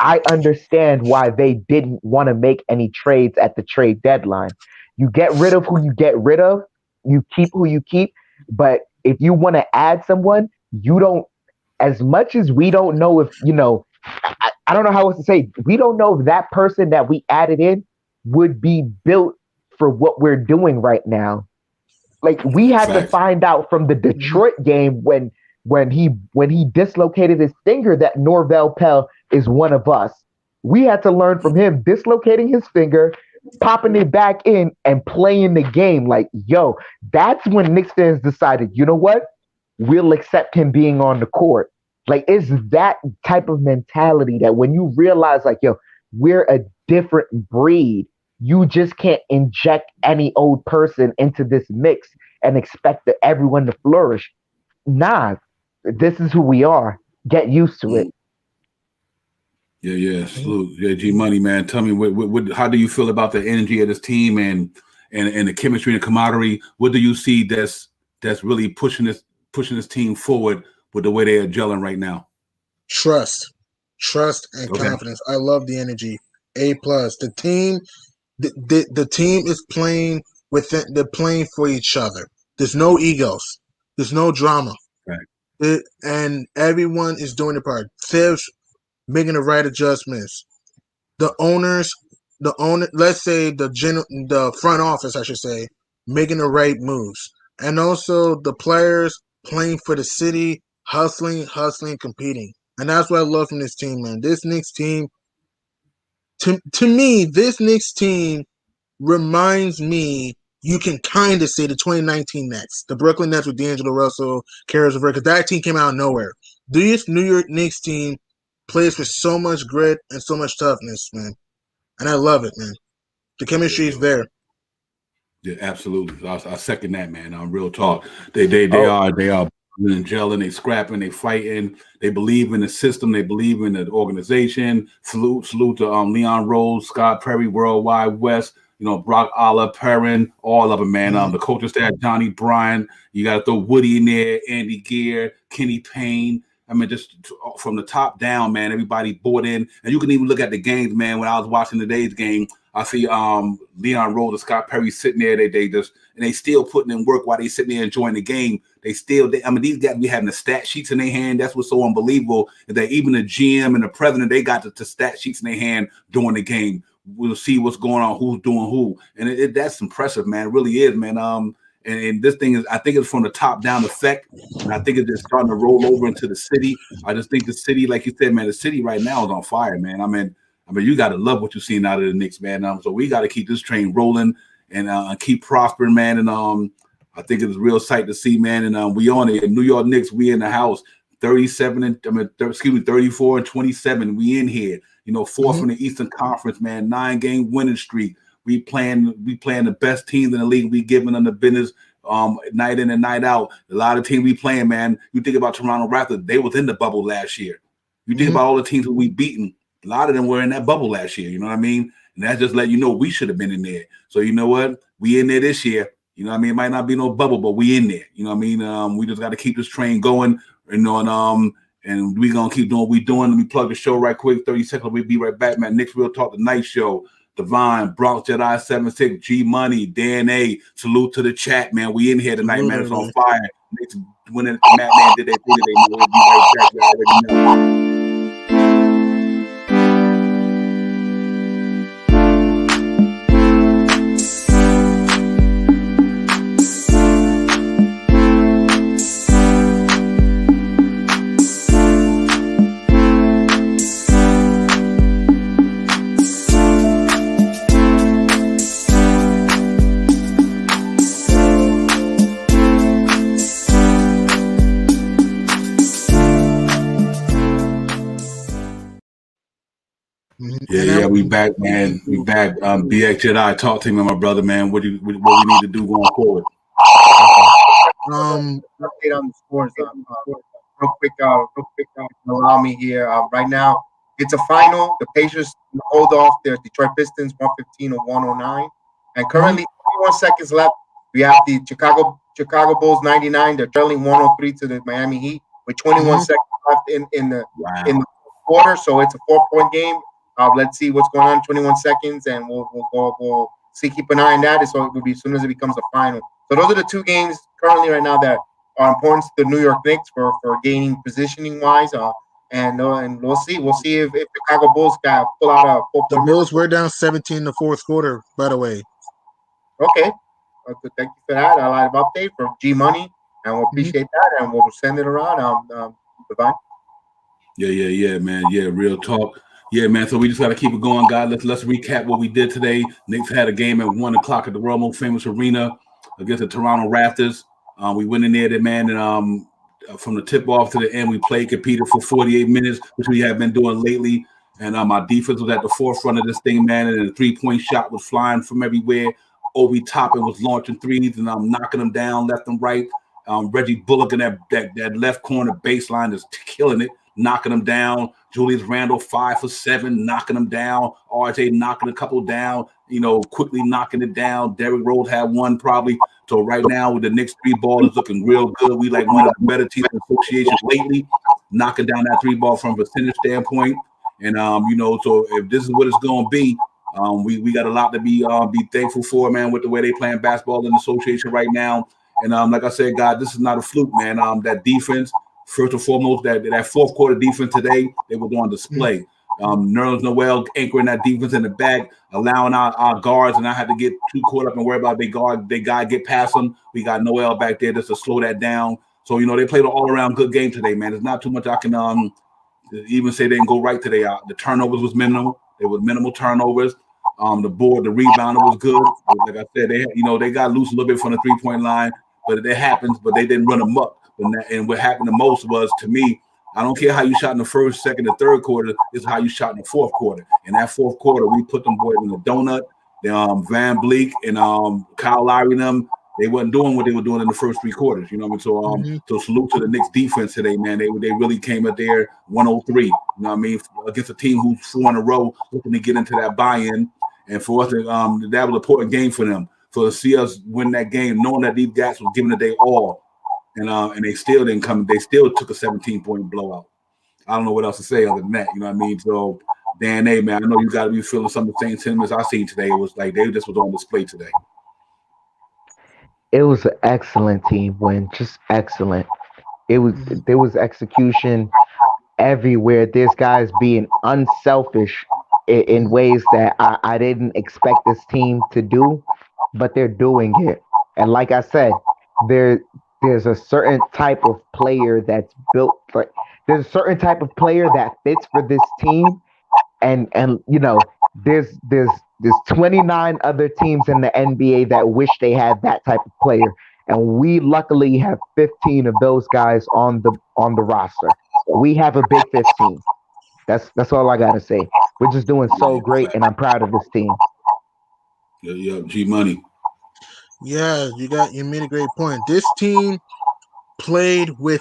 I understand why they didn't want to make any trades at the trade deadline. You get rid of who you get rid of, you keep who you keep. But if you want to add someone, you don't, as much as we don't know if, I don't know how else to say, we don't know if that person that we added in would be built for what we're doing right now. Like we had to Facts. find out from the Detroit game when he dislocated his finger that Norvell Pell is one of us. We had to learn from him dislocating his finger, popping it back in, and playing the game. Like, yo, that's when Knicks fans decided, you know what? We'll accept him being on the court. Like, it's that type of mentality that when you realize, like, yo, we're a different breed, you just can't inject any old person into this mix and expect that everyone to flourish. Nah, this is who we are. Get used to it. Yeah. Salute. Yeah, G Money, man. Tell me, how do you feel about the energy of this team and the chemistry and camaraderie? What do you see that's really pushing this team forward with the way they are gelling right now? Trust and confidence. I love the energy. A plus. The team, the team is playing within. They're playing for each other. There's no egos. There's no drama. Right. And everyone is doing their part. Thibs making the right adjustments. The owners, let's say the front office, I should say, making the right moves, and also the players playing for the city, hustling, competing, and that's what I love from this team, man. This Knicks team, to me, this Knicks team reminds me. You can kind of say the 2019 Nets, the Brooklyn Nets with D'Angelo Russell, Caris LeVert, because that team came out of nowhere. This New York Knicks team plays with so much grit and so much toughness, man. And I love it, man. The chemistry is there. Yeah, absolutely. I second that, man. Real talk. They are gelling, they scrapping, they fighting. They believe in the system. They believe in the organization. Salute to Leon Rose, Scott Perry, Worldwide West. Brock Alla, Perrin, all of them, man. The coaching staff, Johnny Bryan. You got to throw Woody in there, Andy Gear, Kenny Payne. I mean, just from the top down, man, everybody bought in. And you can even look at the games, man. When I was watching today's game, I see Leon Rose and Scott Perry sitting there. They still putting in work while they sitting there enjoying the game. These guys be having the stat sheets in their hand. That's what's so unbelievable. That even the GM and the president, they got the stat sheets in their hand during the game. We'll see what's going on, who's doing who. And that's impressive, man. It really is, man. And this thing is, I think it's from the top down effect. And I think it's just starting to roll over into the city. I just think the city, like you said, man, the city right now is on fire, man. I mean, you got to love what you're seeing out of the Knicks, man. So we got to keep this train rolling and keep prospering, man. And I think it's a real sight to see, man. And we on it. New York Knicks, we in the house. 34 and 27. We in here. Fourth in the Eastern Conference, man. 9-game winning streak. We playing the best teams in the league. We giving them the business night in and night out. A lot of teams we playing, man. You think about Toronto Raptors, they was in the bubble last year. You think about all the teams that we beaten, a lot of them were in that bubble last year. You know what I mean? And that just let you know we should have been in there. So you know what? We in there this year. You know what I mean? It might not be no bubble, but we in there. You know what I mean? We just got to keep this train going. And we going to keep doing what we doing. Let me plug the show right quick. 30 seconds. We'll be right back, man. Knicks Real Talk, the night show. Divine, Bronx Jedi 76, G Money, Dan A. Salute to the chat, man. We in here tonight, man. It's on fire. Knicks winning. Matt Man did their thing today. We'll be right back. You already know. Yeah, we back, man. We back. BX Jedi, talk to me, my brother, man. What we need to do going forward? Update on the scores. Real quick, allow me here. Right now, it's a final. The Pacers hold off their Detroit Pistons 115 to 109, and currently 21 seconds left. We have the Chicago Bulls 99. They're trailing 103 to the Miami Heat with 21 seconds left in the quarter, so it's a 4-point game. Let's see what's going on. 21 seconds, and we'll see. Keep an eye on that. So it will be as soon as it becomes a final. So those are the two games currently right now that are important to the New York Knicks for gaining positioning wise. And we'll see. We'll see if Chicago Bulls can pull out a 4-point. The Bulls were down 17 in the fourth quarter, by the way. Okay. Thank you for that. A live update from G Money, and we'll appreciate that, and we'll send it around. Divine. Yeah, man. Yeah, real talk. Yeah, man. So we just got to keep it going, guys. Let's recap what we did today. Knicks had a game at 1:00 at the World Most Famous Arena against the Toronto Raptors. We went in there, man, and from the tip off to the end, we competed for 48 minutes, which we have been doing lately. And our defense was at the forefront of this thing, man. And the 3-point shot was flying from everywhere. Obi Toppin was launching threes and knocking them down left and right. Reggie Bullock in that left corner baseline is killing it, knocking them down. Julius Randle 5 for 7, knocking them down. RJ knocking a couple down, quickly knocking it down. Derrick Rose had one probably. So right now with the Knicks 3 ball is looking real good. We like one of the better teams in the association lately, knocking down that 3 ball from a percentage standpoint. And so if this is what it's going to be, we got a lot to be thankful for, man, with the way they playing basketball in the association right now. And like I said, God, this is not a fluke, man. That defense, first and foremost, that fourth quarter defense today, they were on display. Nerlens Noel anchoring that defense in the back, allowing our guards, and I had to get too caught up and worry about they guy get past them. We got Noel back there just to slow that down. So they played an all-around good game today, man. There's not too much I can even say they didn't go right today. The turnovers was minimal. There was minimal turnovers. The rebounder was good. Like I said, they got loose a little bit from the 3-point line, but it happens. But they didn't run them up. And what happened the most was, to me, I don't care how you shot in the first, second, and third quarter. It's how you shot in the fourth quarter. In that fourth quarter, we put them boys in a donut. Van Bleek and Kyle Lowry and them, they wasn't doing what they were doing in the first 3 quarters. You know what I mean? So salute to the Knicks defense today, man. They really came up there 103. You know what I mean? Against a team who's 4 in a row, looking to get into that buy-in. And for us, that was an important game for them. So to see us win that game, knowing that these guys were giving it their all, and they still didn't come. They still took a 17-point blowout. I don't know what else to say other than that. You know what I mean? So, Dan, hey, man, I know you got to be feeling some of the same sentiments I seen today. It was like they just was on display today. It was an excellent team win, just excellent. There was execution everywhere. There's guys being unselfish in ways that I didn't expect this team to do, but they're doing it. And like I said, there's a certain type of player that's built for. There's a certain type of player that fits for this team, and there's 29 other teams in the NBA that wish they had that type of player, and we luckily have 15 of those guys on the roster. We have a big 15. That's all I gotta say. We're just doing so great, and I'm proud of this team. Yeah, G Money. Yeah, you made a great point. This team played with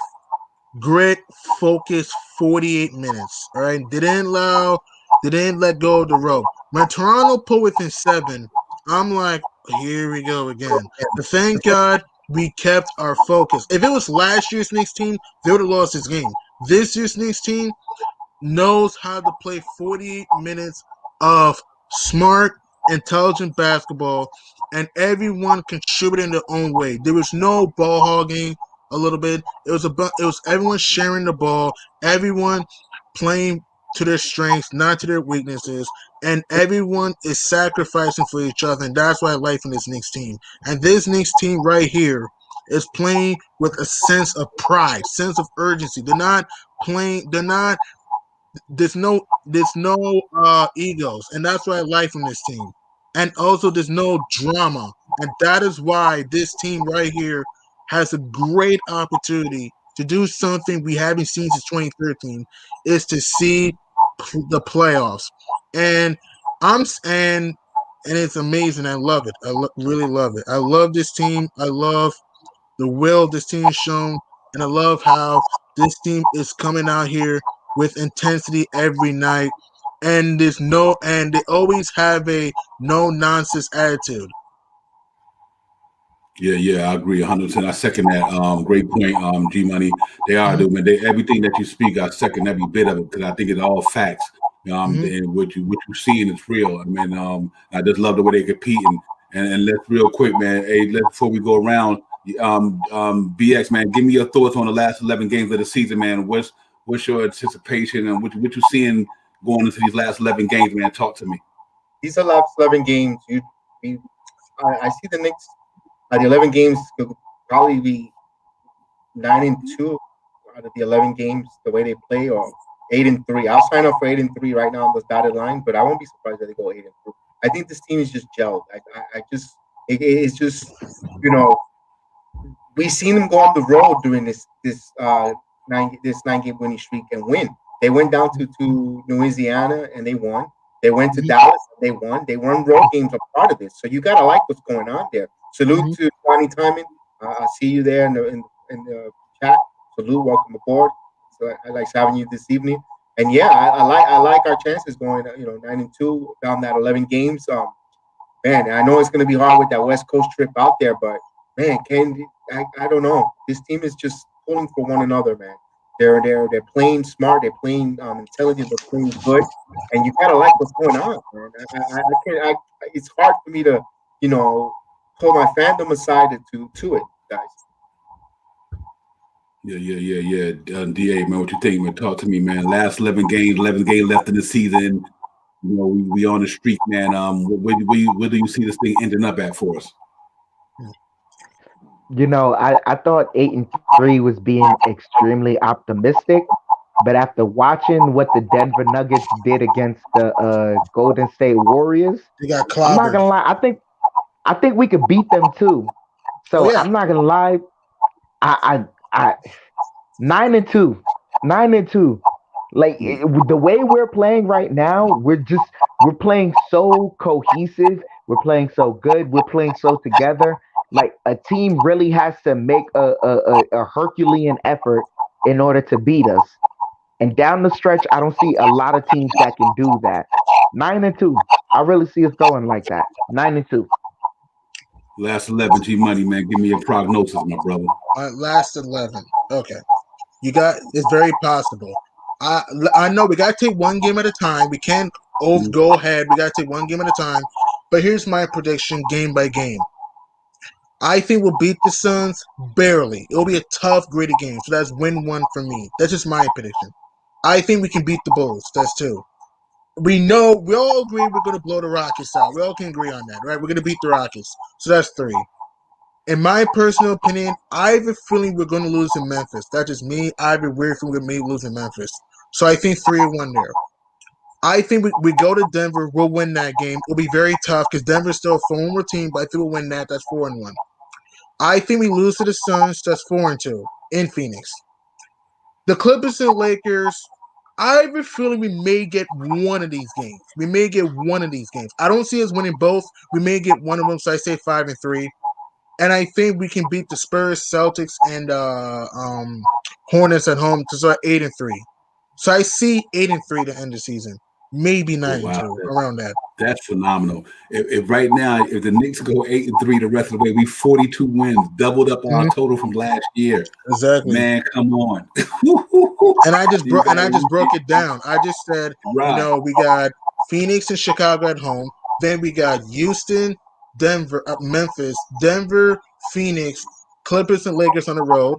grit, focus, 48 minutes. All right, they didn't let go of the rope. When Toronto put within 7, I'm like, here we go again. But thank God we kept our focus. If it was last year's Knicks team, they would have lost this game. This year's Knicks team knows how to play 48 minutes of smart, intelligent basketball, and everyone contributing their own way. There was no ball hogging a little bit. It was everyone sharing the ball, everyone playing to their strengths, not to their weaknesses, and everyone is sacrificing for each other, and that's why I like from this Knicks team. And this Knicks team right here is playing with a sense of pride, sense of urgency. They're not playing. There's no egos, and that's what I like from this team. And also, there's no drama, and that is why this team right here has a great opportunity to do something we haven't seen since 2013, is to see the playoffs. And it's amazing. I love it. Really love it. I love this team. I love the will this team has shown, and I love how this team is coming out here with intensity every night, and they always have a no nonsense attitude. Yeah, I agree 100%. I second that. Great point, G Money. They are Mhm. doing everything that you speak. I second every bit of it because I think it's all facts. Mhm. And what you seeing is real. I mean, I just love the way they compete and let's real quick, man. Hey, before we go around, BX man, give me your thoughts on the last 11 games of the season, man. What's your anticipation and what you seeing going into these last 11 games, man? Talk to me. These are last 11 games. I see the Knicks at the 11 games could probably be 9-2 out of the 11 games the way they play, or 8-3. I'll sign up for 8-3 right now on this dotted line, but I won't be surprised if they go 8-3. I think this team is just gelled. I just it's just you know we seen them go on the road during this 9 game winning streak and win. They went down to Louisiana and they won. They went to Mhm. Dallas and they won. They won road games a part of this. So you gotta like what's going on there. Salute Mhm. to Johnny Timon. I see you there in the chat. Salute, welcome aboard. So I like having you this evening. And yeah, I like our chances going 9-2 down that 11 games. Man, I know it's going to be hard with that West Coast trip out there, but man, I don't know. This team is just pulling for one another, man. They're playing smart, they're playing intelligent, they're playing good, and you gotta like what's going on, man. I can't. It's hard for me to you know pull my fandom aside to it, guys. Yeah. DA, man, what you think, man? Talk to me, man. Last 11 games left in the season. We on the streak, man. Where do you see this thing ending up at for us? I thought 8-3 was being extremely optimistic, but after watching what the Denver Nuggets did against the Golden State Warriors, They got I'm not clobbered. gonna lie. I think we could beat them too. Oh So yeah. I'm not gonna lie. I 9-2, 9-2. Like Hmm. the way we're playing right now, we're playing so cohesive. We're playing so good. We're playing so together. Like a team really has to make a Herculean effort in order to beat us. And down the stretch, I don't see a lot of teams that can do that. 9-2. I really see us going like that. 9-2. Last 11, G Money, man. Give me a prognosis, my brother. Last 11. Okay. It's very possible. I I know we gotta take one game at a time. We can't Mhm. go ahead. We gotta take one game at a time. But here's my prediction, game by game. I think we'll beat the Suns barely. It'll be a tough, gritty game. So that's win one for me. That's just my prediction. I think we can beat the Bulls. That's two. We all agree we're gonna blow the Rockets out. We all can agree on that, right? We're gonna beat the Rockets. So that's three. In my personal opinion, I have a feeling we're going to lose in Memphis. That's just me. I have a weird feeling we may lose in Memphis. So I think 3-1 there. I think we go to Denver. We'll win that game. It'll be very tough because Denver's still a former team, but I think we'll win that. That's 4-1. I think we lose to the Suns. That's 4-2 in Phoenix. The Clippers and Lakers. I have a feeling we may get one of these games. We may get one of these games. I don't see us winning both. We may get one of them. So I say 5-3. And I think we can beat the Spurs, Celtics, and Hornets at home to start 8-3. So I see 8-3 to end the season, maybe Oh, nine and wow. two around that. That's phenomenal. If right now, if the Knicks go 8-3 the rest of the way, we 42 wins, doubled up our Mhm. total from last year. Exactly. Man, come on. And I just You broke got it down. I just said, right. we got Phoenix and Chicago at home. Then we got Houston, Denver, Memphis, Denver, Phoenix, Clippers and Lakers on the road.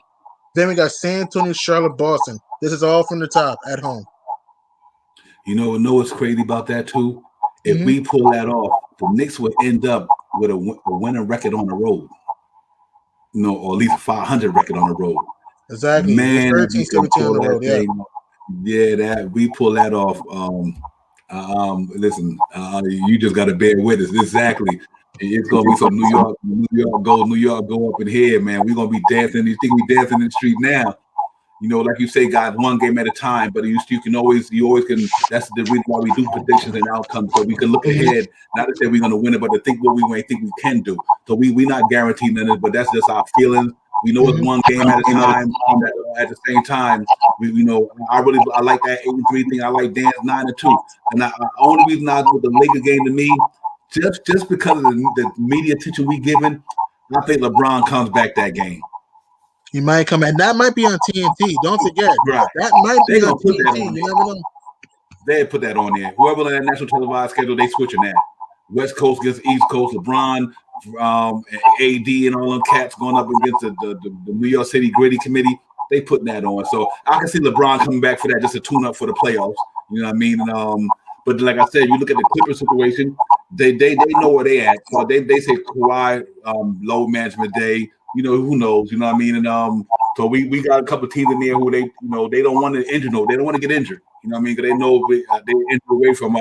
Then we got San Antonio, Charlotte, Boston. This is all from the top at home. Know what's crazy about that too? If Mm-hmm. we pull that off, the Knicks would end up with a winning record on the road. Or at least a 500 record on the road. Exactly. We're Man, if 13, we can 17 on pull the that road. Yeah. thing, yeah, that we pull that off. Listen, you just got to bear with us. Exactly. It's gonna be some New York go up in here, man. We're gonna be dancing. You think we dancing in the street now? Like you say, guys, one game at a time. But you always can. That's the reason why we do predictions and outcomes, so we can look Mm-hmm. ahead. Not to say we're gonna win it, but to think what we may think we can do. So we not guaranteeing this, but that's just our feelings. We know it's Mm-hmm. one game at a time. At the same time, I like that 8-3 thing. I like Dan's 9-2, and the only reason I with the Laker game to me, just because of the media attention we given. I think LeBron comes back that game. He might come, and that might be on TNT. Don't forget, Right. that might be on TNT. You never know. They put that on there. Whoever on that national televised schedule, they switching that. West Coast against East Coast. LeBron, AD, and all them cats going up against the New York City Gritty Committee. They putting that on. So I can see LeBron coming back for that, just to tune up for the playoffs. You know what I mean? But like I said, you look at the Clippers situation. They know where they at. So they say Kawhi, load management day. You know, who knows? You know what I mean? And so we got a couple of teams in there who they don't want to injure. No, they don't want to get injured. You know what I mean? Because they know they're injured away from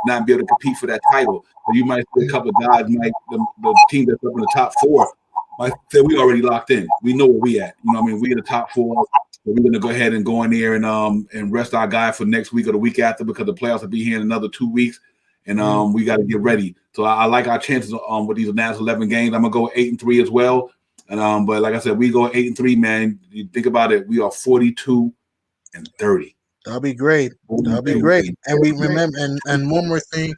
not be able to compete for that title. So you might see a couple of guys, like the team that's up in the top four, might say we already locked in. We know where we at. You know what I mean? We in the top four. So we're gonna go ahead and go in there and rest our guy for next week or the week after, because the playoffs will be here in another 2 weeks, and we got to get ready. So I like our chances with these last 11 games. I'm gonna go 8-3 as well. And but like I said, we go 8-3, man. You think about it, we are 42-30. That'll be great. That'll be great. And we remember, and one more thing,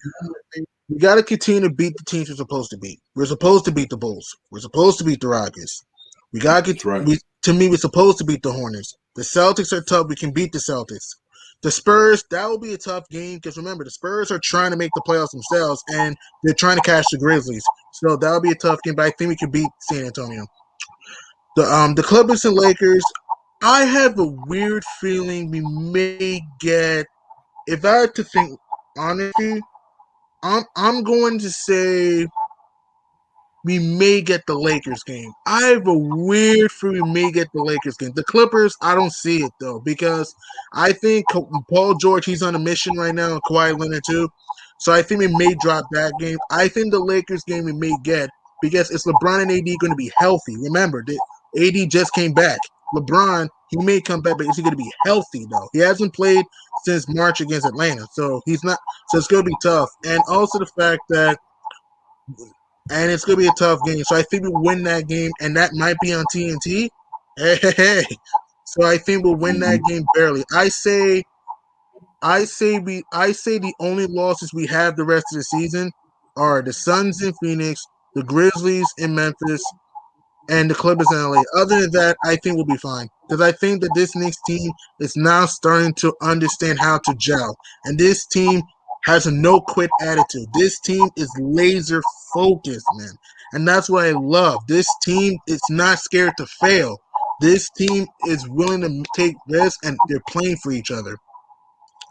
we got to continue to beat the teams we're supposed to beat. We're supposed to beat the Bulls. We're supposed to beat the Rockets. We got to get. Right. To me, we're supposed to beat the Hornets. The Celtics are tough. We can beat the Celtics. The Spurs, that will be a tough game, because remember, the Spurs are trying to make the playoffs themselves, and they're trying to catch the Grizzlies. So that'll be a tough game, but I think we can beat San Antonio. The Clippers and Lakers, I have a weird feeling we may get. If I had to think honestly, I'm going to say we may get the Lakers game. I have a weird feeling we may get the Lakers game. The Clippers, I don't see it though, because I think Paul George, he's on a mission right now, and Kawhi Leonard too. So I think we may drop that game. I think the Lakers game we may get, because it's LeBron and AD going to be healthy. Remember, AD just came back. LeBron, he may come back, but is he going to be healthy though? He hasn't played since March against Atlanta, so he's not. So it's going to be tough, and also the fact that, and it's going to be a tough game. So I think we win that game, and that might be on TNT. Hey. So I think we'll win that game barely. I say the only losses we have the rest of the season are the Suns in Phoenix, the Grizzlies in Memphis, and the Clippers in LA. Other than that, I think we'll be fine, because I think that this Knicks team is now starting to understand how to gel, and this team has a no-quit attitude. This team is laser focused, man, and that's what I love. This team is not scared to fail. This team is willing to take risks, and they're playing for each other.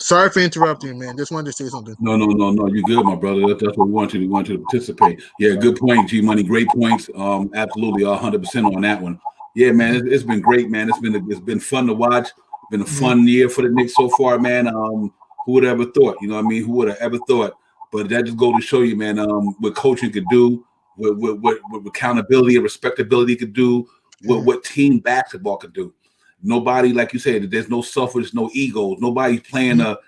Sorry for interrupting, man. Just wanted to say something. No. You're good, my brother. That's what we want you to. We want you to participate. Yeah, good point, G Money. Great points. Absolutely, 100% on that one. Yeah, man. It's been great, man. It's been fun to watch. Been a fun year for the Knicks so far, man. Who would have ever thought? You know what I mean? Who would have ever thought? But that just goes to show you, man, what coaching could do, what accountability and respectability could do, what team basketball could do. Nobody, like you said, there's no selfish, no egos. Nobody's playing to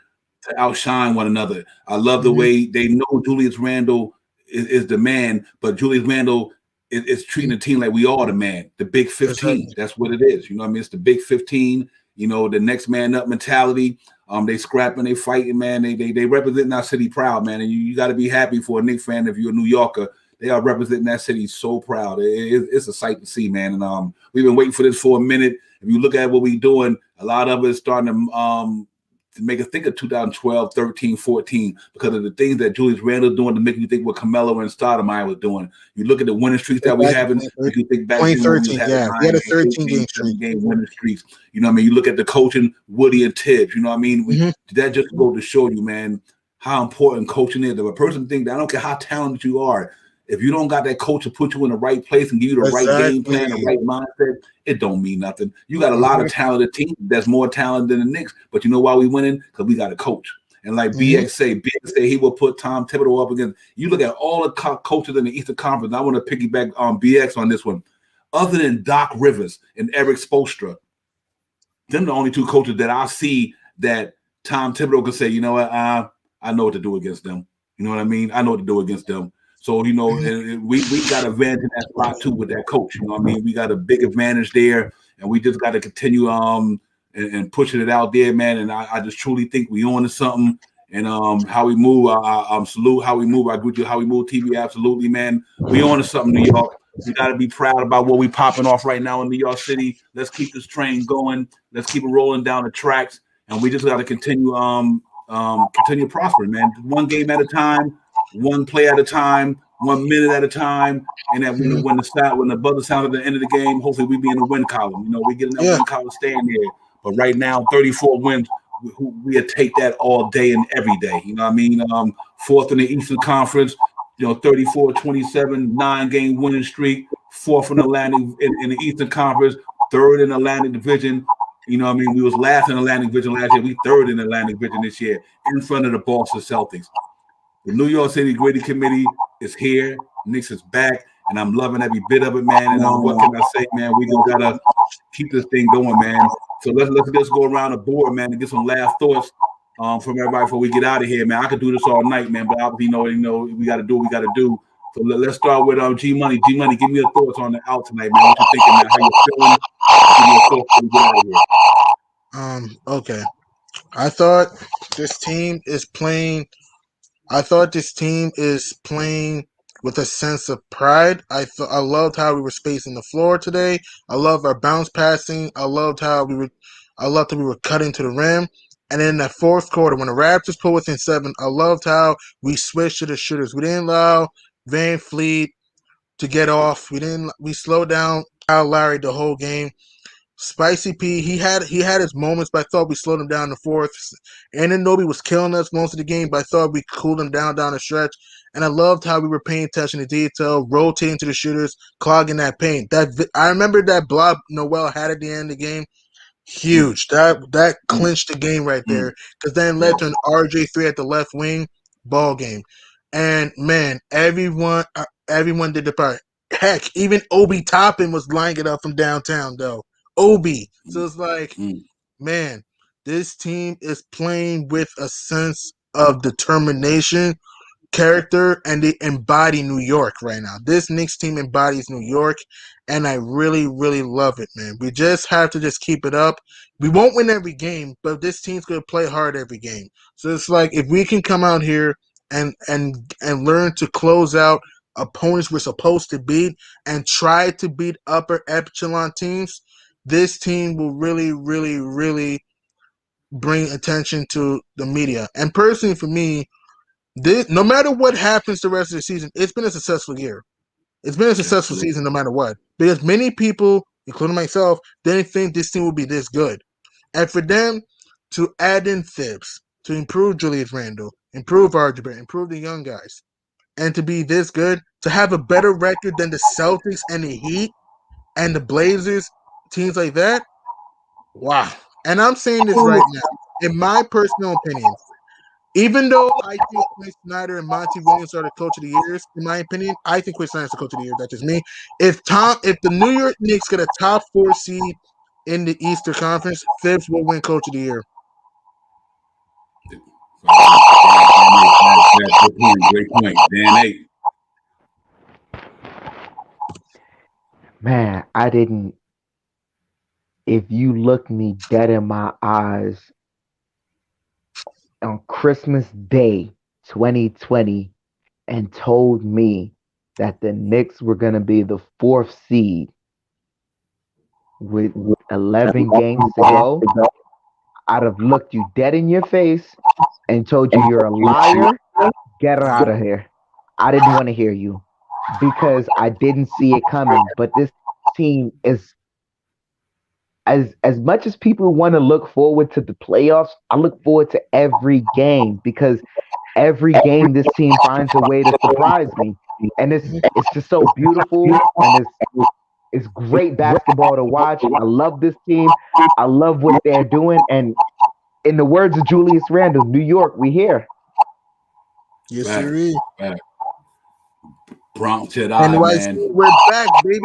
outshine one another. I love the way they know Julius Randle is the man, but Julius Randle is treating the team like we are the man, the big 15. That's what it is. You know what I mean? It's the big 15, the next man up mentality. They scrapping, they fighting, man. They representing our city proud, man. And you got to be happy for a Knicks fan if you're a New Yorker. They are representing that city so proud. It's a sight to see, man. And we've been waiting for this for a minute. If you look at what we're doing, a lot of it is starting to make us think of 2012, 13, 14, because of the things that Julius Randle doing to make you think what Carmelo and Stoudemire was doing. You look at the winning streaks that we having, you think back 2013, we had a 13-game winning streaks. You know what I mean? You look at the coaching, Woody and Tibbs. You know what I mean? That just goes to show you, man, how important coaching is. If a person thinks that, I don't care how talented you are, if you don't got that coach to put you in the right place and give you the right game plan, the right mindset, it don't mean nothing. You got a lot of talented teams that's more talented than the Knicks, but you know why we winning? Because we got a coach. And like BX say he will put Tom Thibodeau up against. You look at all the coaches in the Eastern Conference. I want to piggyback on BX on this one. Other than Doc Rivers and Eric Spoelstra, them the only two coaches that I see that Tom Thibodeau could say, you know what, I know what to do against them. You know what I mean? I know what to do against them. So, we got advantage in that spot too with that coach. You know what I mean? We got a big advantage there, and we just got to continue and pushing it out there, man. And I just truly think we on to something. And how we move, salute how we move. I agree with you, how we move TV, absolutely, man. We on to something, New York. We got to be proud about what we popping off right now in New York City. Let's keep this train going. Let's keep it rolling down the tracks, and we just got to continue prospering, man. One game at a time, one play at a time, 1 minute at a time. And then when the buzzer sound at the end of the game, hopefully we be in the win column. We get in that win column, staying there. But right now, 34 wins, we take that all day and every day. You know what I mean? Fourth in the Eastern Conference, 34-27, 9-game winning streak. Fourth in Atlantic in the Eastern Conference, third in the Atlantic Division. You know what I mean? We was last in the Atlantic Division last year. We third in the Atlantic Division this year, in front of the Boston Celtics. The New York City Gritty Committee is here. Knicks is back, and I'm loving every bit of it, man. And what can I say, man? We just gotta keep this thing going, man. So let's just go around the board, man, and get some last thoughts from everybody before we get out of here, man. I could do this all night, man, but obviously, we got to do what we got to do. So let's start with G Money. G Money, give me your thoughts on the out tonight, man. What you thinking, man? How you feeling? Give me your thoughts before we get out of here. Okay. I thought this team is playing with a sense of pride. I loved how we were spacing the floor today. I love our bounce passing. I loved that we were cutting to the rim. And in that fourth quarter, when the Raptors pulled within 7, I loved how we switched to the shooters. We didn't allow Van Fleet to get off. We slowed down Kyle Lowry the whole game. Spicy P, he had his moments, but I thought we slowed him down in the fourth. Anunoby was killing us most of the game, but I thought we cooled him down the stretch. And I loved how we were paying attention to detail, rotating to the shooters, clogging that paint. I remember that block Noel had at the end of the game. Huge. That clinched the game right there, because then led to an RJ3 at the left wing ball game. And man, everyone did the part. Heck, even Obi Toppin was lining it up from downtown though. Obi. So it's like, man, this team is playing with a sense of determination, character, and they embody New York right now. This Knicks team embodies New York, and I really, really love it, man. We just have to just keep it up. We won't win every game, but this team's going to play hard every game. So it's like, if we can come out here and learn to close out opponents we're supposed to beat and try to beat upper echelon teams, this team will really, really, really bring attention to the media. And personally, for me, no matter what happens the rest of the season, it's been a successful year. It's been a successful season no matter what. Because many people, including myself, didn't think this team would be this good. And for them to add in Thibs, to improve Julius Randle, improve Archibald, improve the young guys, and to be this good, to have a better record than the Celtics and the Heat and the Blazers, teams like that, wow. And I'm saying this right now, in my personal opinion, even though I think Quinn Snyder and Monty Williams are the coach of the years, in my opinion, I think Quinn Snyder's the coach of the year. That's just me. If the New York Knicks get a top 4 seed in the Eastern Conference, Thibs will win coach of the year. Great point. Dan 8. Man, I didn't. If you look me dead in my eyes on Christmas Day 2020 and told me that the Knicks were going to be the 4th seed with 11 games to go, I'd have looked you dead in your face and told you you're a liar. Get out of here. I didn't want to hear you because I didn't see it coming. But this team is, as much as people want to look forward to the playoffs, I look forward to every game because every game this team finds a way to surprise me. And it's just so beautiful, and it's great basketball to watch. I love this team. I love what they're doing. And in the words of Julius Randle, New York, we here. Yes, sir. Bronx Jedi, man. We're back, baby.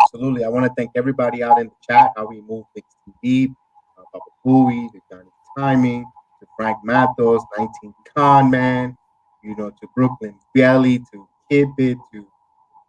Absolutely. I want to thank everybody out in the chat. How we move things too deep. Papa Booey, to Johnny Timing, to Frank Mathos, 19 Con Man, to Brooklyn Belly, to Kidbit, to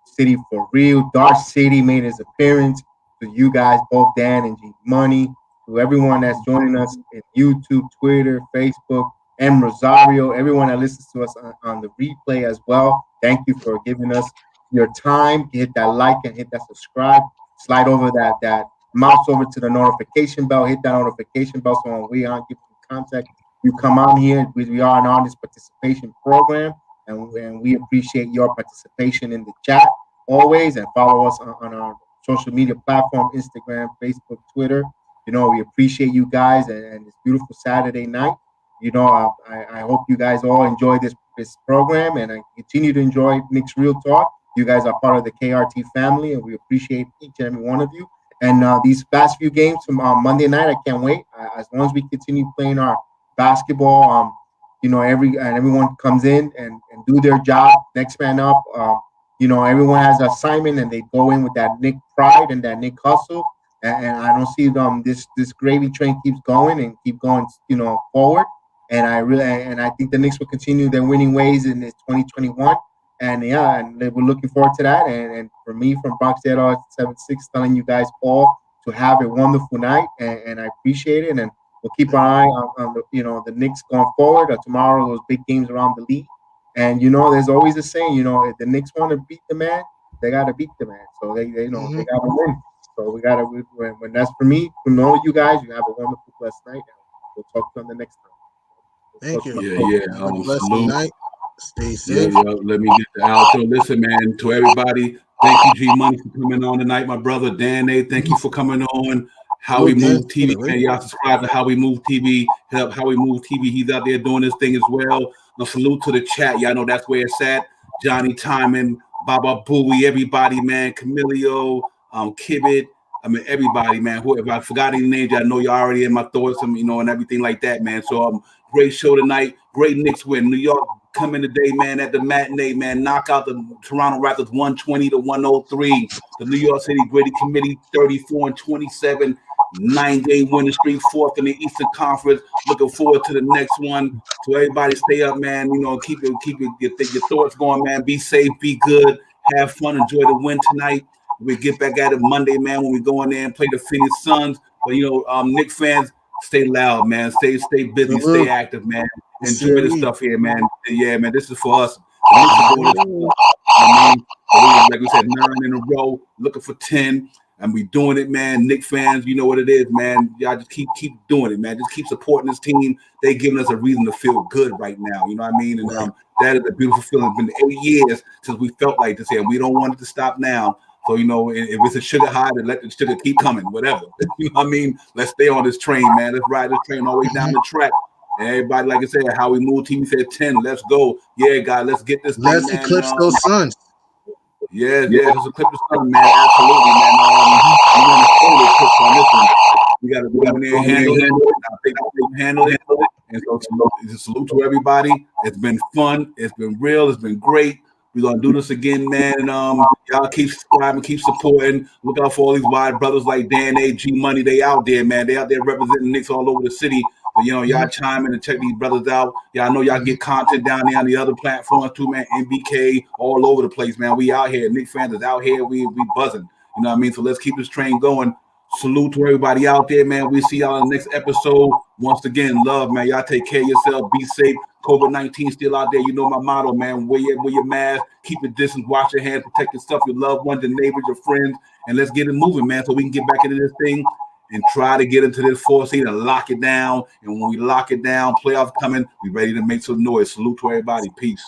City for Real. Dark City made his appearance. To you guys, both Dan and G Money. To everyone that's joining us in YouTube, Twitter, Facebook, M. Rosario, everyone that listens to us on the replay as well. Thank you for giving us your time. Hit that like and hit that subscribe. Slide over that mouse over to the notification bell. Hit that notification bell so when we on give you contact, you come on here. We are an honest participation program, and we appreciate your participation in the chat always. And follow us on our social media platform: Instagram, Facebook, Twitter. We appreciate you guys, and it's beautiful Saturday night. I hope you guys all enjoy this program, and I continue to enjoy Knicks Real Talk. You guys are part of the KRT family, and we appreciate each and every one of you. And these last few games from Monday night, I can't wait. As long as we continue playing our basketball, everyone comes in and do their job, next man up. Everyone has an assignment, and they go in with that Nick pride and that Nick hustle. And I don't see this gravy train keeps going and keep going, forward. And I think the Knicks will continue their winning ways in this 2021. And yeah, and we're looking forward to that. And for me, from Bronx 76, telling you guys all to have a wonderful night, and I appreciate it. And we'll keep an eye on the Knicks going forward. Tomorrow, those big games around the league. And there's always a saying, if the Knicks want to beat the man, they got to beat the man. So they they got to win. So we got to when that's for me, from all you guys, you have a wonderful, blessed night. We'll talk to you on the next time. Thank you. Yeah. Blessed Salute. night. Stay safe. Yeah. Let me get the outro. Listen, man, to everybody, thank you, G Money, for coming on tonight. My brother Dan A, thank you for coming on. How We Move TV, man. Y'all subscribe to How We Move TV. Help How We Move TV. He's out there doing this thing as well. A salute to the chat. Y'all know that's where it's at. Johnny Timon, Baba Booey, everybody, man. Camilio, Kibbit. I mean, everybody, man. If I forgot any names, I know you're already in my thoughts, and everything like that, man. So, great show tonight. Great Knicks win. New York coming today, man, at the matinee, man. Knock out the Toronto Raptors 120-103. The New York City Gritty Committee 34-27. 9-game winning streak, fourth in the Eastern Conference. Looking forward to the next one. So everybody stay up, man. Keep your thoughts going, man. Be safe, be good, have fun, enjoy the win tonight. We get back at it Monday, man, when we go in there and play the Phoenix Suns. But Knicks fans, stay loud, man. Stay busy, stay active, man. Enjoy the stuff here, man. Yeah, man. This is for us. Like we said, 9 in a row, looking for 10. And we doing it, man. Knicks fans, you know what it is, man. Y'all just keep doing it, man. Just keep supporting this team. They giving us a reason to feel good right now. You know what I mean? And that is a beautiful feeling. It's been 8 years since we felt like this here, and we don't want it to stop now. So, if it's a sugar high, then let the sugar keep coming, whatever. You know what I mean? Let's stay on this train, man. Let's ride this train all the way down the track. And everybody, like I said, How We Move TV said 10. Let's go. Yeah, God, let's get this Let's thing, man. eclipse those Suns. Yes, let's eclipse the sun, man. Absolutely, man. We want to totally eclipse on this one. We got to go in there and handle it. And so, salute to everybody. It's been fun. It's been real. It's been great. We're gonna do this again, man. And y'all keep subscribing, keep supporting. Look out for all these wide brothers like Dan A, G Money. They out there, man. They out there representing Knicks all over the city. But y'all chime in and check these brothers out. Y'all know y'all get content down there on the other platforms too, man. NBK, all over the place, man. We out here. Knicks fans is out here. We buzzing. You know what I mean? So let's keep this train going. Salute to everybody out there, man. We see y'all in the next episode. Once again, love, man. Y'all take care of yourself. Be safe. COVID-19 still out there. You know my motto, man. Wear your mask. Keep your distance. Wash your hands. Protect yourself, your loved ones, your neighbors, your friends. And let's get it moving, man, so we can get back into this thing and try to get into this 4th seed and lock it down. And when we lock it down, playoffs coming, we ready to make some noise. Salute to everybody. Peace.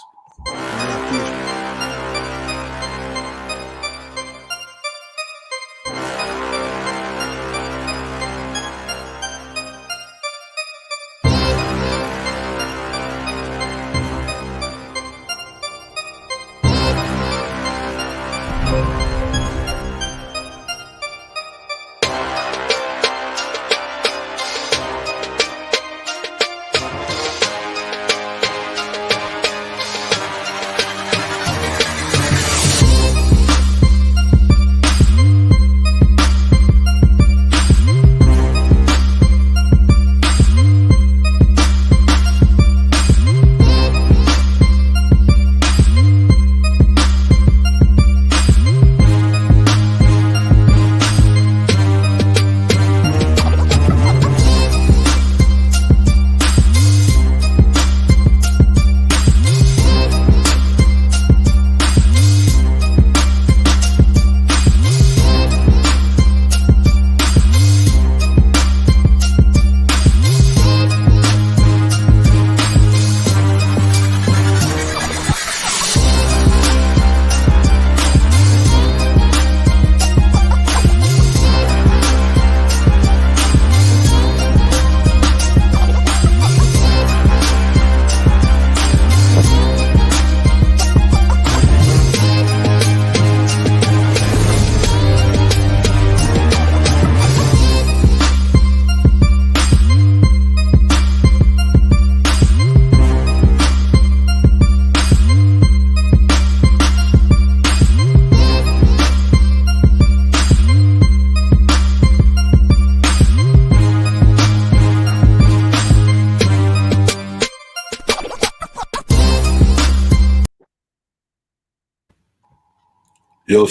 Yo,